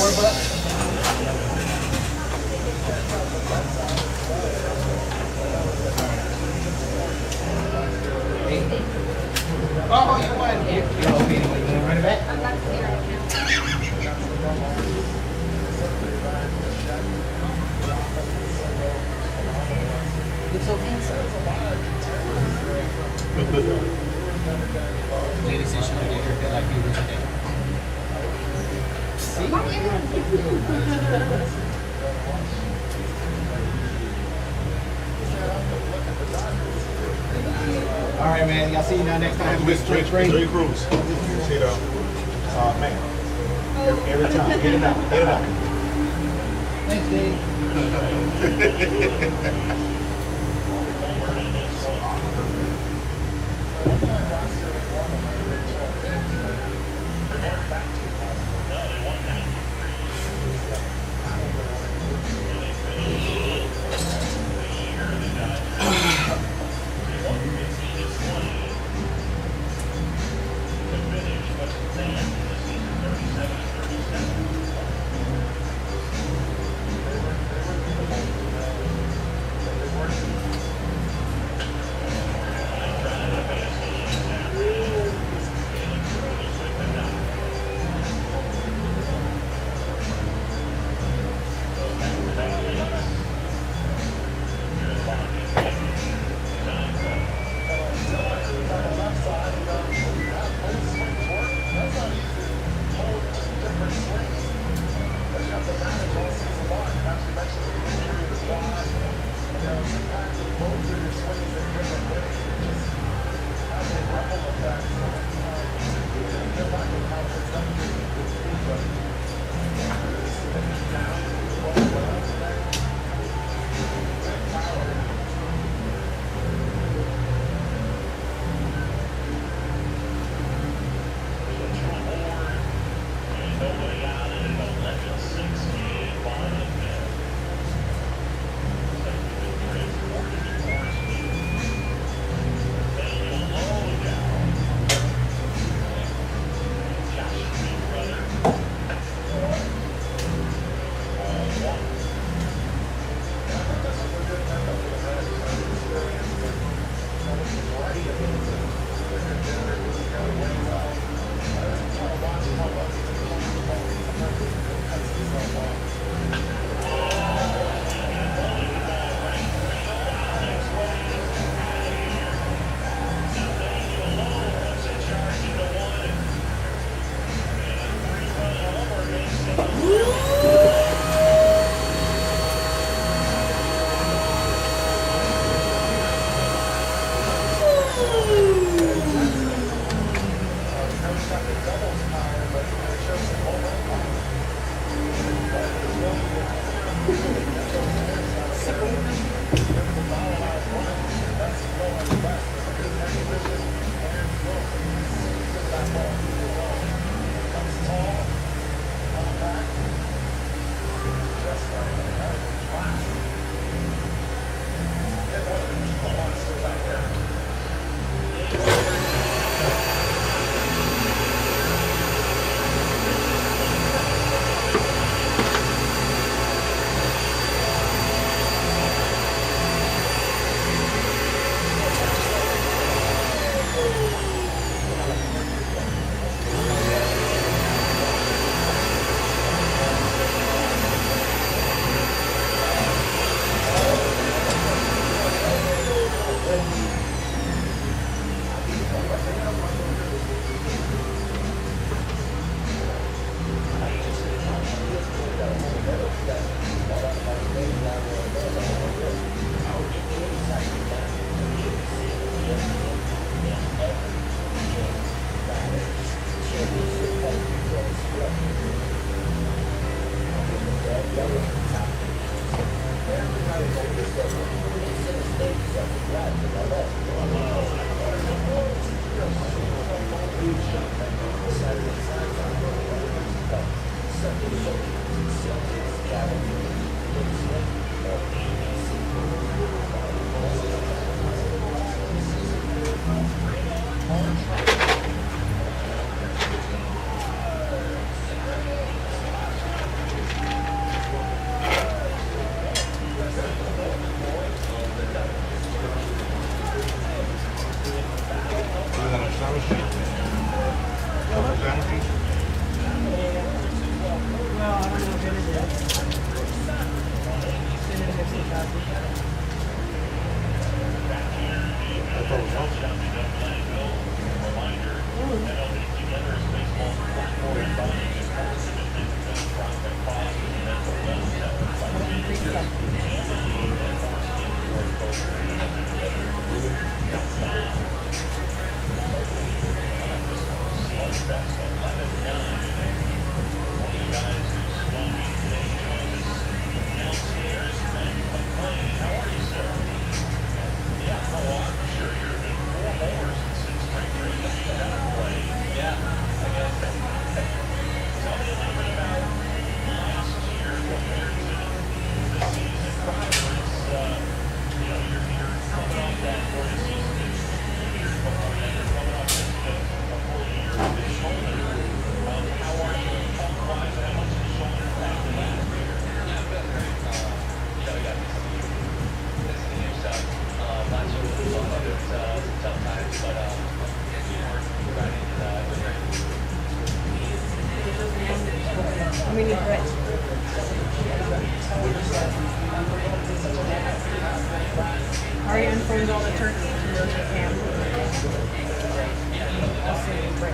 S8: Oh, you won. You're okay. You want to run it back? Looks so handsome. Lady said she wanted to get her haircut like you did today. All right, man. Y'all see you now next time.
S7: Straight cruise. See though. Man. Every time. Get it out. Get it out.
S8: Thanks, Dave.
S1: I thought it was awesome.
S9: How many breads? Already unfroze all the turkey and there's the ham. I'll send you bread.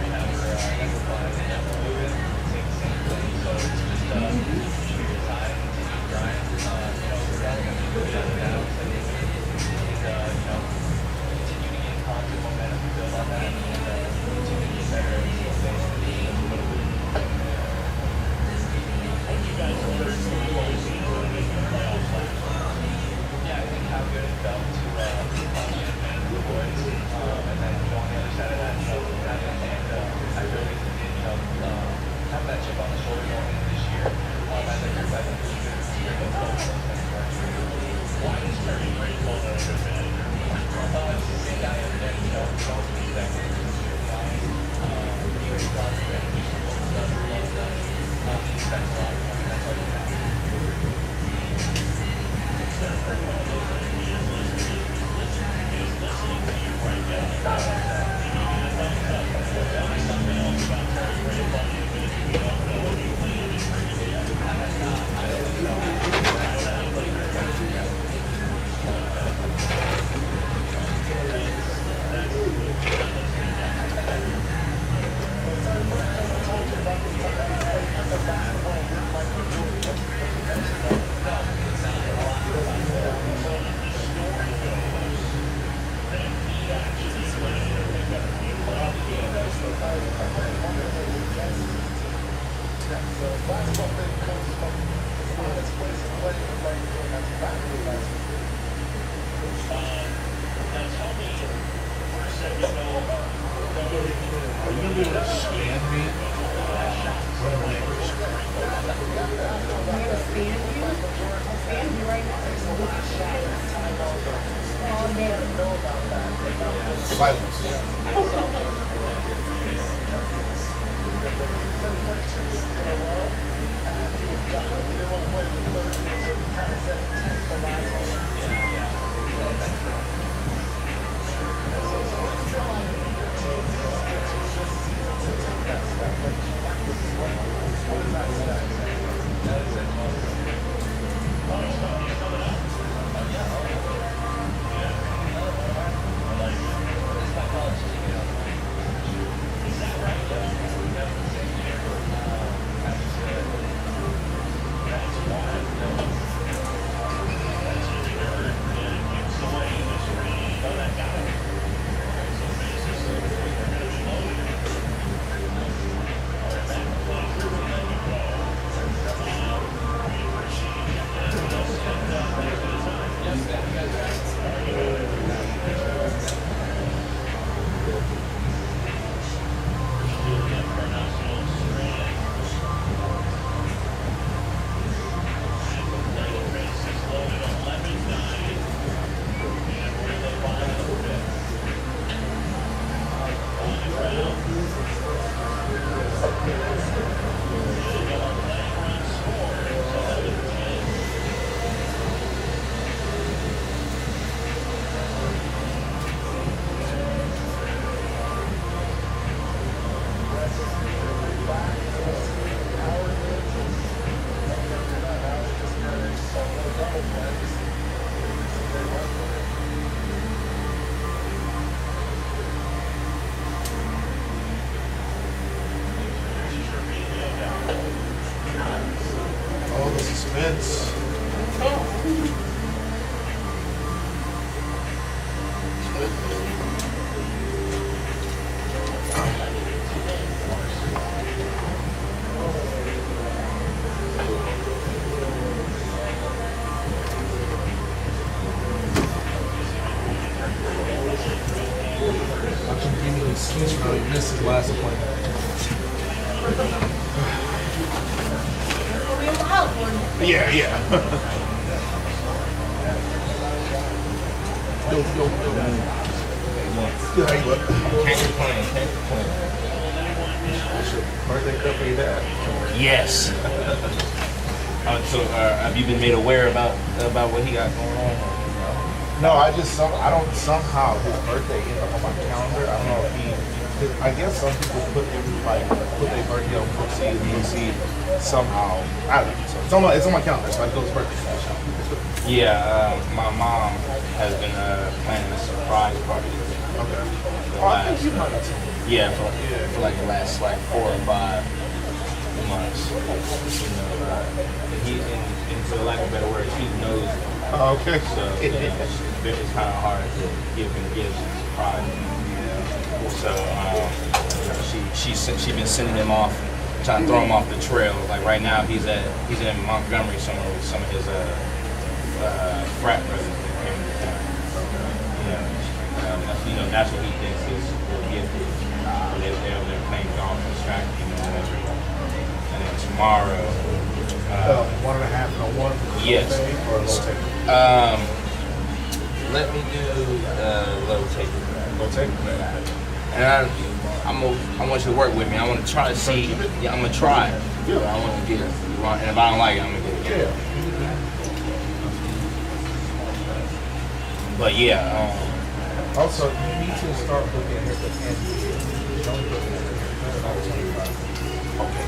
S2: Are you gonna be able to scan me? From the neighbors?
S9: I'm gonna stand you. I'll stand you right now. All day.
S2: Silence.
S7: So now he missed his last appointment. Yeah, yeah. Yo. Good, how you look?
S6: Can't complain.
S7: Birthday cup for your dad.
S6: Yes. So have you been made aware about what he got going on?
S7: No, I don't somehow his birthday ended up on my calendar. I don't know if I guess some people put their birthday on Proceed somehow. I don't know. So it's on my calendar. So I go to his birthday.
S6: Yeah, my mom has been planning a surprise party.
S7: Okay.
S6: The
S7: I think you might have told me.
S6: Yeah, for like the last 4 or 5 months. You know, and for lack of a better word, he knows.
S7: Oh, okay.
S6: So it's kind of hard to give him gifts and surprise him. So she's been sending him off, trying to throw him off the trail. Like right now, he's in Montgomery somewhere with some of his frat brothers that came to town. That's what he thinks his gift is. They're playing golf and track, and then tomorrow.
S7: 1.5 and a 1.
S6: Yes.
S7: Or a low take.
S6: Let me do low take.
S7: Low take.
S6: And I want you to work with me. I want to try to see. Yeah, I'm gonna try. Yeah. I want to get it. And if I don't like it, I'm gonna get it.
S7: Yeah.
S6: But yeah.
S7: Also, you need to start looking at the end. Don't look at it. Okay.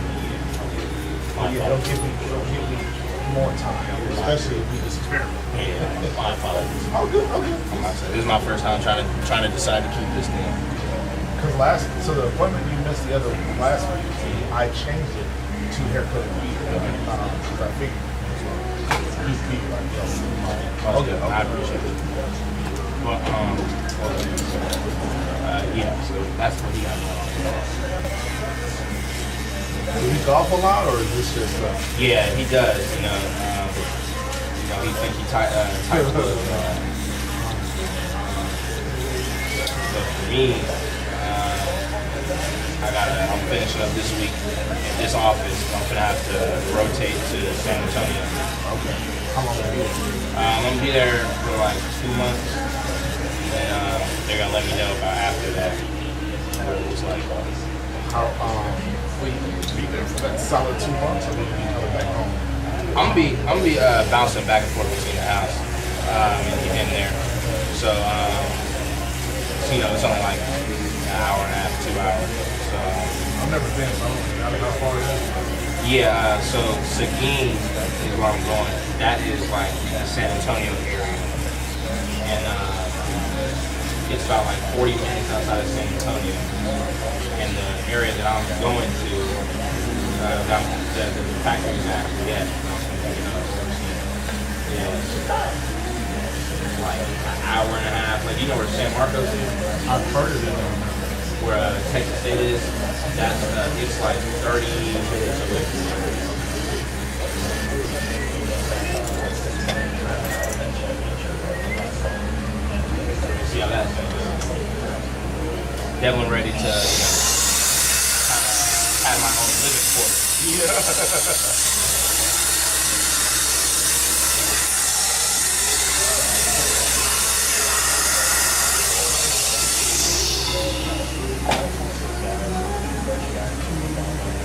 S7: Yeah, don't give me more time, especially if we just experiment.
S6: Yeah, my apologies.
S7: Oh, good.
S6: This is my first time trying to decide to keep this thing.
S7: Because the appointment you missed last week, I changed it to haircut and beard. Because I figured he's beard.
S6: Okay, I appreciate it. But yeah, so that's what he got going on.
S7: Do he golf a lot, or is this just?
S6: Yeah, he does. He thinks he types but for me, I'm finishing up this week in this office. I'm gonna have to rotate to San Antonio.
S7: Okay. How long will you be there?
S6: I'm gonna be there for like 2 months, and they're gonna let me know about after that what it was like.
S7: How will you be there for that solid 2 months, or will you be coming back home?
S6: I'm gonna be bouncing back and forth between the house and there. So it's only like an hour and a half, 2 hours. So
S7: I've never been, so I don't know how far it is.
S6: yeah. So Seguin is where I'm going. That is like the San Antonio area, and it's about like 40 minutes outside of San Antonio. And the area that I'm going to, the factory is actually at. Like an hour and a half. Like, you know where San Marcos is?
S7: I've heard of it.
S6: Where Texas State is? That's it's like 30 minutes away. See how that's definitely ready to kind of have my own living quarters. Yeah.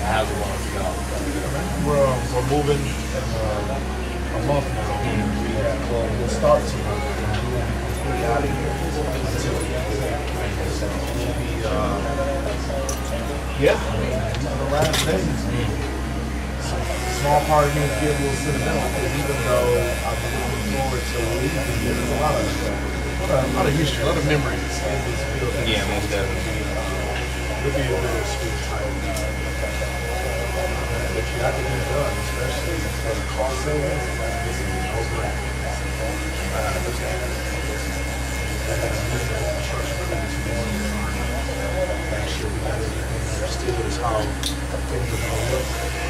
S6: How's it going for y'all?
S7: We're moving in a month now. Yeah, we'll start tomorrow. We'll be out of here until we'll be, the last days. Small part of me is getting a little sentimental, because even though I've been looking forward to leaving, there's a lot of history, a lot of memories in this building.
S6: Yeah, most definitely.
S7: It'll be a bittersweet time. But you have to get it done, especially for the cost savings. This is no brainer. I understand. And then I'm looking at the church really this morning. Make sure we got everything understood as how things are going to look.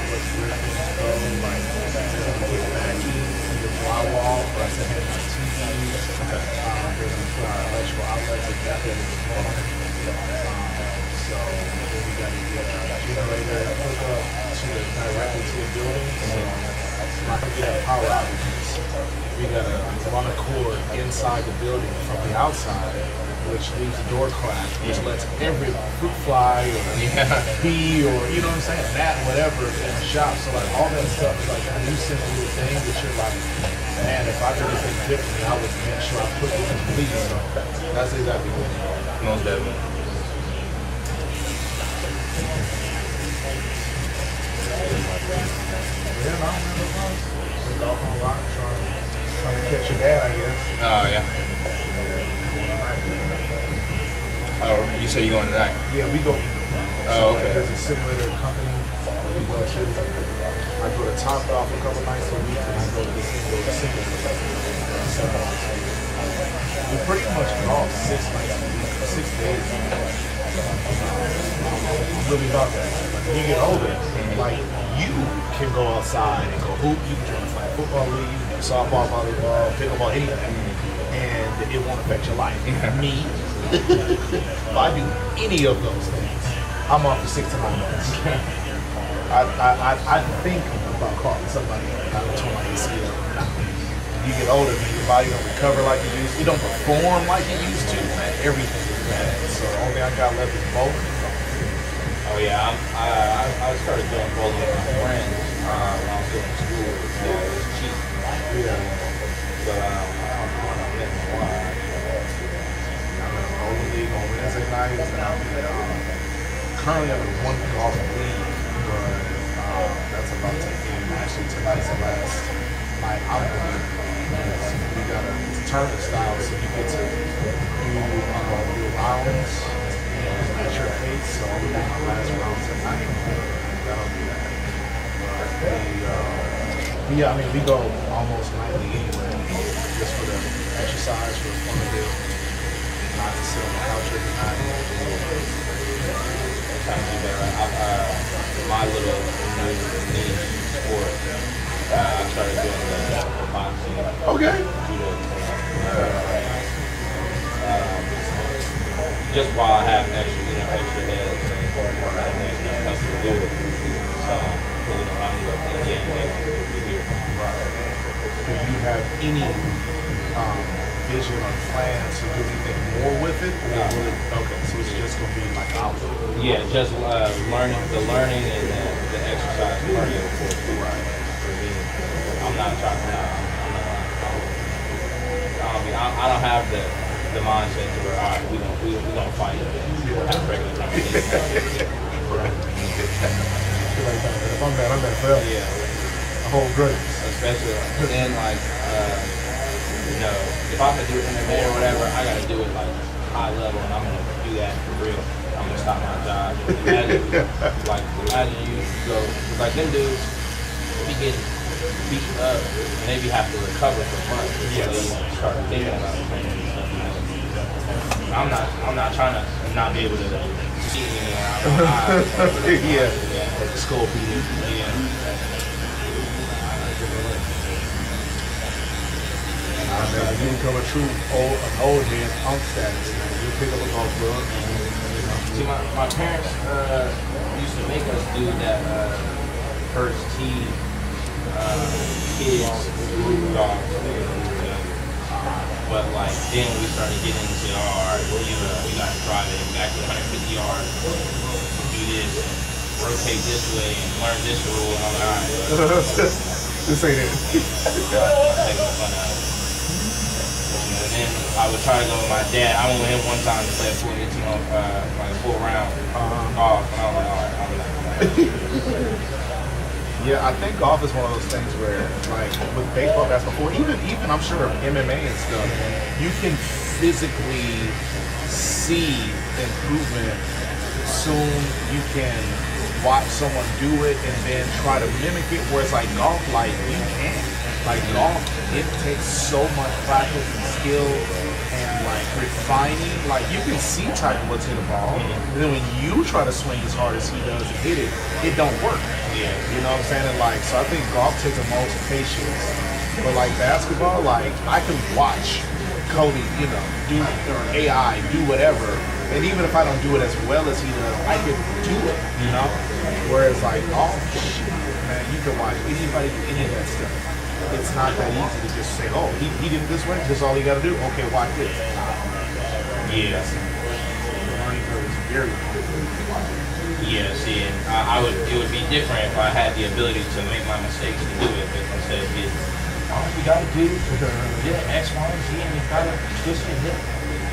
S7: What's where things go, like get backing in the drywall for us to have our TVs. We're going to put our electrical outlets exactly as it's going. we have power outages, we gotta run a cord inside the building from the outside, which leaves the door cracked, which lets every fruit fly or bee or, you know what I'm saying, gnat, whatever, in the shop. So like all that stuff is like a nuisance little thing that you're like, man, if I did anything differently, I would make sure I put it complete. So that's exactly what it is.
S5: Most definitely.
S7: Yeah, no, man, been golfing a lot, trying to catch your dad, I guess.
S5: Oh, yeah. Oh, you say you going tonight?
S7: Yeah, we go.
S5: Oh, okay.
S7: There's a simulator company we go to. I go to Top Golf a couple nights a week, and I go to this simulator. We pretty much golf 6 nights a week, 6 days. I'm really about that. Like, when you get older, like you can go outside and go hoop. You can join a flag football league, you can do softball, volleyball, pickleball, anything, and it won't affect your life. Me, if I do any of those things, I'm off for 6 to 9 months. I think about calling somebody out of my ACL. You get older, man, your body don't recover like it used to. It don't perform like it used to, man. Everything is bad. So the only thing I got left is bowling.
S6: Oh yeah, I started doing bowling with my friends when I was still in school. Yeah, it was cheap.
S7: Yeah.
S6: But I don't know in a while.
S7: I'm in a bowling league on Wednesday nights, and currently I'm in one golf league, but that's about to end. Actually, tonight's the last night I'm going to. We got a tournament style, so you get to do rounds at your pace. So I'm doing my last round tonight, and that'll be that. Yeah, I mean, we go almost nightly anyway, just for the exercise, for the fun of it. Not to sit on the couch every night.
S6: Trying to do better. My little new sport. I started doing the boxing.
S7: Okay.
S6: Judo. Just while I have extra heads and nothing to do. So, I'm looking here.
S7: Do you have any vision or plan to do anything more with it? Or will it, okay, so it's just going to be like outdoor.
S6: Yeah, just learning and the exercise cardio for me. I'm not trying to. I don't have the mindset to where all right, we gonna fight and have regular conversations.
S7: If I'm bad, I'm bad forever.
S6: Yeah.
S7: A whole grudge.
S6: Especially then if I'm gonna do it MMA or whatever, I gotta do it like high level, and I'm gonna do that for real. I'm gonna stop my job. Imagine you go like them dudes be getting beat up and they be have to recover for months before they even start thinking about training and stuff. I'm not trying to not be able to see anymore.
S7: Yeah. Like the skull beating.
S6: Yeah.
S7: When you become a true old man, punk status, you pick up a golf club.
S6: See, my parents used to make us do that first tee kids golf. But like then we started getting into alright, we got to drive it back to 150 yards, do this, rotate this way, and learn this rule, and I'm like, alright.
S7: This ain't it.
S6: Taking the fun out of it. And then I would try to go with my dad. I went with him one time to play a full 18 like a full round golf, and I was like, alright, I'm not.
S7: Yeah, I think golf is one of those things where, like, with baseball, basketball, even I'm sure MMA and stuff, you can physically see improvement. Soon you can watch someone do it and then try to mimic it. Whereas like golf, like you can't. Like golf, it takes so much practice and skill and like refining. Like you can see Tiger Woods hit a ball, and then when you try to swing as hard as he does and hit it, it don't work.
S6: Yeah.
S7: You know what I'm saying? And like, so I think golf takes the most patience. But like basketball, like I can watch Kobe, do or AI do whatever, and even if I don't do it as well as he does, I can do it. Whereas like golf, man, you can watch anybody do any of that stuff. It's not that easy to just say, oh, he did it this way, this is all he got to do. Okay, watch this.
S6: Yeah.
S7: The learning curve is very hard.
S6: Yeah, see, and it would be different if I had the ability to make my mistakes and do it, but instead of getting, all you gotta do, yeah, X, Y, and Z, and you gotta twist your hip.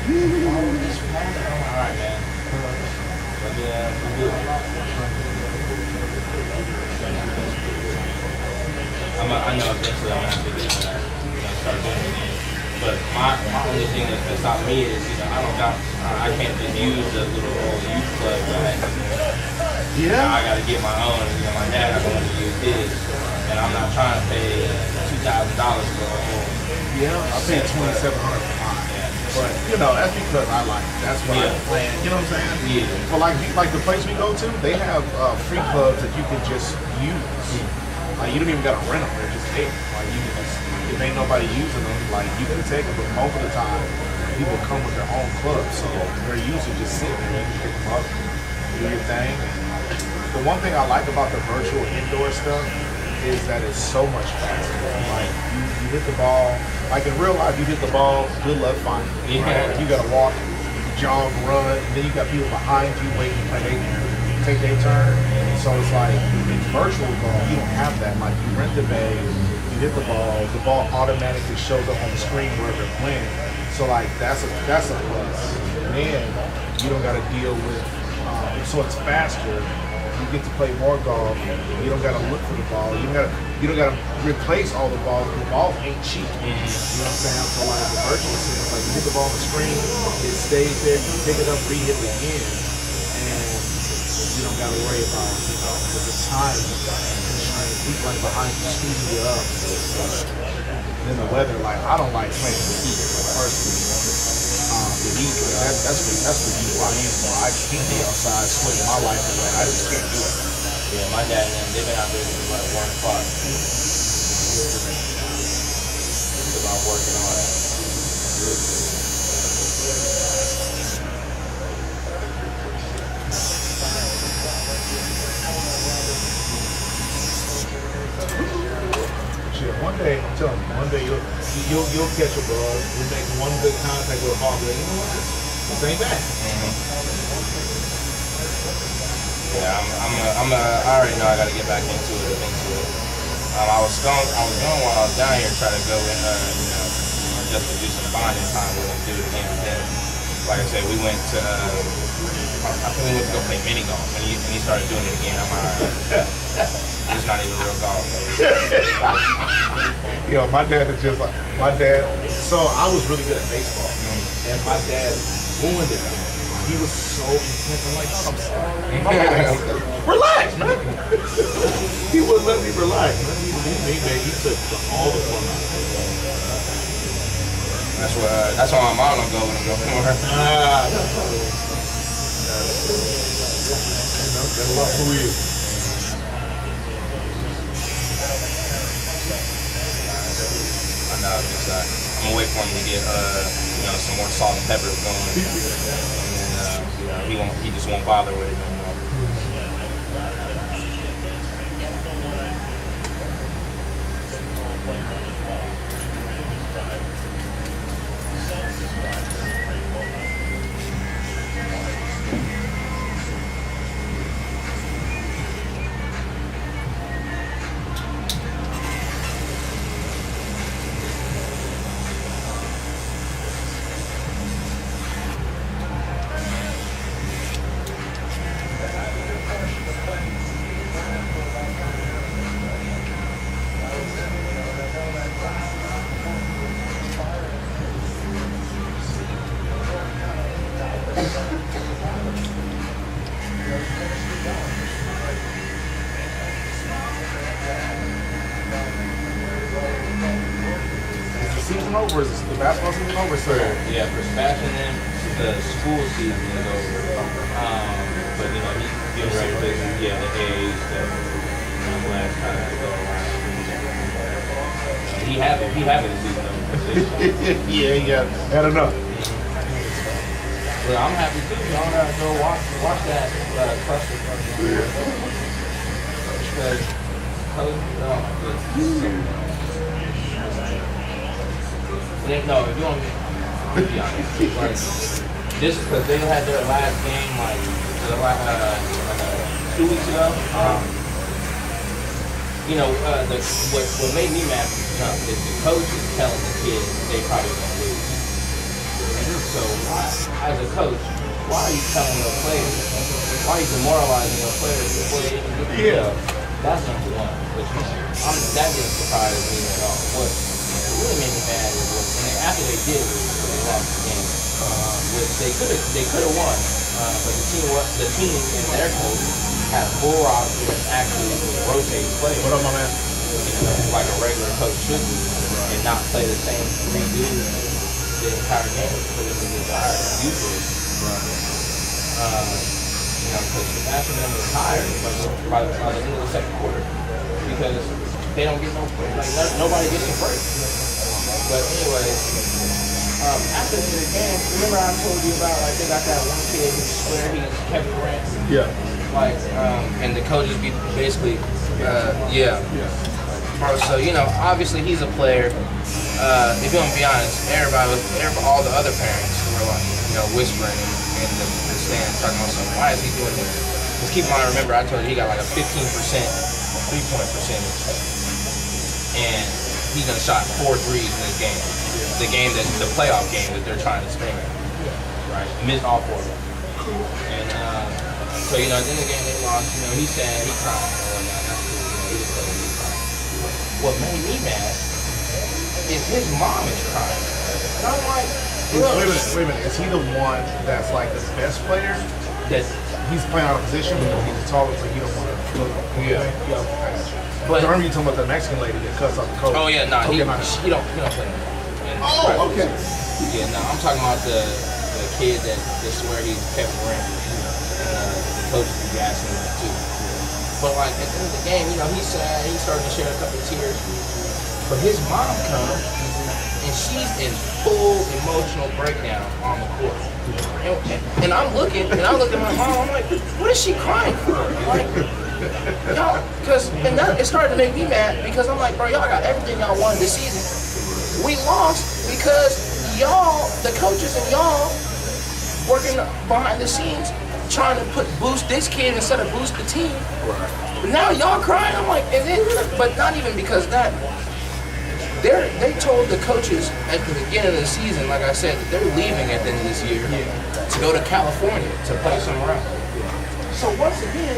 S6: Follow this path. All right, man. But yeah, we do it. I know eventually I'm gonna have to get start doing it again. But my only thing that stopped me is, I can't just use the little old youth club that I had.
S7: Yeah.
S6: I gotta get my own. My dad, I wanted to use his, and I'm not trying to pay $2,000 for a whole.
S7: Yeah, I paid $2,700 for mine. But that's because I like it. That's what I plan. You know what I'm saying?
S6: Yeah.
S7: But like the place we go to, they have free clubs that you can just use. Like you don't even gotta rent them; they're just there. Like you can just, if ain't nobody using them, like you can take them. But most of the time, people come with their own club, so they're usually just sitting there. You can pick them up, do your thing. The one thing I like about the virtual indoor stuff is that it's so much faster. Like you hit the ball. Like in real life, you hit the ball. Good luck finding it. Right? Like, you gotta walk, jog, run, and then you got people behind you waiting to take their turn. So it's like in virtual ball, you don't have that. Like you rent the bag, you hit the ball automatically shows up on the screen where they're playing. So like that's a plus. And then you don't got to deal with. So it's faster. You get to play more golf. You don't got to look for the ball. You don't got to replace all the balls. The ball ain't cheap. You know what I'm saying? So like the virtual sense, like you hit the ball on the screen, it stays there. You pick it up, re-hit it again, and you don't got to worry about the time constraint. People like behind you speeding you up. And then the weather, like I don't like playing in the heat personally. The heat, that's the heat why I can't be outside sweating my life away. I just can't do it.
S6: Yeah, my dad and them, they've been out there since like 1 o'clock. About working on it.
S7: Shit, one day, I'm telling you, one day you'll catch a bug. You'll make one good contact with a hawk. You know what? This ain't bad.
S6: Yeah, I already know I got to get back into it eventually. I was going while I was down here, try to go in, just to do some bonding time with him, do it again. But then, like I said, we went to, I think we went to go play mini golf, and he started doing it again. I'm like, it's not even real golf.
S7: Yo, my dad is just like, so I was really good at baseball, and my dad ruined it. He was so intense. I'm like, oh, I'm sorry. Relax, man. He wouldn't let me relax. He took all the fun out of it.
S6: That's why my mom don't go when I go for her.
S7: That's a lot for you.
S6: I know, I'm gonna wait for him to get some more salt and pepper going. And then he just won't bother with it no more.
S7: Season over? Is the basketball season over? So
S6: yeah, for Sebastian and the school season is over. But he's getting ready for the A's, the last time to go around. He having the season over.
S7: yeah, had enough.
S6: Well, I'm happy too. Y'all gotta go watch that cluster. Because coach, oh my goodness. No, if you want me to be honest, like, this because they had their last game like 2 weeks ago. You know, what made me mad from the jump is the coach is telling the kids they probably gonna lose. So as a coach, why are you telling your players? Why are you demoralizing your players before they even get the job? That's number one. Which that didn't surprise me at all. What really made me mad is after they did lose, they lost the game. Which they could have won, but the team and their coach had a full roster that actually rotates players.
S2: What up, my man?
S6: You know, like a regular coach should do, and not play the same three dudes the entire game because it's an entire useless. You know, because Sebastian them was tired by the end of the second quarter because they don't get nobody gets a break. But anyway, after the game, remember I told you about like they got that one kid who swear he's Kevin Durant.
S2: Yeah.
S6: Like, and the coaches be basically, yeah. So, you know, obviously he's a player. If you want to be honest, all the other parents were like, you know, whispering in the stands talking about something. Why is he doing this? Because keep in mind, remember I told you he got like a 15% three-point percentage. And he's gonna shot 4 threes in this game. The playoff game that they're trying to stay in. Right? Missed all 4 of them. And, so, you know, at the end of the game they lost, you know, he said he cried and whatnot. That's cool, you know, he just told me he cried. What made me mad is his mom is crying. And I'm like, look.
S2: Wait a minute. Is he the one that's like the best player?
S6: That
S2: he's playing out of position because he's taller, so he don't want to look.
S6: Yeah.
S2: Yeah, okay, I got you.
S6: But
S2: I remember you talking about the Mexican lady that cuts off the coach.
S6: Oh yeah, no,
S2: okay,
S6: he don't play anymore.
S2: Oh, okay.
S6: Yeah, no, I'm talking about the kid that swear he's Kevin Durant. The coach be gassing him up too. But like at the end of the game, you know, he's sad. He's starting to shed a couple of tears. But his mom comes and she's in full emotional breakdown on the court. And I'm looking, and I look at my mom. I'm like, what is she crying for? Like, y'all, and it started to make me mad because I'm like, bro, y'all got everything y'all wanted this season. We lost because y'all, the coaches and y'all, working behind the scenes, trying to boost this kid instead of boost the team. But now y'all crying. I'm like, and then, but not even because that. They told the coaches at the beginning of the season, like I said, that they're leaving at the end of this year to go to California to play somewhere else. So once again,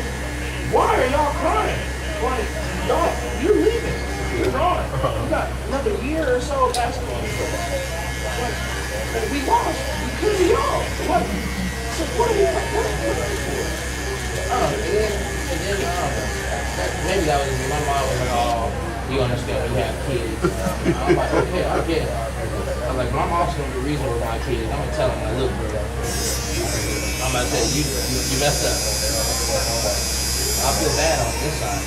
S6: why are y'all crying? Like, y'all, you're leaving. You're gone. You got another year or so of basketball. Like, we lost because of y'all. What? So what are we for? And then maybe that was my mom was like, oh, you understand we have kids. I'm like, okay, I get it. I'm like, my mom's gonna be reasonable with my kids. I'm gonna tell them, like, look, bro. I'm gonna say, you messed up. I feel bad on this side.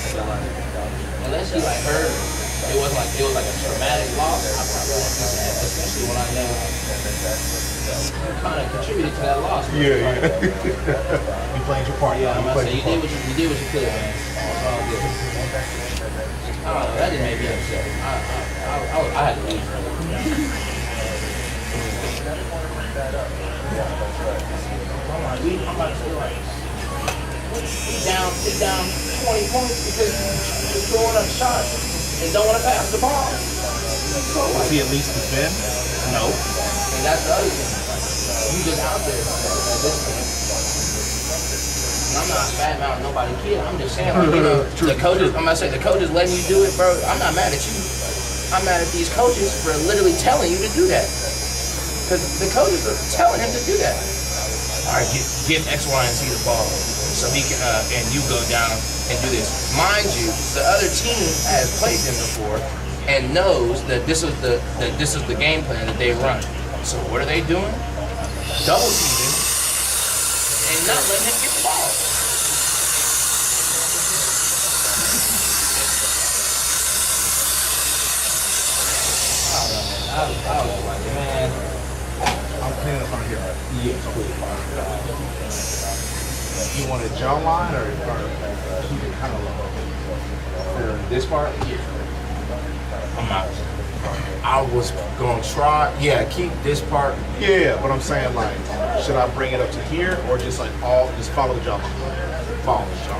S6: Unless you like heard it was like a traumatic loss, I probably won't be sad, especially when I know you kind of contributed to that loss.
S2: Yeah. You played your part.
S6: Yeah, I'm gonna say you did what you could, man. It's all good. I don't know, that didn't make me upset. I had to leave early. I'm about to feel like he's down 20 points because he's throwing up shots and don't want to pass the ball.
S2: Was he at least defend? No.
S6: And that's the other thing. You just out there at this point. And I'm not bad-mouthing nobody kid. I'm just saying, like, you know, the coaches, I'm gonna say the coaches letting you do it, bro. I'm not mad at you. I'm mad at these coaches for literally telling you to do that. Because the coaches are telling him to do that. All right, give X, Y, and Z the ball so he can, and you go down and do this. Mind you, the other team has played them before and knows that this is the game plan that they run. So what are they doing? Double teaming and not letting him get the ball. I was like, man.
S2: I'm cleaning up on here.
S6: Yeah, cool.
S7: You want a jaw line or keep it kind of low?
S8: For this part,
S2: I'm out. I was gonna try. Yeah, keep this part.
S7: Yeah, but I'm saying like, should I bring it up to here or just like just follow the jaw line?
S2: Follow the jaw.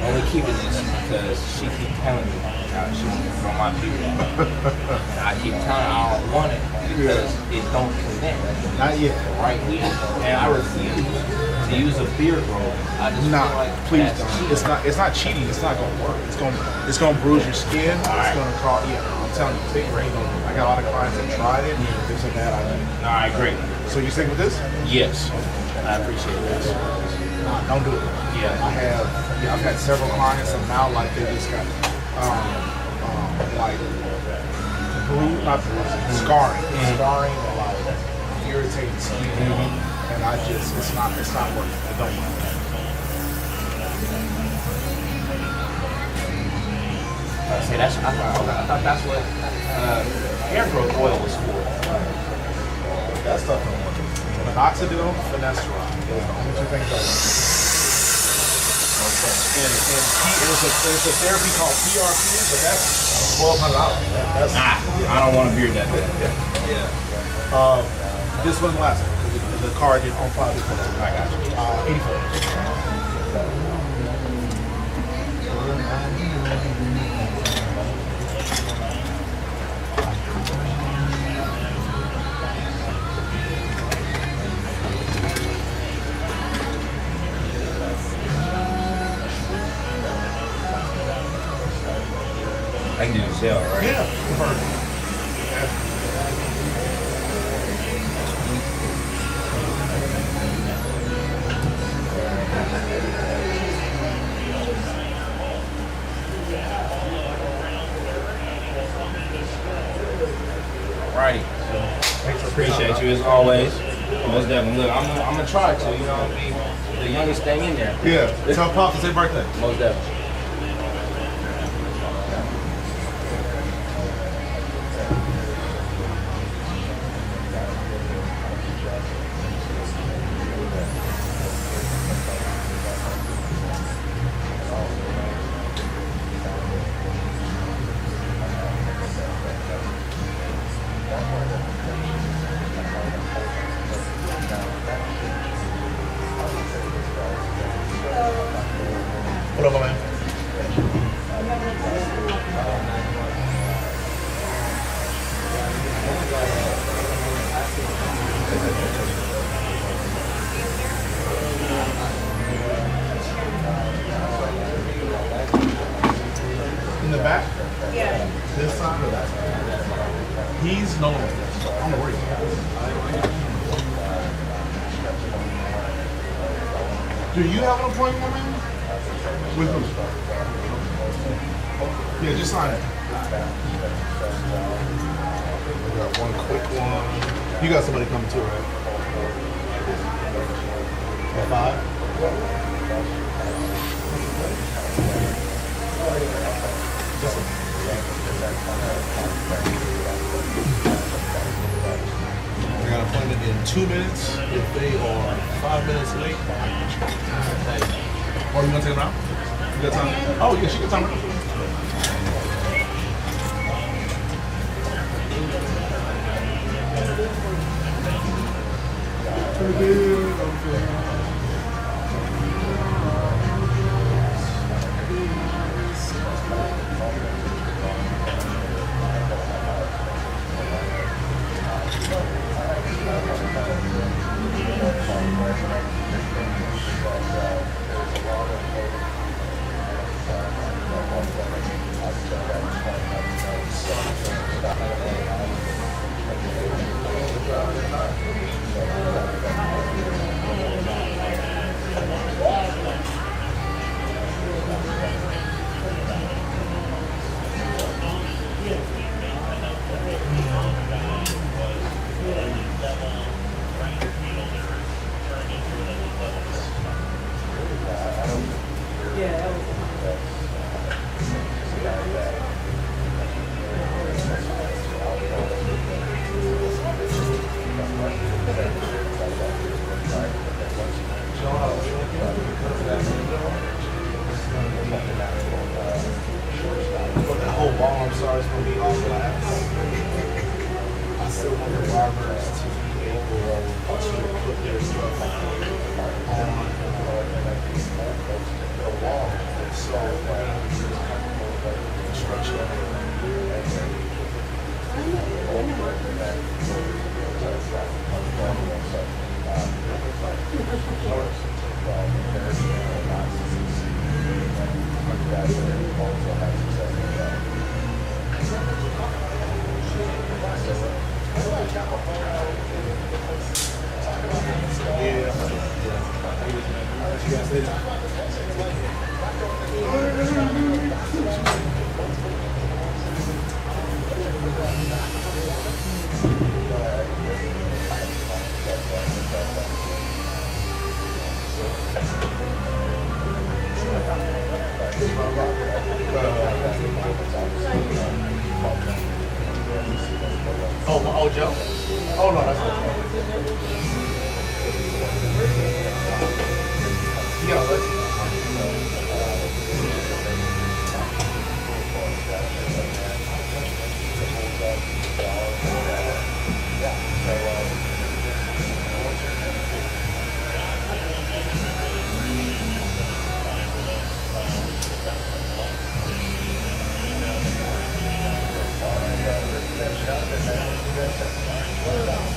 S8: only keeping this because she keeps telling me how she want my people. And I keep telling her I don't want it because it don't connect.
S7: Not yet.
S8: Right here. And I refuse to use a beard roll. I just
S7: Nah,
S8: feel like
S7: please
S8: that's
S7: don't.
S8: cheating.
S7: It's not cheating. It's not gonna work. It's gonna bruise your skin. It's gonna cause. Yeah, I'm telling you, take great. I got a lot of clients that tried it. It's a bad idea.
S8: All right, great.
S7: So you stick with this?
S8: Yes, I appreciate that.
S7: Nah, don't do it.
S8: Yeah.
S7: I've had several clients and now like they just got like scarring and like irritating skin. And it's not working. It don't work.
S8: I thought that's what hair growth oil was for.
S7: That stuff don't work. Minoxidil, finasteride. Those are the only two things that work. And there's a therapy called PRP, but that's $1,200.
S8: I don't want to beard that bad.
S7: Yeah. This one last one. The card did on file before. I got you. 84.
S8: I can do the sale, right?
S7: Yeah. Perfect.
S8: Alrighty. Appreciate you as always. Most definitely. Look, I'm gonna try to, you know, be the youngest thing in there.
S7: Yeah. Tell Pop to say birthday.
S8: Most definitely.
S7: What up, my man?
S2: the back?
S4: Yeah.
S2: This side or that side? He's no longer. I don't know where he's at. Do you have an appointment, man? With who? Yeah, just sign it. We got one quick one. You got somebody coming too, right? At 5? We got an appointment in 2 minutes. If they are 5 minutes late, oh, you gonna take them out? You got time? Oh, yeah, she got time. That whole ball, I'm sorry, is going to be all glass. I still want the barbers to be able to put their stuff on the wall. So we're going to have to do construction. Oh, Joe? Oh, no, that's not. You gotta let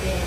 S11: Yeah.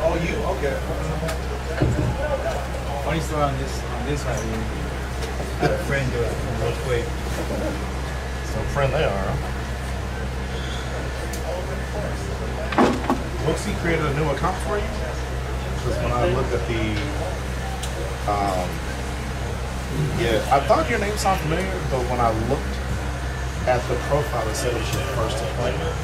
S8: Oh, you? Okay. Funny story on this right here. I had a friend do it real quick.
S2: So friend they are. Looks he created a new account for you? Because when I looked at the, yeah, I thought your name sounded familiar, but when I looked at the profile, it said it was your first appointment.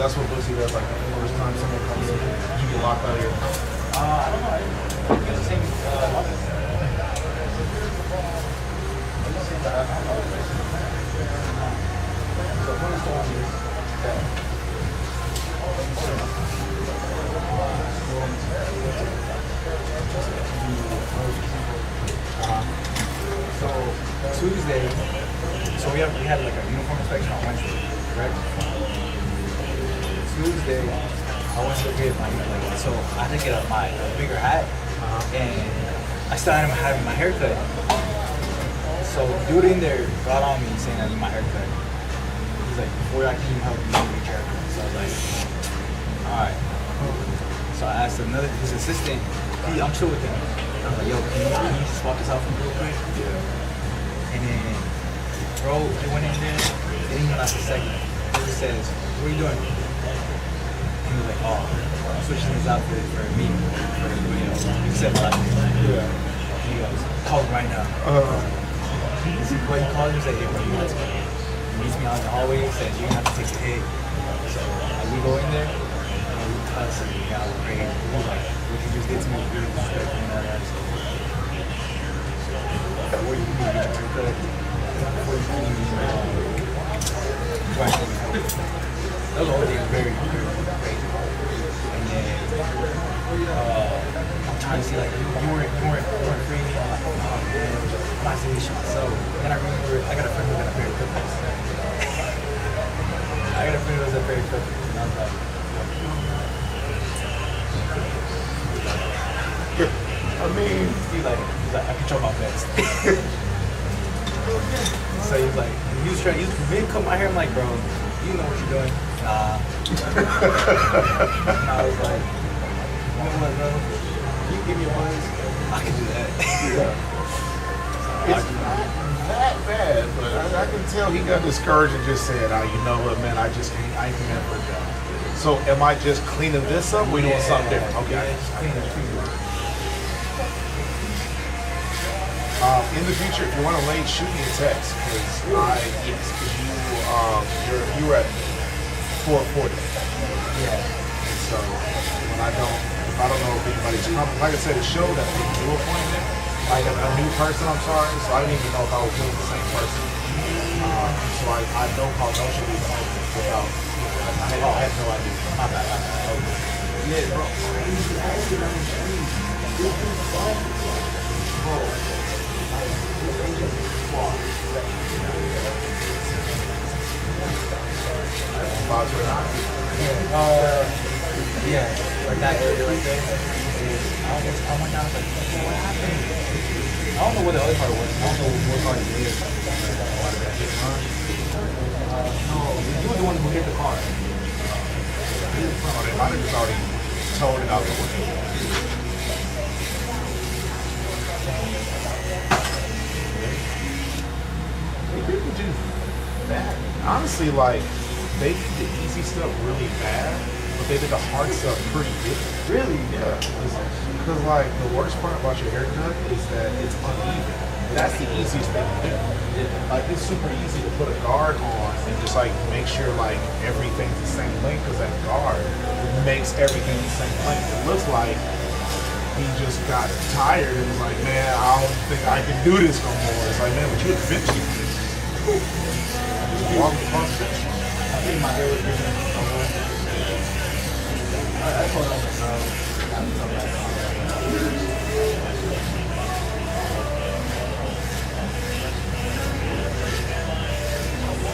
S2: That's what Boosie does, like the first time someone comes in, you get locked out of your account.
S8: I don't know. I use the same login. So funny story is that so Tuesday, so we had like a uniform inspection on Wednesday, correct? Tuesday, I went to get my so I had to get my bigger hat, and I still had having my haircut. So dude in there got on me saying I need my haircut. He's like, before I can even help you get your haircut. So I was like, all right. So I asked his assistant. I'm chill with him. I was like, yo, can you just swap this out for me real quick? Yeah. And then, bro, they went in there. They didn't even last a second. He says, what are you doing? He was like, oh, I'm switching this outfit for me. He said, like, yeah. He goes, call him right now. He called him and said, hey, bro, you have to go. He meets me out in the hallway and says, you're going to have to take the hit. So we go in there, and we cuss, and we got great. We was like, we can just get to me, really respect and all that. So, before you can get your haircut, before you can even try to help. That was the whole thing, very, very great. And then I'm trying to see like you weren't free. I'm like, oh man, I'm not saying this shit myself. Then I remember I got a friend who got a pair of clippers. I got a friend who has a pair of clippers, and I was like,
S2: I mean,
S8: he's like, I control my best. So he was like, he was mid cut my hair. I'm like, bro, you know what you're doing. Nah. And I was like, you know what, bro? You give me a buzz, I can do that.
S2: it's not that bad, but I can tell he got discouraged and just said, oh, you know what, man, I ain't meant for a job. So am I just cleaning this up or we doing something different? Okay.
S8: Yeah, just clean it.
S2: In the future, if you want to late, shoot me a text, because you were at 440.
S8: Yeah.
S2: So when I don't know if anybody's like I said, it showed that they do appointment, like a new person. I'm sorry, so I didn't even know if I was doing the same person. So I don't call no should be appointment without. I had no idea. My bad. Okay. Yeah, bro.
S8: Yeah, like that area right there. I went down, like, what happened? I don't know what the other part was. I don't know what part it is. No, you were the one who hit the car.
S2: Oh, they might have just already towed it out the way. People do that. Honestly, like, they did the easy stuff really bad, but they did the hard stuff pretty good.
S8: Really?
S2: Yeah. Because, like, the worst part about your haircut is that it's uneven.
S7: that's the easiest thing to do. Like it's super easy to put a guard on and just like make sure like everything's the same length because that guard makes everything the same length. It looks like he just got tired and was like, man, I don't think I can do this no more. It's like, man, but you adventure. Just walk across the bench.
S6: I think my hair was different. I told him,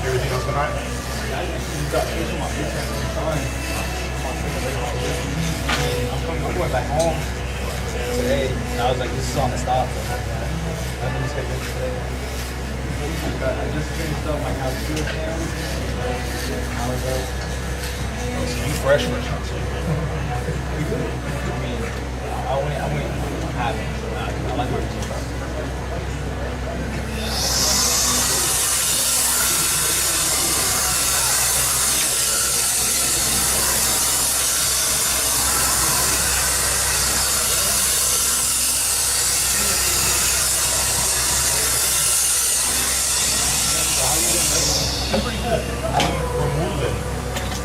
S7: Everything else tonight?
S6: you got fish on my fish tank every time. I'm going back home today. And I was like, this is on the stop. I've been scheduled today. I just finished up my house tour cam. How it goes.
S7: You fresh.
S6: I mean, I went having. I like my routine.
S7: We're moving.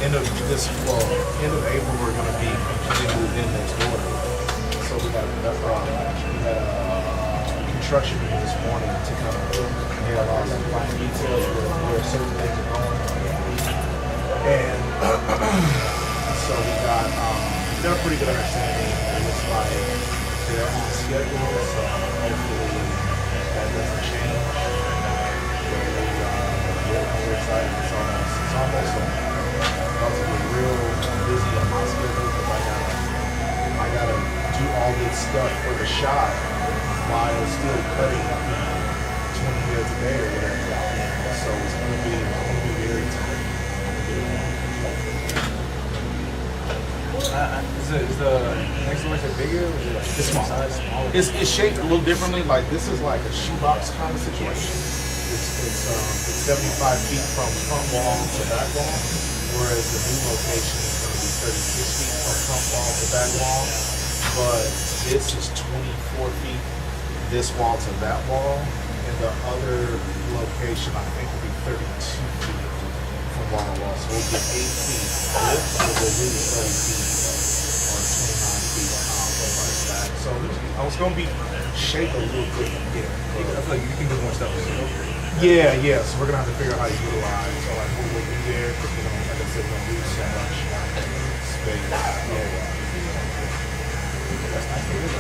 S7: End of April, we're going to be completely moved in next door. So we had a construction meeting this morning to kind of get a lot of fine details where certain things are going. And so we got a pretty good understanding. It looks like they're on schedule, so hopefully that doesn't change. We're excited. It's almost about to get real busy on my schedule because I gotta do all this stuff for the shot while still cutting 20 heads a day or whatever. So it's gonna be very tight.
S6: Is the next one bigger? Or is it like
S7: It's small. It's shaped a little differently. Like this is like a shoebox kind of situation. It's 75 feet from front wall to back wall, whereas the new location is going to be 36 feet from front wall to back wall. But this is 24 feet, this wall to that wall, and the other location I think will be 32 feet from wall to wall. So we'll get 8 feet. This will be really 30 feet or 29 feet like that. So it's going to be shaped a little different. Yeah.
S6: I feel like you can do more stuff.
S7: Yeah. So we're gonna have to figure out how to utilize. So like what we'll do there, because like I said, we're gonna lose so much space. Yeah. That's nice to hear.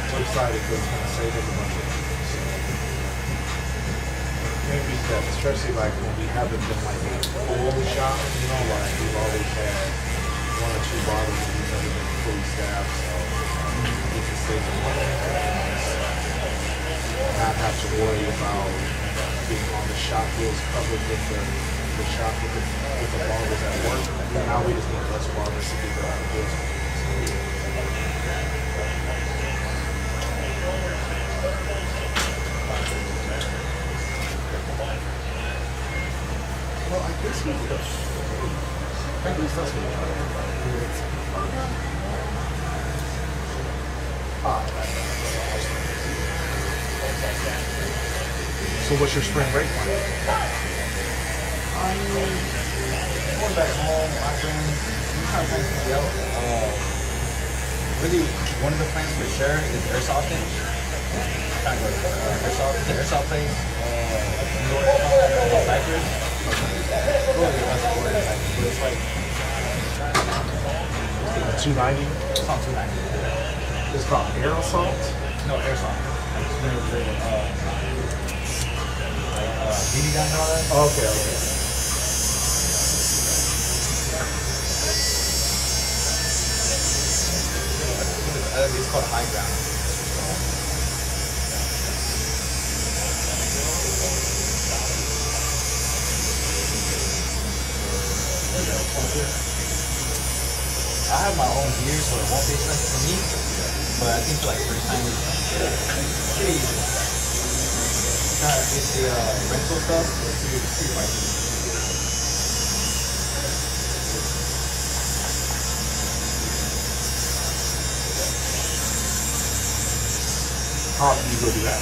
S7: We're excited because it's gonna save us a bunch of things. So, can't beat that, especially like when we haven't been like a full shop. Like we've always had 1 or 2 bottles and we've never been fully staffed. So this is saving money. Not have to worry about being on the shop bills covered with the shop with the barbers at work. Now we just need less barbers to get out of business. Well, I guess we could. At least that's what So what's your spring break plan?
S6: Going back home, my friends, I'm trying to plan something out. Really, one of the plans for sure is airsofting. Trying to go to airsoft place. New York, Cypress. Really, that's what it is. It's like
S7: 290?
S6: It's on 290.
S7: It's called air assault?
S6: No, airsoft. BB guns and all that?
S7: Okay.
S6: It's called high ground. I have my own gear, so it won't be expensive for me. But I think for like first time it's pretty easy. Trying to get the rental stuff, it's pretty pricey.
S2: How often do you go do that?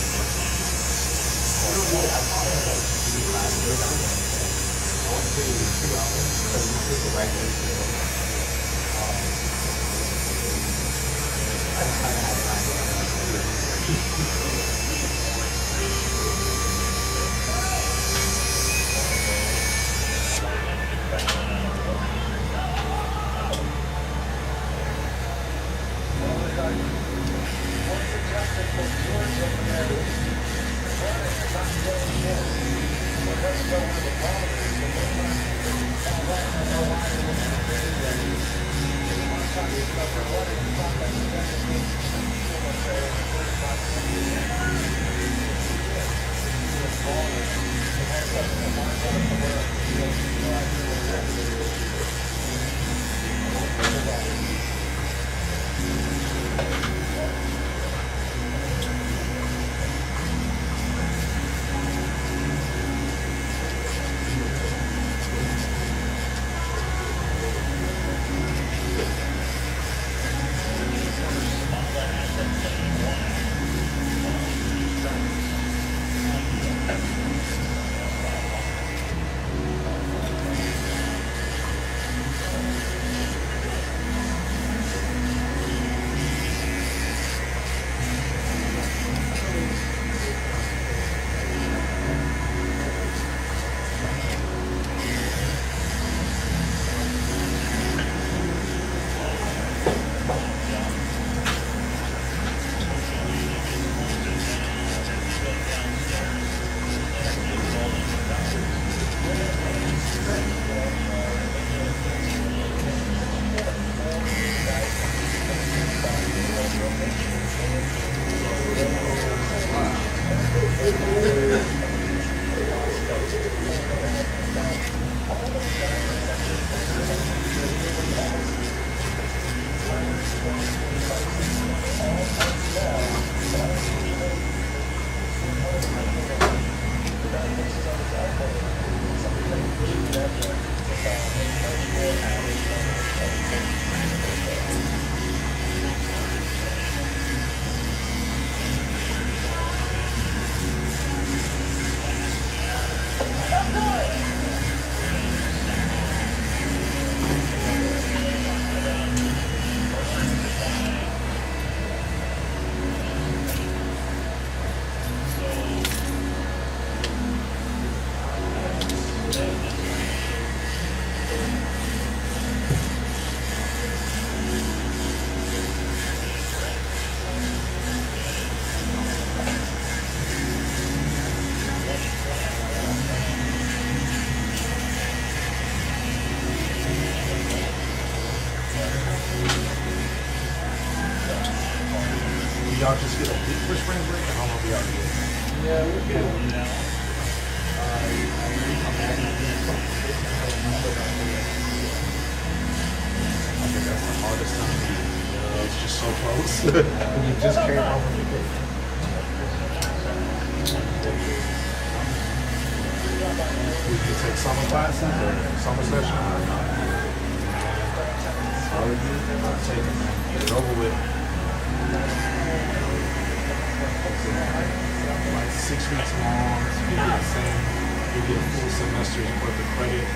S2: Y'all just get a week for spring break, and how long do y'all get?
S7: Yeah, we're good.
S2: I think that's the hardest time of year. It's just so close.
S7: You just came home from vacation.
S2: We can take summer classes or summer session. I'll take it, man. Get it over with. Like 6 weeks long, so you get the same, you get a full semester's worth of credit.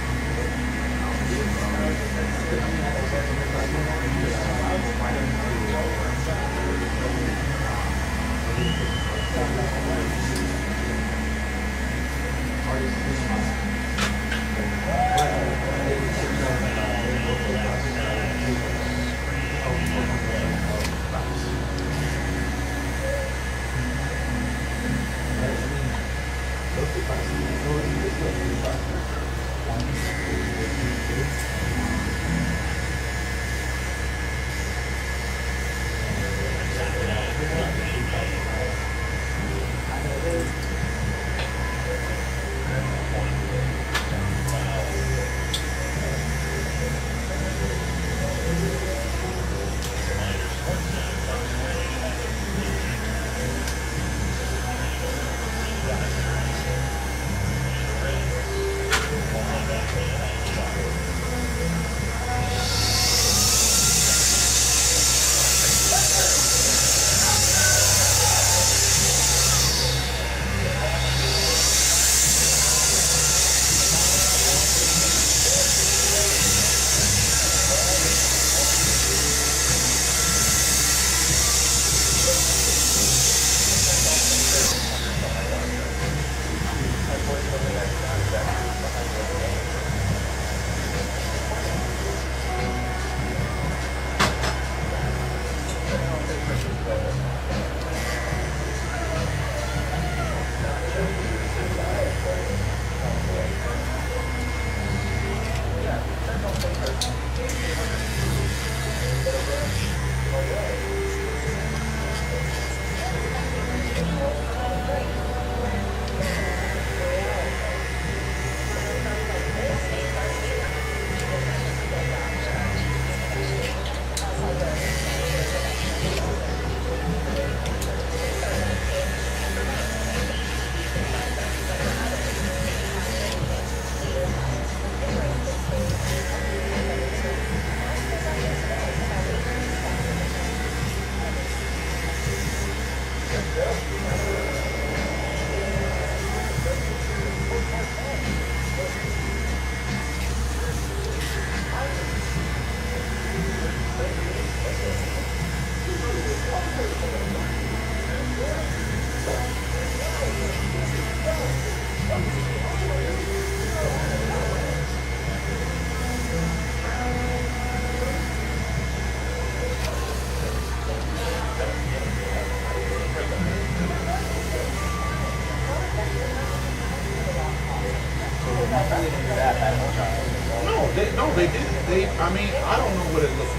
S7: No, they didn't. I mean, I don't know what it looks.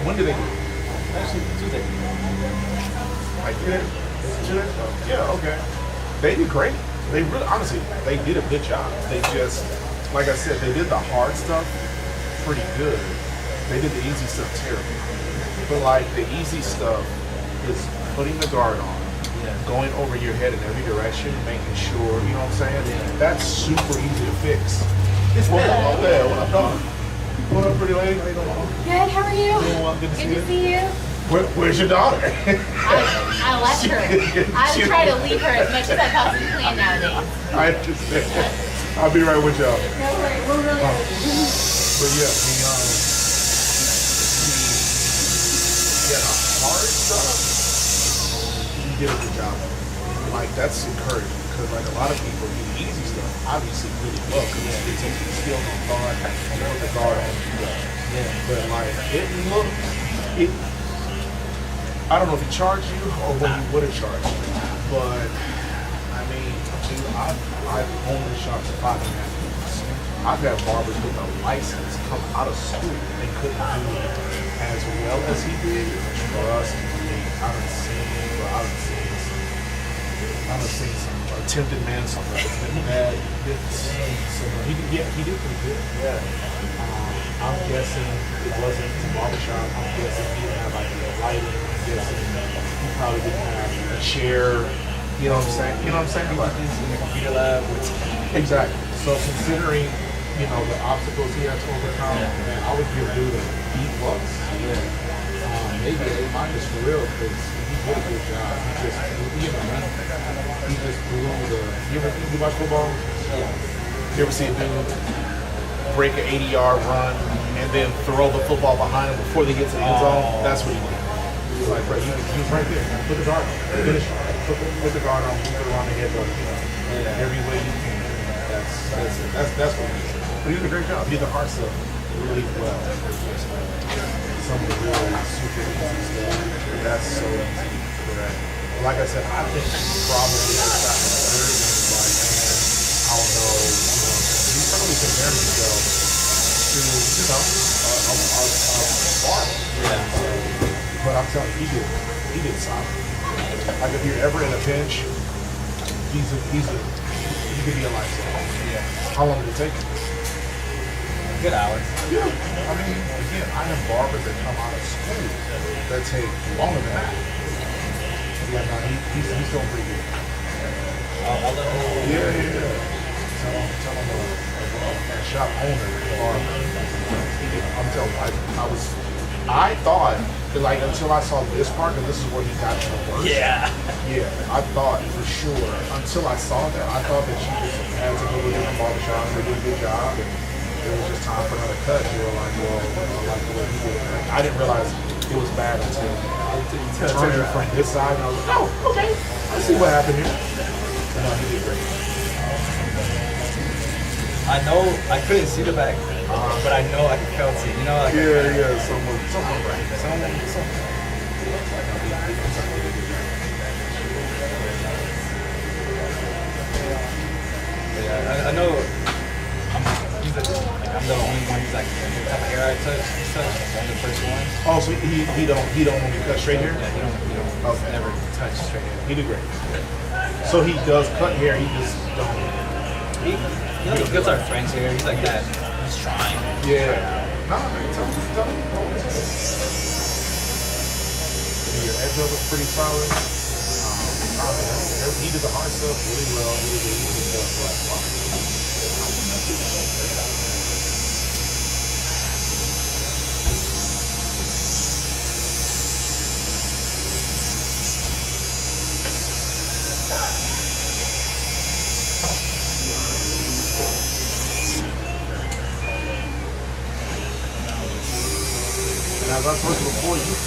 S7: When did they do it?
S6: Actually, Tuesday.
S7: Like today? Today? Yeah, okay. They did great. They really, honestly, they did a good job. They just, like I said, they did the hard stuff pretty good. They did the easy stuff terrible. But like the easy stuff is putting the guard on, going over your head in every direction, making sure, you know what I'm saying? That's super easy to fix. What up there? What up, dog? What up, pretty lady? How you doing?
S12: Good, how are you?
S7: Doing well. Good to
S12: Good to see you.
S7: Where's your daughter?
S12: I left her. I try to leave her as much as I possibly can nowadays.
S7: I understand. I'll be right with y'all.
S12: No worries, we're really
S7: But yeah, the hard stuff, you did a good job. Like, that's encouraging because like a lot of people do the easy stuff obviously really well because it takes the skill on guard and put the guard on you well. But like, I don't know if he charged you or what he would have charged you, but I mean, dude, I've owned the shop for 5.5 years. I've had barbers with a license come out of school and couldn't do as well as he did. Trust me, I've seen some attempted manslaughter. It's been bad. So he did pretty good. Yeah. I'm guessing it wasn't the barbershop. I'm guessing he didn't have like a lighting. I'm guessing he probably didn't have a chair. You know what I'm saying? You know what I'm saying? Like,
S6: In the computer lab.
S7: exactly. So considering, you know, the obstacles he had to overcome, man, I would give dude a B+. Maybe A- for real because he did a good job. He just blew the. You watch football? Yeah. You ever see a dude break an 80-yard run and then throw the football behind him before they get to the end zone? That's what he did. He was like, bro, he was right there. Put the guard on. Finish. Put the guard on. Move it around the head, every way you can. That's what he did. But he did a great job. He did the hard stuff really well. Some of the really super easy stuff. That's so easy. Like I said, I think probably has gotten better than like, man, I don't know. He's probably comparing himself to, you know, a barber. But I'm telling you, he did solid. Like if you're ever in a pinch, he could be a lifesaver. Yeah. How long did it take?
S6: Good hour.
S7: Yeah. I mean, again, I have barbers that come out of school that take longer than that. Yeah, no, he's doing pretty good.
S6: I'll let him.
S7: Yeah. Tell him a shop owner or I'm telling you, I thought that, like, until I saw this part, because this is where he got to the worst.
S6: Yeah.
S7: Yeah, I thought for sure, until I saw that, I thought that she just had to go to a different barbershop and they did a good job and it was just time for another cut. You were like, well, I like the way he did it. Like, I didn't realize it was bad until turned it from this side and I was like, oh, okay, let's see what happened here. And he did great.
S6: I know I couldn't see the back, but I know I felt it. You know, like
S7: someone right.
S6: Yeah, I know. I'm the only one who's like the type of hair I touch. I'm the first one.
S7: Oh, so he don't want me to cut straight hair?
S6: Yeah, he don't never touch straight hair.
S7: He did great. So he does cut hair. He just don't.
S6: He gets our friends here. He's like that. He's trying.
S7: Yeah. No, tell him. Your edge up was pretty solid. He did the hard stuff really well. He did the easy stuff.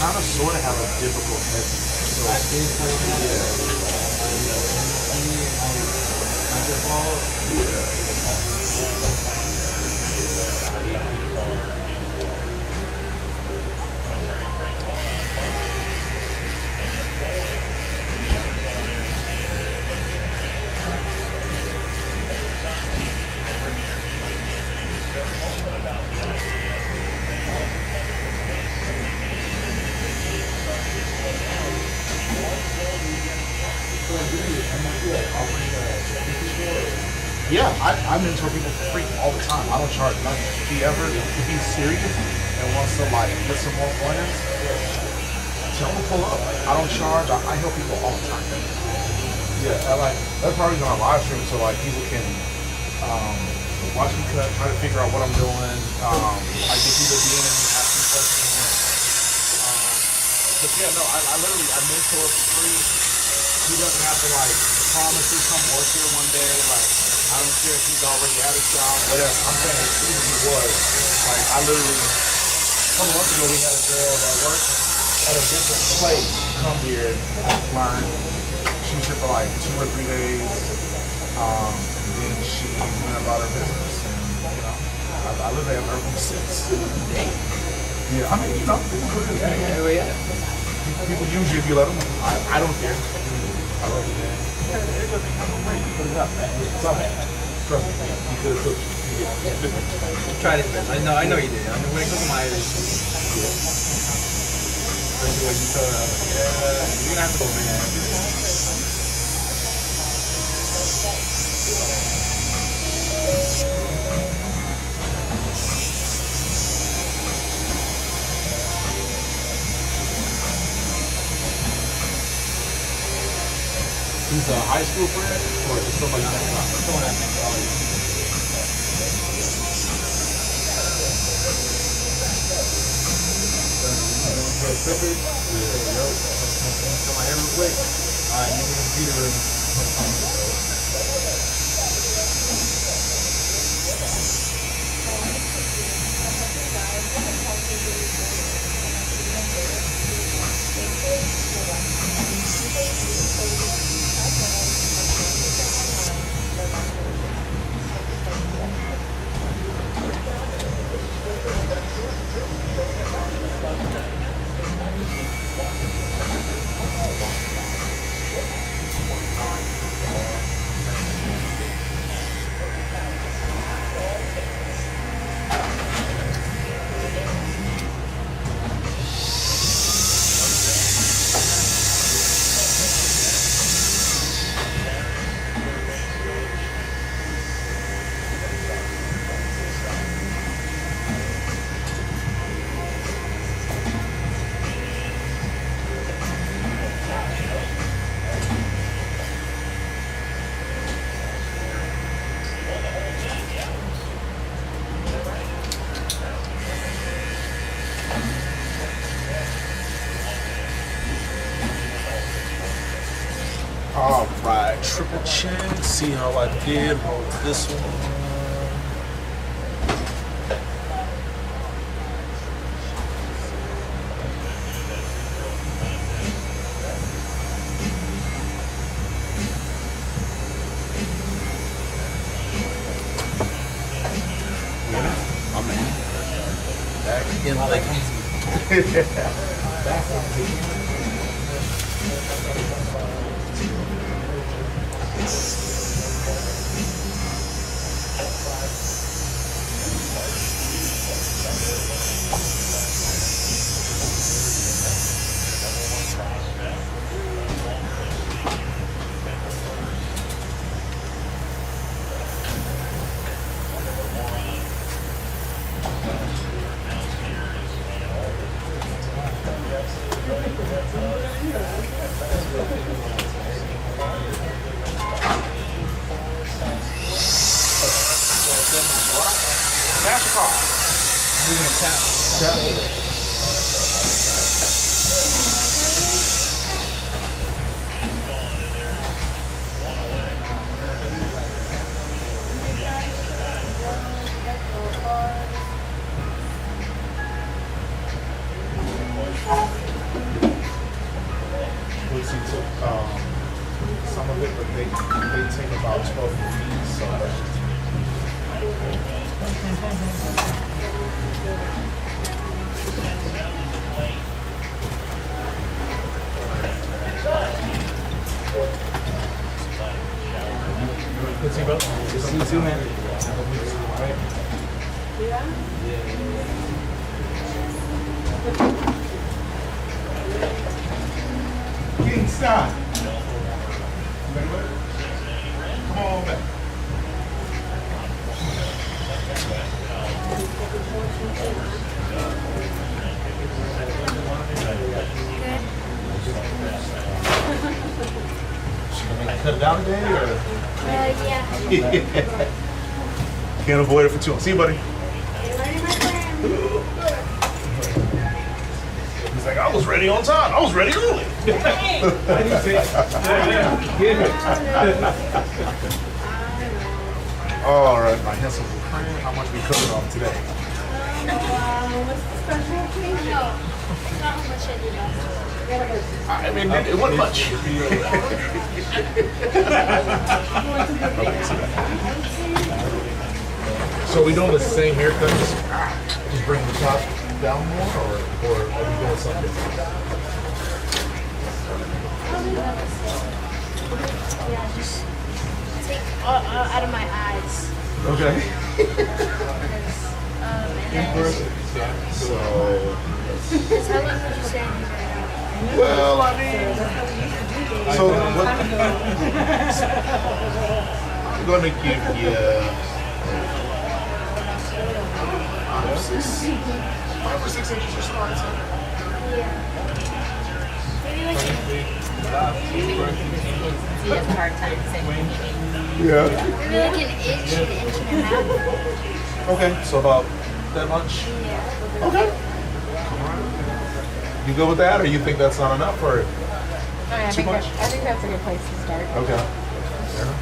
S7: kind of sort of have a difficult head. So yeah, I mentor people for free all the time. I don't charge nothing. If he's serious and wants to like get some more pointers, tell him to pull up. I don't charge. I help people all the time. Yeah, that's probably on a live stream so like people can watch me cut, try to figure out what I'm doing. I get people DM me, asking questions. But yeah, no, I literally I mentor for free. He doesn't have to like promise to come work here one day. Like I don't care if he's already at his job, whatever. I'm saying as soon as he was, like I literally a couple months ago we had a girl that worked at a different place come here and learn. She was here for like 2 or 3 days. And then she went about her business and you know, I live there ever since. Yeah, I mean, you know, people do it. Yeah. People usually if you let them. I don't care. I love you, man. Put it up, man. It's up, man. Trust me, you could have cooked it.
S8: Tried it, man. I know you did. I mean, when it comes to my especially when you told her, you're gonna have to go, man.
S7: He's a high school friend or just somebody that
S8: Someone that makes all these.
S7: Peppers? Yeah, yo. Come on here real quick. Alright, you can computer room. Alright, triple chin, see how I did with this one. I'm in. Back in like back on cash card. We're gonna tap it. obviously took some of it, but they take about 12 feet. So good to see you, bro. Good to see you too, man. Right? Kingston. Come on back. She gonna make you cut it out today, or?
S9: Yeah.
S7: Can't avoid it for too long. See you, buddy.
S9: Learning my friend.
S7: He's like, I was ready on time. I was ready early. All right, my handsome friend. How much we covered on today?
S9: What's the special occasion? No, not how much I did last
S7: I mean, it wasn't much. So we doing the same haircut, just bring the top down more, or are we doing something different?
S9: Yeah, just take out of my eyes.
S7: Okay.
S9: And then,
S7: So,
S9: how long would you say I need right now?
S7: well, I mean, so what? I'm gonna give you 5 or 6 inches or so. I'd say.
S9: Yeah. Maybe like
S12: He has a hard time saying
S7: Yeah.
S9: maybe like an inch and a half.
S7: Okay, so about that much.
S9: Yeah.
S7: Okay. You good with that, or you think that's not enough, or?
S12: I
S7: Too much?
S12: think that's a good place to start.
S7: Okay. Fair enough.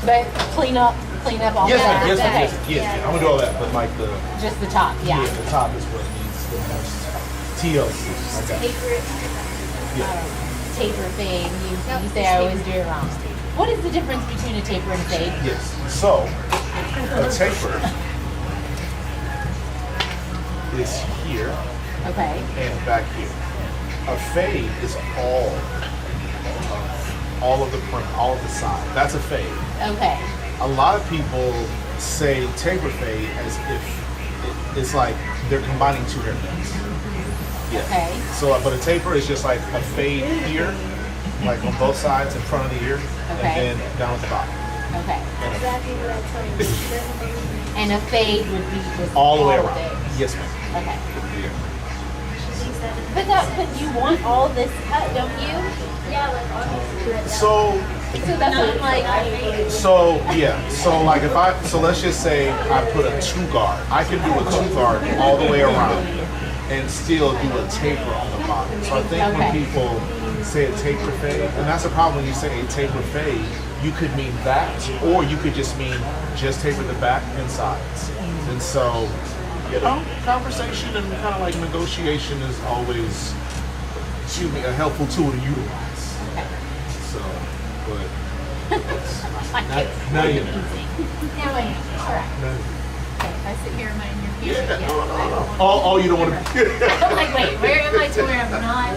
S12: But clean up all
S7: Yes,
S12: that.
S7: ma'am. Yes, ma'am.
S12: Okay.
S7: Yes, ma'am. I'm gonna do all that, but like the
S12: Just the top, yeah.
S7: the top is what needs the most TLC. Okay.
S9: Taper it.
S12: Taper fade. You say I always do it wrong. What is the difference between a taper and a fade?
S7: Yes. So a taper is here
S12: Okay.
S7: and back here. A fade is all of the print, all of the side. That's a fade.
S12: Okay.
S7: A lot of people say taper fade as if it's like they're combining two haircuts. Yeah.
S12: Okay.
S7: So, but a taper is just like a fade here, like on both sides in front of the ear,
S12: Okay.
S7: and then down at the bottom.
S12: Okay.
S9: Exactly what I told you.
S12: And a fade would be just
S7: All the way
S12: of
S7: around.
S12: it.
S7: Yes, ma'am.
S12: Okay.
S7: Yeah.
S12: But you want all this cut, don't you?
S9: Yeah, like obviously.
S7: So,
S12: So that's what I'm like.
S7: so like if so let's just say I put a 2 guard. I can do a 2 guard all the way around and still do a taper on the bottom. So I think when
S12: Okay.
S7: people say a taper fade, and that's the problem when you say a taper fade, you could mean that, or you could just mean just taper the back and sides. And so, conversation and kind of like negotiation is always, a helpful tool to utilize. So, but now you know.
S12: Now I know. All right. Okay, if I sit here and mind your
S7: Yeah,
S12: music.
S7: no. Oh, you don't want to.
S12: I'm like, wait, where am I to where I'm not?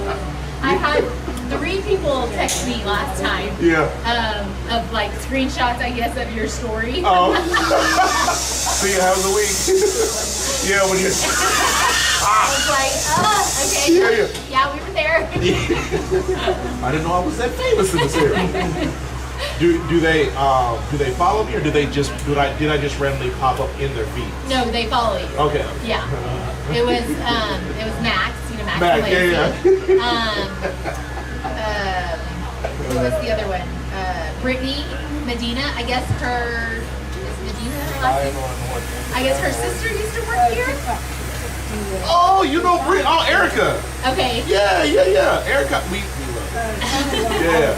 S12: I had 3 people text me last time.
S7: Yeah.
S12: Of like screenshots, I guess, of your story.
S7: Oh. See you having the week. Yeah, when you.
S12: I was like, okay.
S7: Yeah.
S12: We were there.
S7: I didn't know I was that famous in this area. Do they follow me, or did I just randomly pop up in their feed?
S12: No, they follow you.
S7: Okay.
S12: Yeah. It was Max, Max
S7: Mac,
S12: Lacey.
S7: yeah.
S12: Who was the other one? Brittany Medina. I guess her is Medina her last name? I guess her sister used to work here.
S7: Oh, you know Brit? Oh, Erica.
S12: Okay.
S7: Yeah. Erica, we love her. Yeah.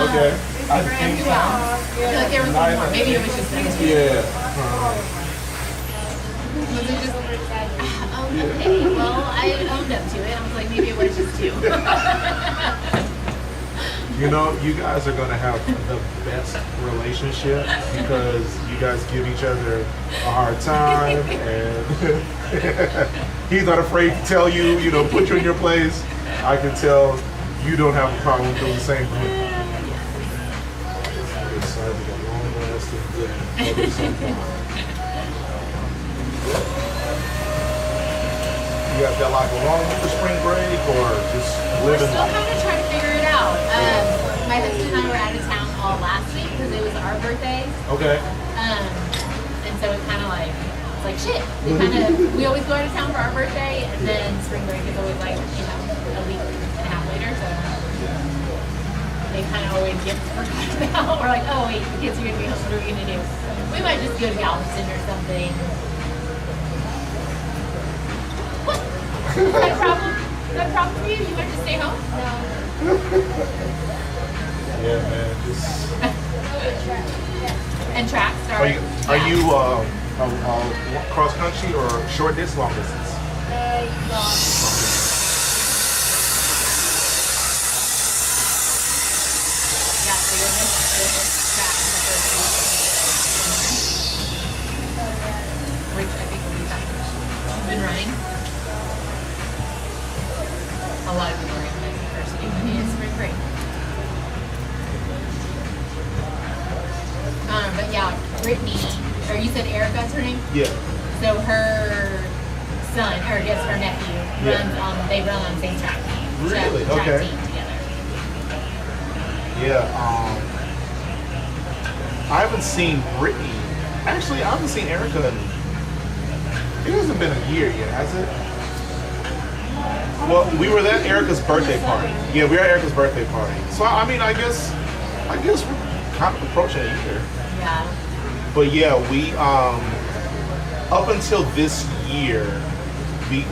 S7: Okay.
S12: I feel like there was one more. Maybe it was just me.
S7: Yeah.
S12: Was it just? Oh Okay, well, I owned up to it. I was like, maybe it was just 2.
S7: You know, you guys are gonna have the best relationship because you guys give each other a hard time, and he's not afraid to tell you, you know, put you in your place. I can tell you don't have a problem doing the same for him. It sounds like a long-lasting good for some time. You guys got like a long for spring break, or just
S12: We're
S7: living
S12: still
S7: life?
S12: kind of trying to figure it out. My husband and I were out of town all last week because it was our birthdays.
S7: Okay.
S12: And so it's kind of like, it's like shit. We always go out of town for our birthday, and then spring break is always like, you know, a week and a half later. So they kind of always get forgotten about. We're like, oh wait, the kids are gonna be home. What are we gonna do? We might just go to Galveston or something. What? Is that a problem? Is that a problem for you? You want to stay home? No.
S7: Yeah, man. Just.
S12: And track start.
S7: Are you cross country or short distance, long distance?
S12: Yeah, so you'll miss track the first week. Which I think will be fine. You've been running. A lot of people are going to miss the first week. I mean, it's spring break. But yeah, Brittany, or you said Erica's her name?
S7: Yeah.
S12: So her son, or I guess her nephew, runs on, they run on the same track team.
S7: Really?
S12: Track
S7: Okay.
S12: team together.
S7: Yeah. I haven't seen Brittany. Actually, I haven't seen Erica in. It hasn't been a year yet, has it? Well, we were at Erica's birthday party. Yeah, we were at Erica's birthday party. So I mean, I guess we're kind of approaching a year.
S12: Yeah.
S7: But yeah, we up until this year, we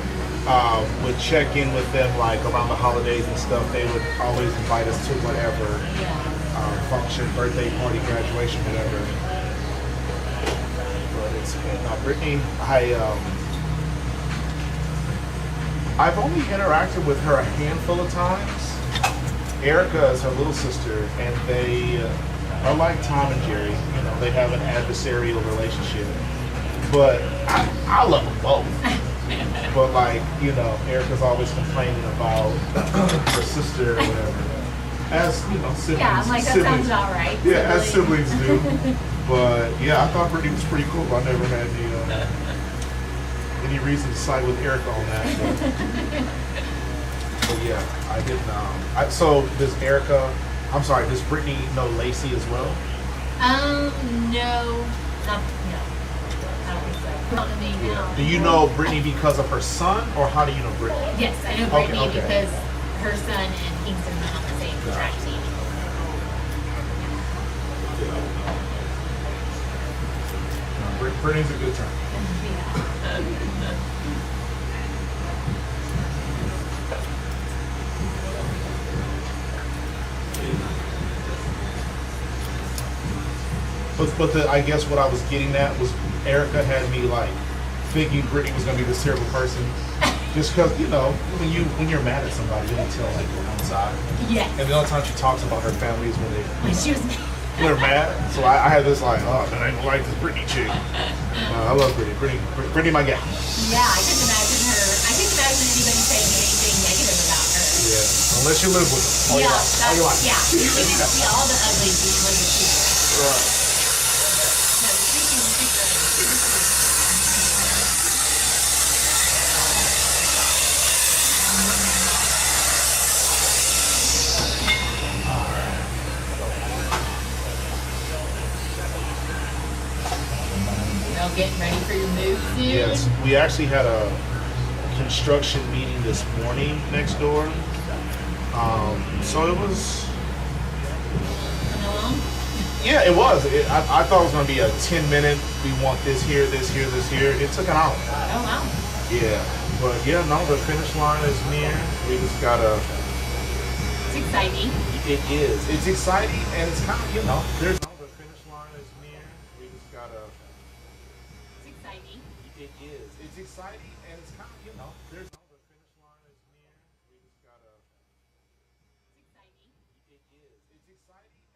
S7: would check in with them like around the holidays and stuff. They would always invite us to whatever function, birthday party, graduation, whatever. But it's Brittany. I've only interacted with her a handful of times. Erica is her little sister, and they are like Tom and Jerry. You know, they have an adversarial relationship. But I love them both. But like, you know, Erica's always complaining about her sister or whatever. As, you know, siblings.
S12: Yeah, I'm like, that sounds about right.
S7: Yeah, as siblings do. But yeah, I thought Brittany was pretty cool. I never had any reason to side with Erica on that. But yeah, I didn't. So does does Brittany know Lacey as well?
S12: No. I don't think so. Not to me, no.
S7: Do you know Brittany because of her son, or how do you know Brittany?
S12: Yes, I know Brittany
S7: Okay.
S12: because her son and Kingston run on the same track team.
S7: Brittany's a good time. But I guess what I was getting at was Erica had me like thinking Brittany was gonna be this terrible person, just because you know when you're mad at somebody, you don't tell like one side.
S12: Yes.
S7: And the only time she talks about her family is when
S12: She was
S7: they're mad. So I had this like, oh, man, I don't like this Brittany chick. I love Brittany. Brittany, my gal.
S12: Yeah, I couldn't imagine her. I couldn't imagine anybody saying anything negative about her.
S7: Yeah, unless you live with them.
S12: Yeah, you can see all the ugly being like the secret.
S7: Right.
S12: No, the secret is secret. Getting ready for your move soon?
S7: Yes, we actually had a construction meeting this morning next door. So it was. Yeah, it was. I thought it was going to be a 10-minute. We want this here, this here, this here. It took an hour.
S12: Oh wow.
S7: Yeah, but yeah, no, the finish line is near. We just gotta.
S12: It's exciting.
S7: It is. It's exciting, and it's kind of there's. The finish line is near. We just gotta.
S12: It's exciting.
S7: It is. It's exciting, and it's kind of is. It's exciting.